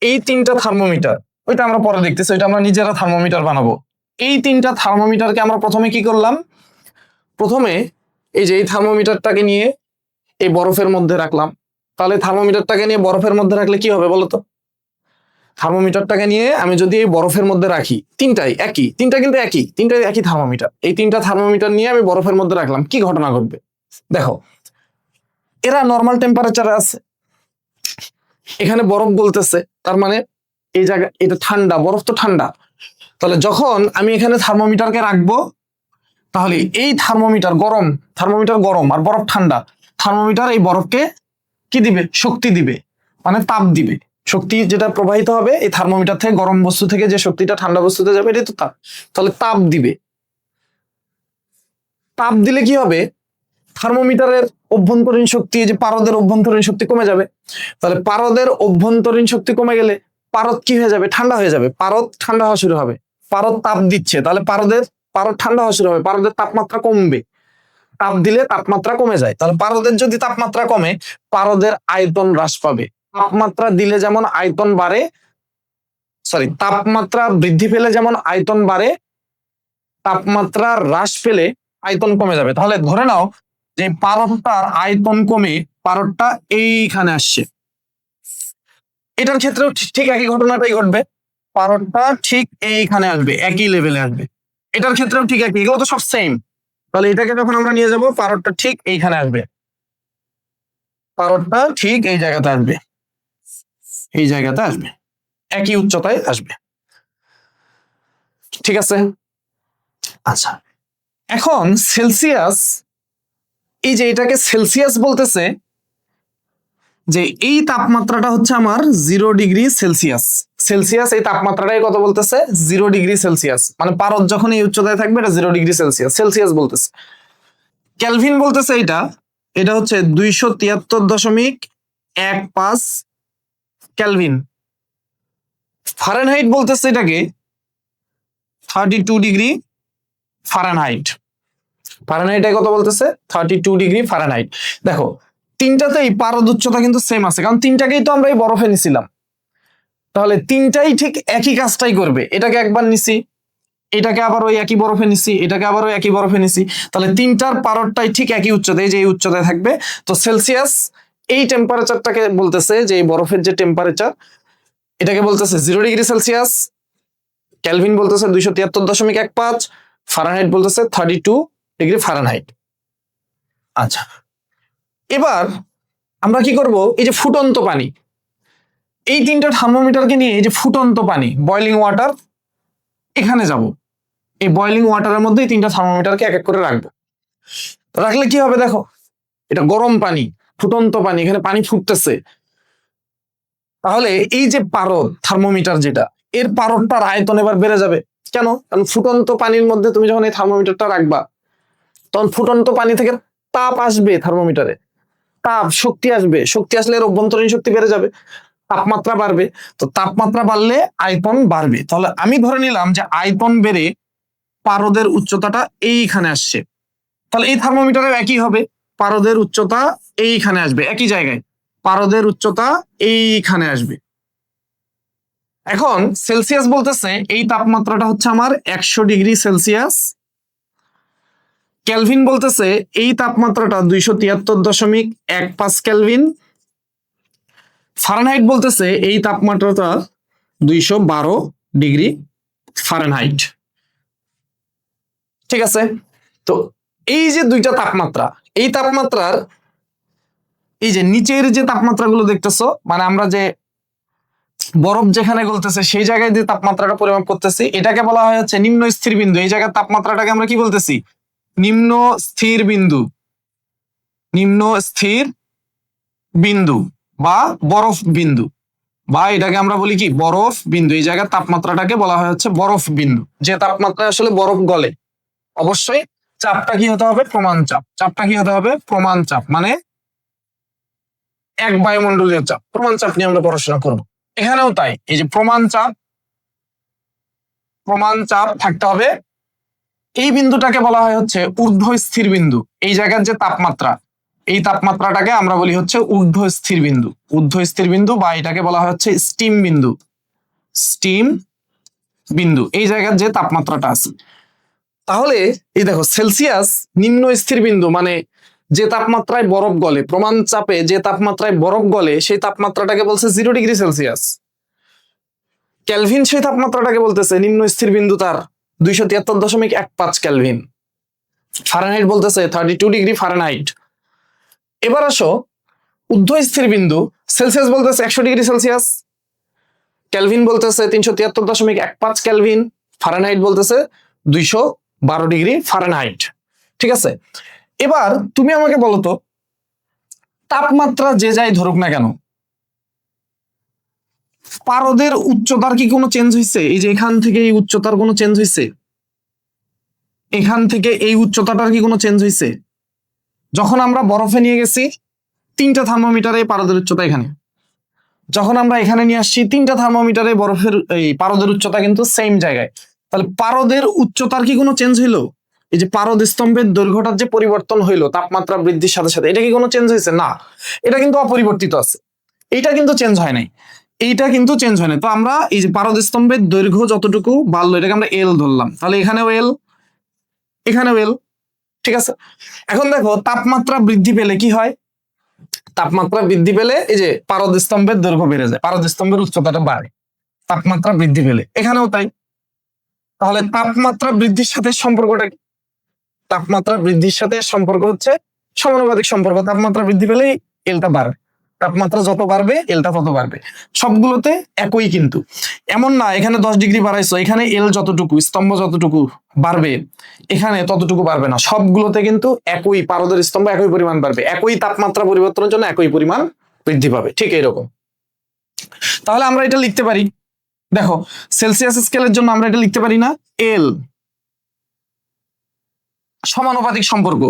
এই তিনটা থার্মোমিটার, ওইটা আমরা পরে দেখতেছি, ওইটা আমরা নিজেরা থার্মোমিটার বানাবো। এই তিনটা থার্মোমিটারকে আমরা প্রথমে কি করলাম, প্রথমে এই যে এই থার্মোমিটারটাকে নিয়ে এই বরফের মধ্যে রাখলাম, তাহলে থার্মোমিটারটাকে নিয়ে বরফের মধ্যে রাখলে কি হবে বলতো, থার্মোমিটারটাকে নিয়ে আমি যদি এই বরফের মধ্যে রাখি, তিনটাই একই, তিনটা কিন্তু একই, তিনটাই একই থার্মোমিটার, এই তিনটা থার্মোমিটার নিয়ে আমি বরফের মধ্যে রাখলাম, কি ঘটনা ঘটবে দেখো, এরা নর্মাল টেম্পারেচারে আছে, এখানে বরফ গলতেছে, তার মানে এই জায়গা এটা ঠান্ডা, বরফ তো ঠান্ডা, তাহলে যখন আমি এখানে থার্মোমিটারকে রাখবো তাহলে এই থার্মোমিটার গরম আর বরফ ঠান্ডা। থার্মোমিটার এই বরফকে কি দিবে? শক্তি দিবে, মানে তাপ দিবে। শক্তি যেটা প্রবাহিত হবে এই থার্মোমিটার থেকে, গরম বস্তু থেকে যে শক্তিটা ঠান্ডা বস্তুতে যাবে এটাই তো তাপ। তাহলে তাপ দিবে। তাপ দিলে কি হবে? থার্মোমিটারের অভ্যন্তরীণ শক্তি, যে পারদের অভ্যন্তরীণ শক্তি কমে যাবে। তাহলে পারদের অভ্যন্তরীণ শক্তি কমে গেলে পারদ কি হয়ে যাবে? ঠান্ডা হয়ে যাবে। পারদ ঠান্ডা হওয়া শুরু হবে। পারদ তাপ দিচ্ছে, তাহলে পারদ ঠান্ডা হওয়া শুরু হবে। পারদের তাপমাত্রা কমবে। তাপ দিলে তাপমাত্রা কমে যায়। তাহলে পারদের যদি তাপমাত্রা কমে, পারদের আয়তন হ্রাস পাবে। তাপমাত্রা দিলে যেমন আয়তন বাড়ে, তাপমাত্রা বৃদ্ধি পেলে যেমন আয়তন বাড়ে, তাপমাত্রা হ্রাস পেলে আয়তন কমে যাবে। তাহলে ধরে নাও যে পারদটার আয়তন কমে পারদটা এইখানে আসছে। এটার ক্ষেত্রেও ঠিক একই ঘটনাটাই ঘটবে। পারদটা ঠিক এইখানে আসবে, একই লেভেলে আসবে। এটার ক্ষেত্রেও ঠিক একই, এগুলো তো সব সেম। তাহলে এটাকে যখন আমরা নিয়ে যাব, পারদটা ঠিক এইখানে আসবে, পারদটা ঠিক এই জায়গাতে আসবে, এই জায়গাতে আসবে, একই উচ্চতায় আসবে। ঠিক আছে? আচ্ছা, এখন সেলসিয়াস, এই যে এটাকে সেলসিয়াস বলতেছে, যে এই তাপমাত্রাটা হচ্ছে আমার 0°C। সেলসিয়াস এই তাপমাত্রাটাই কত বলতেছে? 0°C। মানে পারদ যখন এই উচ্চতায় থাকবে এটা 0°C, সেলসিয়াস বলতেছে। কেলভিন বলতেছে এটা হচ্ছে 273.15 কেলভিন। ফারেনহাইট বলতেছে এটাকে 32°F। ফারেনহাইটে কত বলতেছে? 32°F। দেখো তিনটাতেই পারদ উচ্চতা কিন্তু সেম আছে, কারণ তিনটাকেই তো আমরা এই বরফে নিছিলাম। তাহলে তিনটাই ঠিক একই কাজটাই করবে। এটাকে একবার নিছি, এটাকে আবার ওই একই বরফে নিছি, এটাকে আবার ওই একই বরফে নিছি। তাহলে তিনটার পারদটাই ঠিক একই উচ্চতায়, যে এই উচ্চতায় থাকবে। তো সেলসিয়াস এই টেম্পারেচারটাকে বলতেছে, যে এই বরফের যে টেম্পারেচার, এটাকে বলতেছে 0°C। কেলভিন বলতেছে 273.15, ফারেনহাইট বলতেছে 32°F। আচ্ছা, এবার আমরা কি করব? এই যে ফুটন্ত পানি, এই তিনটা থার্মোমিটারকে নিয়ে এই যে ফুটন্ত পানি, বয়লিং ওয়াটার, এখানে যাব। এই বয়লিং ওয়াটারের মধ্যে তিনটা থার্মোমিটারকে এক এক করে রাখবো। রাখলে কি হবে? দেখো এটা গরম পানি, ফুটন্ত পানি, এখানে পানি ফুটতেছে। তাহলে এই যে পারদ, থার্মোমিটার যেটা, এর পারদটার আয়তন এবার বেড়ে যাবে। কেন? কারণ ফুটন্ত পানির মধ্যে তুমি যখন এই থার্মোমিটারটা রাখবা, তখন ফুটন্ত পানি থেকে তাপ আসবে, থার্মোমিটারে তাপ শক্তি আসবে। শক্তি আসলে এর অভ্যন্তরীণ শক্তি বেড়ে যাবে, তাপমাত্রা বাড়বে। তো তাপমাত্রা বাড়লে আয়তন বাড়বে। তাহলে আমি ধরে নিলাম যে আয়তন বেড়ে পারদের উচ্চতাটা এইখানে আসছে। তাহলে এই থার্মোমিটারের একই হবে, পারদের উচ্চতা এইখানে আসবে, একই জায়গায় পারদের উচ্চতা এইখানে আসবে। এখন সেলসিয়াস বলতেছে এই তাপমাত্রাটা হচ্ছে আমার 100°C। কেলভিন বলতেছে এই তাপমাত্রাটা 273.15 কেলভিন। ফারেনহাইট বলতেছে এই তাপমাত্রাটা 212°F। ঠিক আছে? তো এই যে দুইটা তাপমাত্রা, এই তাপমাত্রার এই যে নিচের যে তাপমাত্রাগুলো দেখতেছো, মানে আমরা যে বরফ যেখানে গলতেছে সেই জায়গায় যে তাপমাত্রাটা পরিমাপ করতেছি, এটাকে বলা হয় হচ্ছে নিম্ন স্থির বিন্দু। এই জায়গার তাপমাত্রাটাকে আমরা কি বলতেছি? নিম্ন স্থির বিন্দু, নিম্ন স্থির বিন্দু বা বরফ বিন্দু, বা এটাকে আমরা বলি কি? বরফ বিন্দু। এই জায়গার তাপমাত্রাটাকে বলা হয় হচ্ছে বরফ বিন্দু, যে তাপমাত্রায় আসলে বরফ গলে। অবশ্যই চাপটা কি হতে হবে? প্রমাণ চাপ। চাপটা কি হতে হবে? প্রমাণ চাপ, মানে এক বায়ুমণ্ডলীয় চাপ। প্রমাণ চাপ নিয়ে আমরা পড়াশোনা করব। এখানেও তাই, এই যে প্রমাণ চাপ থাকতে হবে। এই বিন্দুটাকে বলা হয় হচ্ছে ঊর্ধ্ব স্থির বিন্দু। এই জায়গার যে তাপমাত্রা, এই তাপমাত্রাটাকে আমরা বলি হচ্ছে ঊর্ধ্ব স্থির বিন্দু, ঊর্ধ্ব স্থির বিন্দু, বা এটাকে বলা হয় হচ্ছে স্টিম বিন্দু, স্টিম বিন্দু। এই জায়গার যে তাপমাত্রাটা আছে। তাহলে এই দেখো সেলসিয়াস নিম্ন স্থির বিন্দু, মানে যে তাপমাত্রায় বরফ গলে, প্রমাণ চাপে যে তাপমাত্রায় বরফ গলে সেই তাপমাত্রাটাকে বলছে 0°C। কেলভিন সেই তাপমাত্রাটাকে বলতেছে নিম্ন স্থির বিন্দু, তার 273.15 কেলভিন। ফারেনহাইট বলতেছে 32°F। এবার আসো ঊর্ধ্ব স্থির বিন্দু, সেলসিয়াস বলতেছে 100°C, কেলভিন বলতেছে 373.15 কেলভিন, ফারেনহাইট বলতেছে 12°F। ঠিক আছে, এবার তুমি আমাকে বলো তো, তাপমাত্রা যে যাই ধরুক না কেন, পারদের উচ্চতার কি কোনো চেঞ্জ হয়েছে? এই যে এখান থেকে এই উচ্চতার কোনো চেঞ্জ হয়েছে? এখান থেকে এই উচ্চতাটার কি কোনো চেঞ্জ হয়েছে? যখন আমরা বরফে নিয়ে গেছি 3টা থার্মোমিটারে পারদের উচ্চতা এখানে, যখন আমরা এখানে নিয়ে আসছি 3টা থার্মোমিটারে বরফের এই পারদের উচ্চতা কিন্তু সেম জায়গায়। তাহলে পারদের উচ্চতার কি কোনো চেঞ্জ হইলো? এই যে পারদ স্তম্ভের দৈর্ঘ্যটার যে পরিবর্তন হইলো তাপমাত্রা বৃদ্ধির সাথে সাথে, এটা কি কোনো চেঞ্জ হয়েছে? না, এটা কিন্তু অপরিবর্তিত আছে, এইটা কিন্তু চেঞ্জ হয় নাই, এইটা কিন্তু চেঞ্জ হয় নাই। তো আমরা এই যে পারদ স্তম্ভের দৈর্ঘ্য যতটুকু বাড়লো এটাকে আমরা এল ধরলাম, তাহলে এখানেও এল, এখানেও এল। ঠিক আছে, এখন দেখো তাপমাত্রা বৃদ্ধি পেলে কি হয়? তাপমাত্রা বৃদ্ধি পেলে এই যে পারদ স্তম্ভের দৈর্ঘ্য বেড়ে যায়, পারদ স্তম্ভের উচ্চতাটা বাড়ে তাপমাত্রা বৃদ্ধি পেলে, এখানেও তাই। তাহলে তাপমাত্রা বৃদ্ধির সাথে সম্পর্কটা কি? তাপমাত্রা বৃদ্ধির সাথে সম্পর্ক হচ্ছে সমানুপাতিক সম্পর্ক, তাপমাত্রা বৃদ্ধি পেলেই এলটা বাড়বে, তাপমাত্রা যত বাড়বে এলটা তত বাড়বে। সবগুলোতে একই, কিন্তু এমন না এখানে 10° বাড়াইছো, এখানে এল যতটুকু স্তম্ভ যতটুকু বাড়বে এখানে ততটুকু বাড়বে না, সবগুলোতে কিন্তু একই, পারদের স্তম্ভ একই পরিমাণ বাড়বে, একই তাপমাত্রা পরিবর্তনের জন্য একই পরিমাণ বৃদ্ধি পাবে, ঠিক এইরকম। তাহলে আমরা এটা লিখতে পারি, দেখো সেলসিয়াস স্কেলের জন্য আমরা এটা লিখতে পারি না, এল সমানুপাতিক সম্পর্ক।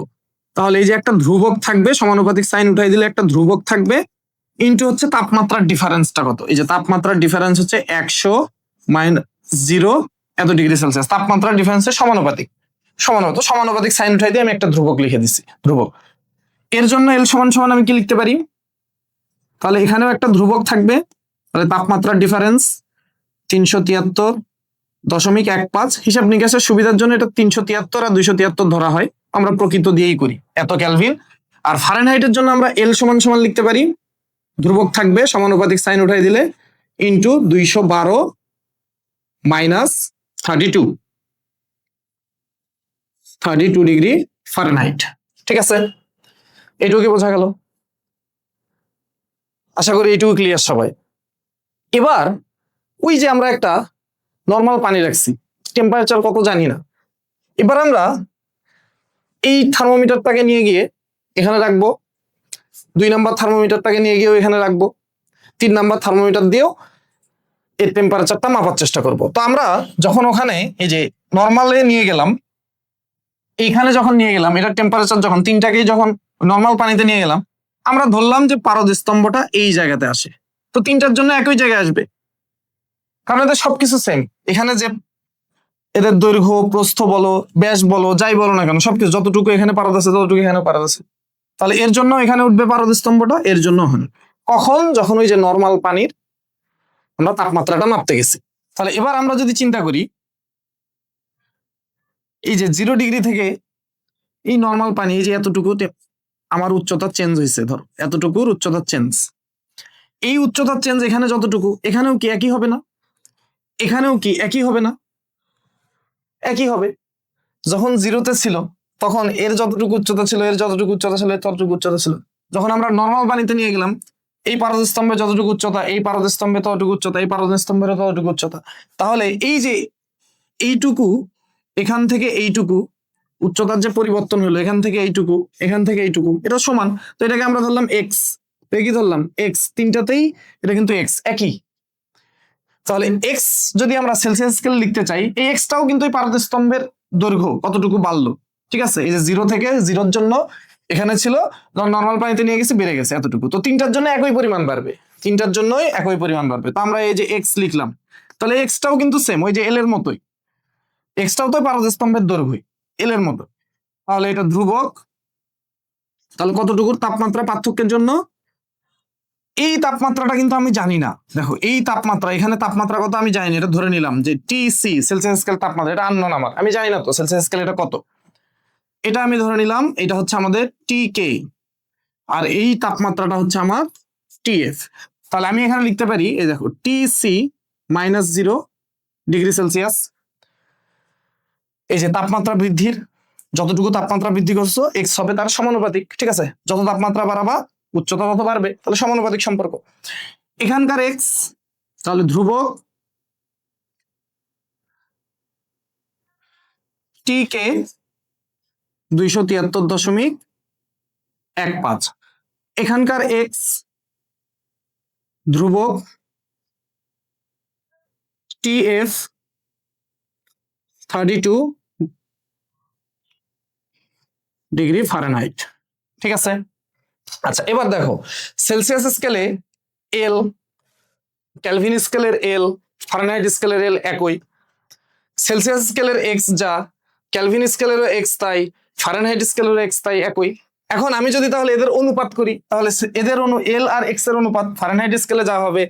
তাহলে এই যে একটা ধ্রুবক থাকবে, সমানুপাতিক সাইন উঠাই দিলে একটা ধ্রুবক থাকবে, ইনটু হচ্ছে তাপমাত্রার ডিফারেন্সটা কত? এই যে তাপমাত্রার ডিফারেন্স হচ্ছে 100 - 0 ডিগ্রি সেলসিয়াস, তাপমাত্রার ডিফারেন্সের সমানুপাতিক, সমানুপাতিক সাইন উঠাই দিয়ে আমি একটা ধ্রুবক লিখে দিচ্ছি, ধ্রুবক। এর জন্য এল সমান সমান আমি কি লিখতে পারি? তাহলে এখানেও একটা ধ্রুবক থাকবে, তাহলে তাপমাত্রার ডিফারেন্স 373.15, হিসাব নিকাশের সুবিধার জন্য এটা 373 আর 273 ধরা হয়, আমরা প্রকৃত দিয়েই করি, এত ক্যালভিন। আর ফারেনহাইটের জন্য আমরা এল সমান সমান লিখতে পারি, ধ্রুবক থাকবে সমানুপাতিক সাইন উঠাই দিলে, ইন্টু 212 - 32°F। ঠিক আছে, এইটুকু বোঝা গেল? আশা করি এইটুকু ক্লিয়ার সবাই। এবার ওই যে আমরা একটা নর্মাল পানি রাখছি, টেম্পারেচার কত জানি না, এবার আমরা এই থার্মোমিটারটাকে নিয়ে গিয়ে এখানে রাখবো, 2 নাম্বার থার্মোমিটারটাকে নিয়ে গিয়েও এখানে রাখবো, 3 নাম্বার থার্মোমিটার দিয়েও এর টেম্পারেচারটা মাপার চেষ্টা করব। তো আমরা যখন ওখানে এই যে নর্মালে নিয়ে গেলাম, এইখানে যখন নিয়ে গেলাম এটার টেম্পারেচার যখন 3টাকেই যখন নর্মাল পানিতে নিয়ে গেলাম, আমরা ধরলাম যে পারদ স্তম্ভটা এই জায়গাতে আসে, তো 3টার জন্য একই জায়গায় আসবে, কারণ এদের সবকিছু সেম। এখানে যে এদের দৈর্ঘ্য প্রস্থ বলো ব্যাস বলো যাই বলো না কেন, সবকিছু যতটুকু এখানে পারদ আছে ততটুকু এখানে পারদ আছে, তাহলে এর জন্য এখানে উঠবে পারদ স্তম্ভটা, এর জন্য হয়। কখন? যখন ওই যে নর্মাল পানির আমরা তাপমাত্রাটা মাপতে গেছি। তাহলে এবার আমরা যদি চিন্তা করি, এই যে 0° থেকে এই নর্মাল পানি, এই যে এতটুকু আমার উচ্চতা চেঞ্জ হয়েছে, ধর এতটুকুর উচ্চতার চেঞ্জ, এই উচ্চতার চেঞ্জ এখানে যতটুকু এখানেও কি একই হবে না? এখানেও কি একই হবে না? একই হবে। যখন 0-তে ছিল তখন এর যতটুকু উচ্চতা ছিল, এর যতটুকু উচ্চতা ছিল, এর ততটুকু উচ্চতা ছিল। যখন আমরা নর্মাল পানিতে নিয়ে গেলাম, এই পারদ স্তম্ভে যতটুকু উচ্চতা, এই পারদ স্তম্ভে ততটুকু উচ্চতা, এই পারদ স্তম্ভের ততটুকু উচ্চতা। তাহলে এই যে এইটুকু এখান থেকে এইটুকু উচ্চতার যে পরিবর্তন হলো, এখান থেকে এইটুকু এখান থেকে এইটুকু, এটা সমান। তো এটাকে আমরা ধরলাম এক্স, কি ধরলাম এক্স, 3টাতেই এটা কিন্তু এক্স একই। তাহলে এক্স যদি আমরা সেলসিয়াস স্কেল লিখতে চাই, এই এক্সটাও কিন্তু এই পারদ স্তম্ভের দৈর্ঘ্য কতটুকু বাড়লো, ঠিক আছে? এই যে 0 থেকে 0-র জন্য এখানে ছিল, নর্মাল পানিতে নিয়ে গেছি বেড়ে গেছে এতটুকু, তো 3টার জন্য একই পরিমাণ বাড়বে, 3টার জন্যই একই পরিমাণ বাড়বে। তো আমরা এই যে এক্স লিখলাম, তাহলে এক্সটাও কিন্তু সেম, ওই যে এল এর মতোই, এক্সটাও তো পারদ স্তম্ভের দৈর্ঘ্য এল এর মতো, তাহলে এটা ধ্রুবক। তাহলে কতটুকুর তাপমাত্রা পার্থক্যের জন্য? এই তাপমাত্রাটা কিন্তু আমি জানি না, দেখো এই তাপমাত্রা, এখানে তাপমাত্রা কত আমি জানি না, এটা ধরে নিলাম যে টিসি সেলসিয়াস স্কেল তাপমাত্রা, এটা আননোন আমার, আমি জানি না তো সেলসিয়াস স্কেল এটা কত, এটা আমি ধরে নিলাম এটা হচ্ছে আমাদের টিকে, আর এই তাপমাত্রাটা হচ্ছে আমার টিএফ। তাহলে আমি এখানে লিখতে পারি, এই দেখো টিসি -0°C, এই যে তাপমাত্রা বৃদ্ধির যতটুকু তাপমাত্রা বৃদ্ধি করছো এক্স হবে তার সমানুপাতিক, ঠিক আছে? যত তাপমাত্রা বাড়াবা উচ্চতা তত বাড়বে, তাহলে সমানুপাতিক সম্পর্ক। এখানকার এক্স তাহলে ধ্রুবক, টি কে 273.15। এখানকার এক্স ধ্রুবক, টি এফ 32 ডিগ্রি ফারেনহাইট। ঠিক আছে। আচ্ছা এবার দেখো সেলসিয়াস স্কেলে এল, ক্যালভিন স্কেলের এল, ফারেনহাইট স্কেলের এল একই। সেলসিয়াস স্কেলের এক্স যা, ক্যালভিন স্কেলেরও এক্স তাই, ফারেনহাইট স্কেলেরও এক্স তাই একই। এখন আমি যদি তাহলে এদের অনুপাত করি, তাহলে এদের এল আর এক্স এর অনুপাত ফারেনহাইট স্কেলে যা হবে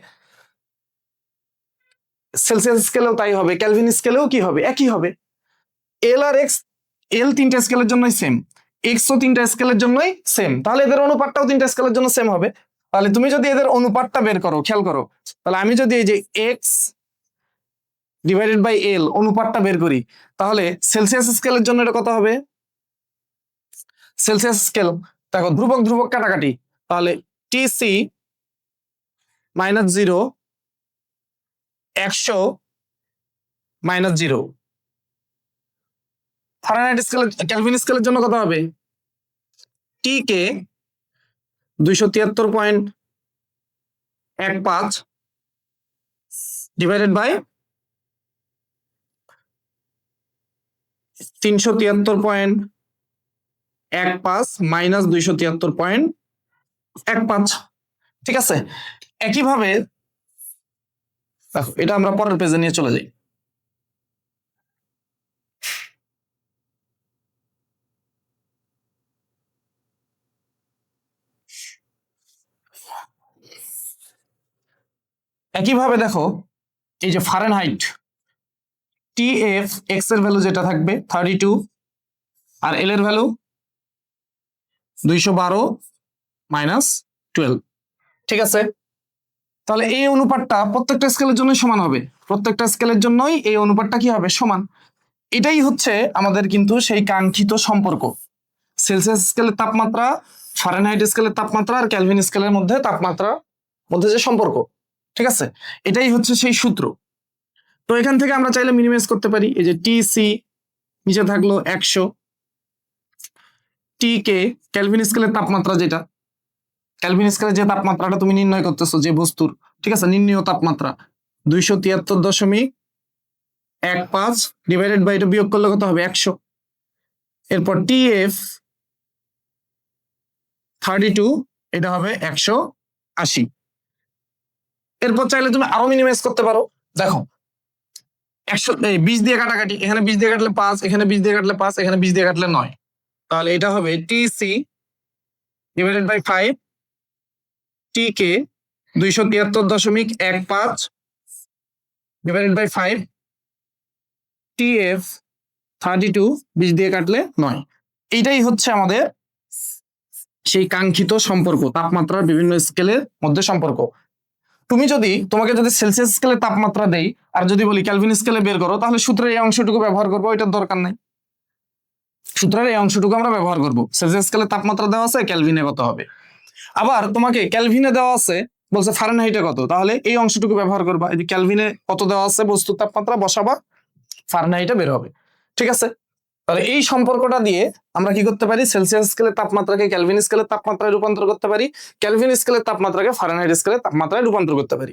সেলসিয়াস স্কেলেও তাই হবে, ক্যালভিন স্কেলেও কি হবে, একই হবে। এল আর এক্স, এল তিনটা স্কেলের জন্যই সেম, এক্স ও তিনটা স্কেলের জন্যই সেম, তাহলে এদের অনুপাতটাও তিনটা স্কেলের জন্য সেম হবে। তাহলে তুমি যদি এদের অনুপাতটা বের করো, খেয়াল করো, তাহলে আমি যদি এই যে এক্স ডিভাইডেড বাই এল অনুপাতটা বের করি, তাহলে সেলসিয়াস স্কেলের জন্য এটা কত হবে? সেলসিয়াস স্কেল দেখো ধ্রুবক ধ্রুবক কাটাকাটি, তাহলে T C -0 100 -0। Fahrenheit scale, Kelvin স্কেলের জন্য কত হবে? T K 273.15 divided by 373.15 minus 273.15। ঠিক আছে। একইভাবে দেখো এটা আমরা পরের পেজে নিয়ে চলে যাই। একইভাবে দেখো এই যে ফারেনহাইট টি এফ এক্স এর ভ্যালু যেটা থাকবে 32 আর এল এর ভ্যালু 212 -12। ঠিক আছে। তাহলে এই অনুপাতটা প্রত্যেকটা স্কেলের জন্য সমান হবে, প্রত্যেকটা স্কেলের জন্যই এই অনুপাতটা কি হবে? সমান। এটাই হচ্ছে আমাদের কিন্তু সেই কাঙ্ক্ষিত সম্পর্ক, সেলসিয়াস স্কেলের তাপমাত্রা, ফারেনহাইট স্কেলের তাপমাত্রা আর ক্যালভিন স্কেলের মধ্যে তাপমাত্রার মধ্যে যে সম্পর্ক। ঠিক আছে, এটাই হচ্ছে সেই সূত্র। তো এখান থেকে আমরা চাইলে মিনিমাইজ করতে পারি। এই যে টি সি নিচে থাকলো 100, টি কে ক্যালভিন স্কেলের তাপমাত্রা, যেটা ক্যালভিন স্কেলের যে তাপমাত্রাটা তুমি নির্ণয় করতেছো যে বস্তুর, ঠিক আছে, নির্ণীয় তাপমাত্রা 273.15 ডিভাইডেড বাই এটা বিয়োগ করলে কত হবে? 100। এরপর টি এফ 32, এটা হবে 180। এরপর চাইলে তুমি আরো মিনিমাইজ করতে পারো। দেখো 20 দিয়ে কাটাকাটি, এখানে 20 দিয়ে কাটলে 5, এখানে 20 দিয়ে কাটলে 5, এখানে 20 দিয়ে কাটলে 9, তাহলে এটা হবে T C divided by 5, T K 273.15 divided by 5, T F 32, 20 দিয়ে কাটলে 9। এইটাই হচ্ছে আমাদের সেই কাঙ্ক্ষিত সম্পর্ক, তাপমাত্রার বিভিন্ন স্কেলের মধ্যে সম্পর্ক। তোমাকে যদি সেলসিয়াস স্কেলে তাপমাত্রা দেই আর যদি বলি ক্যালভিন স্কেলে বের করো, তাহলে সূত্রের এই অংশটুকু ব্যবহার করবো, এটার দরকার নাই। সূত্রের এই অংশটুকু আমরা ব্যবহার করব। সেলসিয়াস স্কেলে তাপমাত্রা দেওয়া আছে, ক্যালভিনে কত হবে। আবার তোমাকে ক্যালভিনে দেওয়া আছে, বলছে ফারেনহাইটে কত, তাহলে এই অংশটুকু ব্যবহার করবা। এই যে ক্যালভিনে কত দেওয়া আছে বস্তুর তাপমাত্রা বসাবা, ফারেনহাইটে বের হবে। ঠিক আছে। তাহলে এই সম্পর্কটা দিয়ে আমরা কি করতে পারি? সেলসিয়াস স্কেলের তাপমাত্রাকে ক্যালভিন স্কেলের তাপমাত্রায় রূপান্তর করতে পারি, ক্যালভিন স্কেলের তাপমাত্রাকে ফারেনহাইট স্কেলের তাপমাত্রায় রূপান্তর করতে পারি।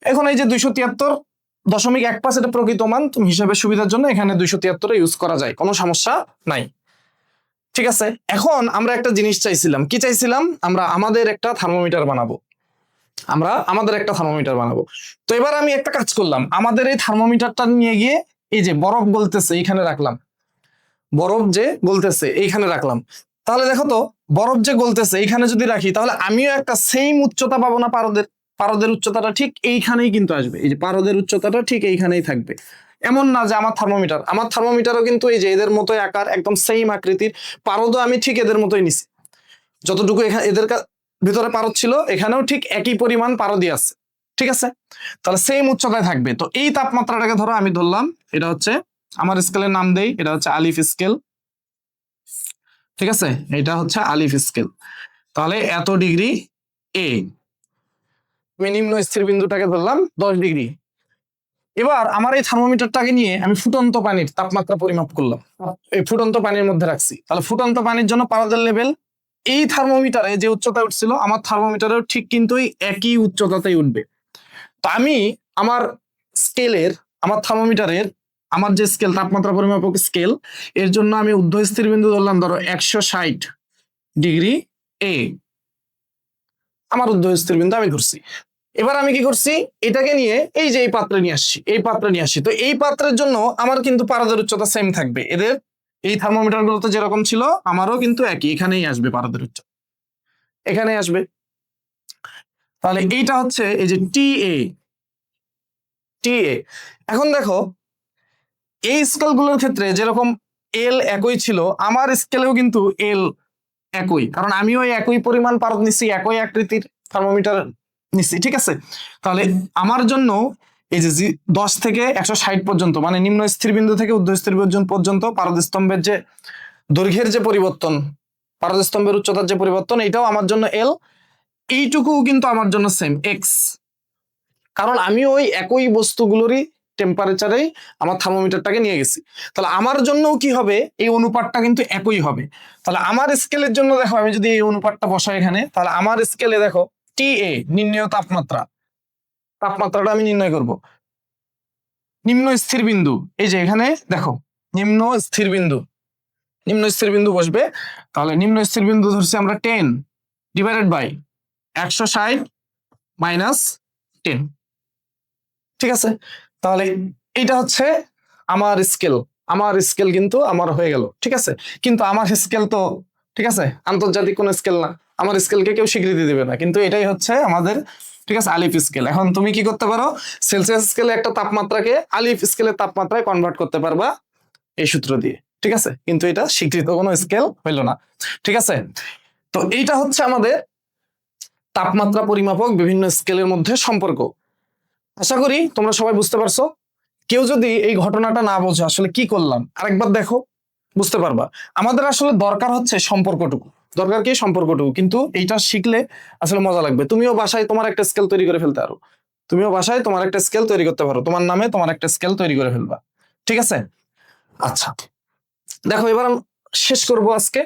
এখন এই যে 273.15 এটা প্রকৃত মান, তুমি হিসাবের সুবিধার জন্য এখানে 273 ইউজ করা যায়, কোনো সমস্যা নাই। ঠিক আছে। এখন আমরা একটা জিনিস চাইছিলাম, কি চাইছিলাম? আমরা আমাদের একটা থার্মোমিটার বানাবো, তো এবার আমি একটা কাজ করলাম, আমাদের এই থার্মোমিটারটা নিয়ে গিয়ে এই যে বরফ গলতেছে এইখানে রাখলাম, বরফ যে গলতেছে এইখানে রাখলাম। তাহলে দেখো তো, বরফ যে গলতেছে এইখানে যদি রাখি, তাহলে আমিও একটা সেম উচ্চতা পাবো না? পারদের উচ্চতাটা ঠিক এইখানেই কিন্তু আসবে, এই যে পারদের উচ্চতাটা ঠিক এইখানেই থাকবে। এমন না যে আমার থার্মোমিটারও কিন্তু এই যে এদের মতোই আকার, একদম সেম আকৃতির, পারদও আমি ঠিক এদের মতোই নিছি। যতটুকু এখানে এদের ভিতরে পারদ ছিল, এখানেও ঠিক একই পরিমাণ পারদই আছে। ঠিক আছে। তাহলে সেম উচ্চতায় থাকবে। তো এই তাপমাত্রাটাকে ধরো আমি ধরলাম, এটা হচ্ছে আমার স্কেলের নাম দেই, এটা হচ্ছে আলিফ স্কেল। ঠিক আছে, এটা হচ্ছে আলিফ স্কেল। তাহলে এত ডিগ্রি এ, নিম্ন স্থির বিন্দুটাকে ধরলাম 10 ডিগ্রি। এবার আমার এই থার্মোমিটারটাকে নিয়ে আমি ফুটন্ত পানির তাপমাত্রা পরিমাপ করলাম, এই ফুটন্ত পানির মধ্যে রাখছি। তাহলে ফুটন্ত পানির জন্য পারদের লেভেল এই থার্মোমিটারে যে উচ্চতায় উঠছিল আমার থার্মোমিটারেও ঠিক কিন্তু একই উচ্চতাতেই উঠবে। তো আমি আমার স্কেলের, আমার থার্মোমিটারের, আমার যে স্কেল তাপমাত্রা পরিমাপক স্কেল, এর জন্য আমি ঊর্ধ্ব স্থির বিন্দু ধরলাম ধরো 160 ডিগ্রি এ, আমার ঊর্ধ্ব স্থির বিন্দু আমি ধরছি। এবার আমি কি করছি, এটাকে নিয়ে এই যে এই পাত্রে নিয়ে আসছি, এই পাত্রে নিয়ে আসছি। তো এই পাত্রের জন্য আমার কিন্তু পারদের উচ্চতা সেম থাকবে, এদের এই থার্মোমিটার গুলোতে যেরকম ছিল আমারও কিন্তু একই, এখানেই আসবে পারদের উচ্চতা, এখানেই আসবে। তাহলে এইটা হচ্ছে এই যে টি এ। এখন দেখো এই স্কেল গুলোর ক্ষেত্রে যেরকম এল একই ছিল, আমার স্কেলেও কিন্তু এল একই, কারণ আমিও একই পরিমাণ পারদ নিচ্ছি, একই আকৃতির থার্মোমিটার নিচ্ছি, ঠিক আছে। তাহলে আমার জন্য এই যে 10 থেকে 160 পর্যন্ত, মানে নিম্ন স্থির বিন্দু থেকে ঊর্ধ্ব স্থির বিন্দু পর্যন্ত পারদ স্তম্ভের যে দৈর্ঘ্যের যে পরিবর্তন, পারদ স্তম্ভের উচ্চতার যে পরিবর্তন, এইটাও আমার জন্য এল, এইটুকুও কিন্তু আমার জন্য সেম এক্স, কারণ আমি ওই একই বস্তুগুলোরই টেম্পারেচারে আমার থার্মোমিটারটাকে নিয়ে গেছি। তাহলে আমার জন্যও কি হবে, এই অনুপাতটা কিন্তু একই হবে। তাহলে আমার স্কেলের জন্য দেখো, আমি যদি এই অনুপাতটা বসাই এখানে, তাহলে আমার স্কেলে দেখো টি এ নির্ণয় তাপমাত্রা, তাপমাত্রাটা আমি নির্ণয় করব। নিম্ন স্থির বিন্দু, এই যে এখানে দেখো নিম্ন স্থির বিন্দু, নিম্ন স্থির বিন্দু বসবে। তাহলে নিম্ন স্থির বিন্দু ধরছি আমরা 10 ডিভাইডেড বাই 160 মাইনাস 10, ঠিক আছে। তাহলে এটা হচ্ছে আমার স্কেল, আমার স্কেল কিন্তু আমার হয়ে গেল, ঠিক আছে। কিন্তু আমার স্কেল তো, ঠিক আছে, আন্তর্জাতিক কোন স্কেল না, আমার স্কেলকে কেউ স্বীকৃতি দেবে না, কিন্তু এটাই হচ্ছে আমাদের, ঠিক আছে, আলিফ স্কেল। এখন তুমি কি করতে পারো, সেলসিয়াস স্কেলে একটা তাপমাত্রাকে আলিফ স্কেলের তাপমাত্রায় কনভার্ট করতে পারবা এই সূত্র দিয়ে, ঠিক আছে। কিন্তু এটা স্বীকৃত কোনো স্কেল হইল না, ঠিক আছে। তো এইটা হচ্ছে আমাদের তাপমাত্রা পরিমাপক বিভিন্ন স্কেলের মধ্যে সম্পর্ক। আশা করি তোমরা সবাই বুঝতে পারছো। কেউ যদি এই ঘটনাটা না বোঝে আসলে কি করলাম, আরেকবার দেখো, বুঝতে পারবা। আমাদের আসলে দরকার হচ্ছে সম্পর্কটুকু, দরকার কি সম্পর্কটুকু, কিন্তু এইটা শিখলে আসলে মজা লাগবে। তুমিও বাসায় তোমার একটা স্কেল তৈরি করে ফেলতে পারো, তুমিও বাসায় তোমার একটা স্কেল তৈরি করতে পারো, তোমার নামে তোমার একটা স্কেল তৈরি করে ফেলবা, ঠিক আছে। আচ্ছা দেখো, এবার শেষ করব আজকে।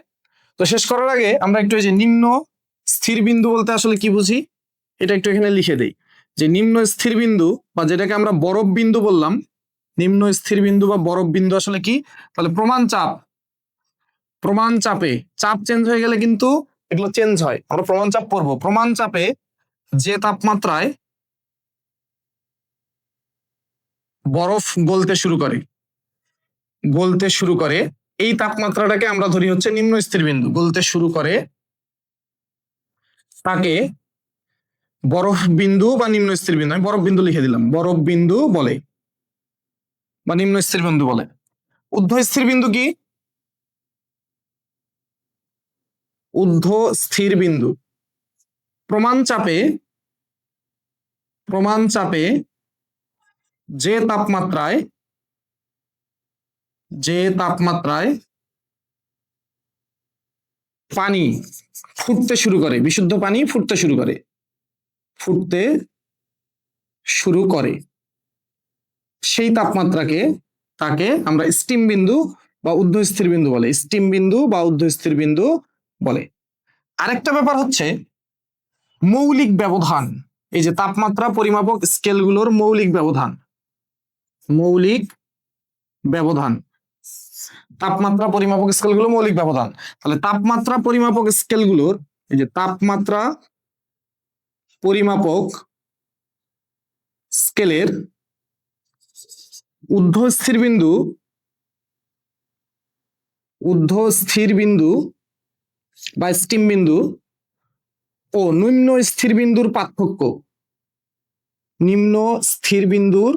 তো শেষ করার আগে আমরা একটু এই যে নিম্ন স্থির বিন্দু বলতে আসলে কি বুঝি এটা একটু এখানে লিখে দেই। যে নিম্ন স্থির বিন্দু বা যেটাকে আমরা বরফ বিন্দু বললাম, নিম্ন স্থির বিন্দু বা বরফ বিন্দু আসলে কি, তাহলে প্রমাণ চাপ, প্রমাণ চাপে চাপ চেঞ্জ হয়ে গেলে কিন্তু এগুলো চেঞ্জ হয়, আমরা প্রমাণ চাপ পড়বো। প্রমাণ চাপে যে তাপমাত্রায় বরফ গলতে শুরু করে, গলতে শুরু করে, এই তাপমাত্রাটাকে আমরা ধরি হচ্ছে নিম্ন স্থির বিন্দু। গলতে শুরু করে তাকে বরফ বিন্দু বা নিম্ন স্থির বিন্দু, আমি বরফ বিন্দু লিখে দিলাম, বরফ বিন্দু বলে বা নিম্ন স্থির বিন্দু বলে। ঊর্ধ্ব স্থির বিন্দু কি, ঊর্ধ্ব স্থির বিন্দু প্রমাণ চাপে, প্রমাণ চাপে যে তাপমাত্রায়, যে তাপমাত্রায় পানি ফুটতে শুরু করে, বিশুদ্ধ পানি ফুটতে শুরু করে, ফুটতে শুরু করে, সেই তাপমাত্রাকে, তাকে আমরা স্টিম বিন্দু বা ঊর্ধ্ব স্থির বিন্দু বলে, স্টিম বিন্দু বা ঊর্ধ্ব স্থির বিন্দু বলে। আরেকটা ব্যাপার হচ্ছে মৌলিক ব্যবধান, এই যে তাপমাত্রা পরিমাপক স্কেলগুলোর মৌলিক ব্যবধান, মৌলিক ব্যবধান, তাপমাত্রা পরিমাপক স্কেলগুলো মৌলিক ব্যবধান। তাহলে তাপমাত্রা পরিমাপক স্কেলগুলোর, এই যে তাপমাত্রা পরিমাপক স্কেলের ঊর্ধ্ব স্থির বিন্দু, ঊর্ধ্ব স্থির বিন্দু বা স্টিম বিন্দু ও নিম্ন স্থির বিন্দুর পার্থক্য, নিম্ন স্থির বিন্দুর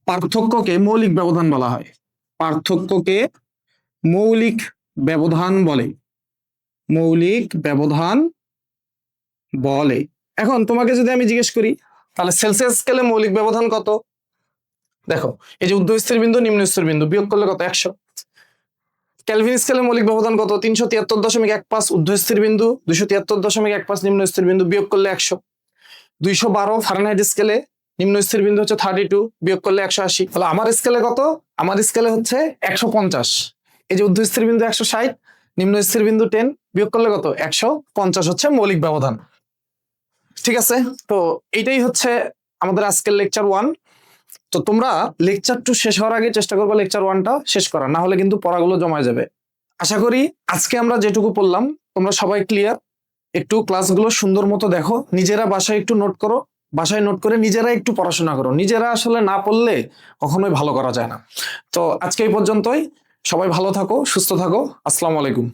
পার্থক্যকে মৌলিক ব্যবধান বলা হয়, পার্থক্যকে মৌলিক ব্যবধান বলে, মৌলিক ব্যবধান বলে। এখন তোমাকে যদি আমি জিজ্ঞেস করি তাহলে সেলসিয়াস স্কেলে মৌলিক ব্যবধান কত, দেখো এই যে ঊর্ধ্ব স্থির বিন্দু নিম্ন স্থির বিন্দু বিয়োগ করলে কত, 100। কেলভিন স্কেলে মৌলিক ব্যবধান কত, 373.15 ঊর্ধ্ব স্থির বিন্দু, 273.15 নিম্ন স্থির বিন্দু বিয়োগ করলে 100। 212 ফারেনহাইট স্কেলে নিম্ন স্থির বিন্দু হচ্ছে 32, বিয়োগ করলে 180। তাহলে আমার স্কেলে কত? আমার স্কেলে হচ্ছে 150। এই যে ঊর্ধ্ব স্থির বিন্দু 160, নিম্ন স্থির বিন্দু 10, বিয়োগ করলে কত? 150 হচ্ছে মৌলিক ব্যবধান। ঠিক আছে, তো এইটাই হচ্ছে আমাদের আজকের লেকচার 1। তো তোমরা লেকচার 2 শেষ হওয়ার আগে চেষ্টা করবে লেকচার 1টা শেষ করা, না হলে কিন্তু পড়াগুলো জমা যাবে। আশা করি আজকে আমরা যেটুকু পড়লাম তোমরা সবাই ক্লিয়ার। একটু ক্লাসগুলো সুন্দর মতো দেখো, নিজেরা বাসায় একটু নোট করো, বাসায় নোট করে নিজেরা একটু পড়াশোনা করো। নিজেরা আসলে না পড়লে কখনোই ভালো করা যায় না। তো আজকে এই পর্যন্তই, সবাই ভালো থাকো, সুস্থ থাকো। আসসালামু আলাইকুম।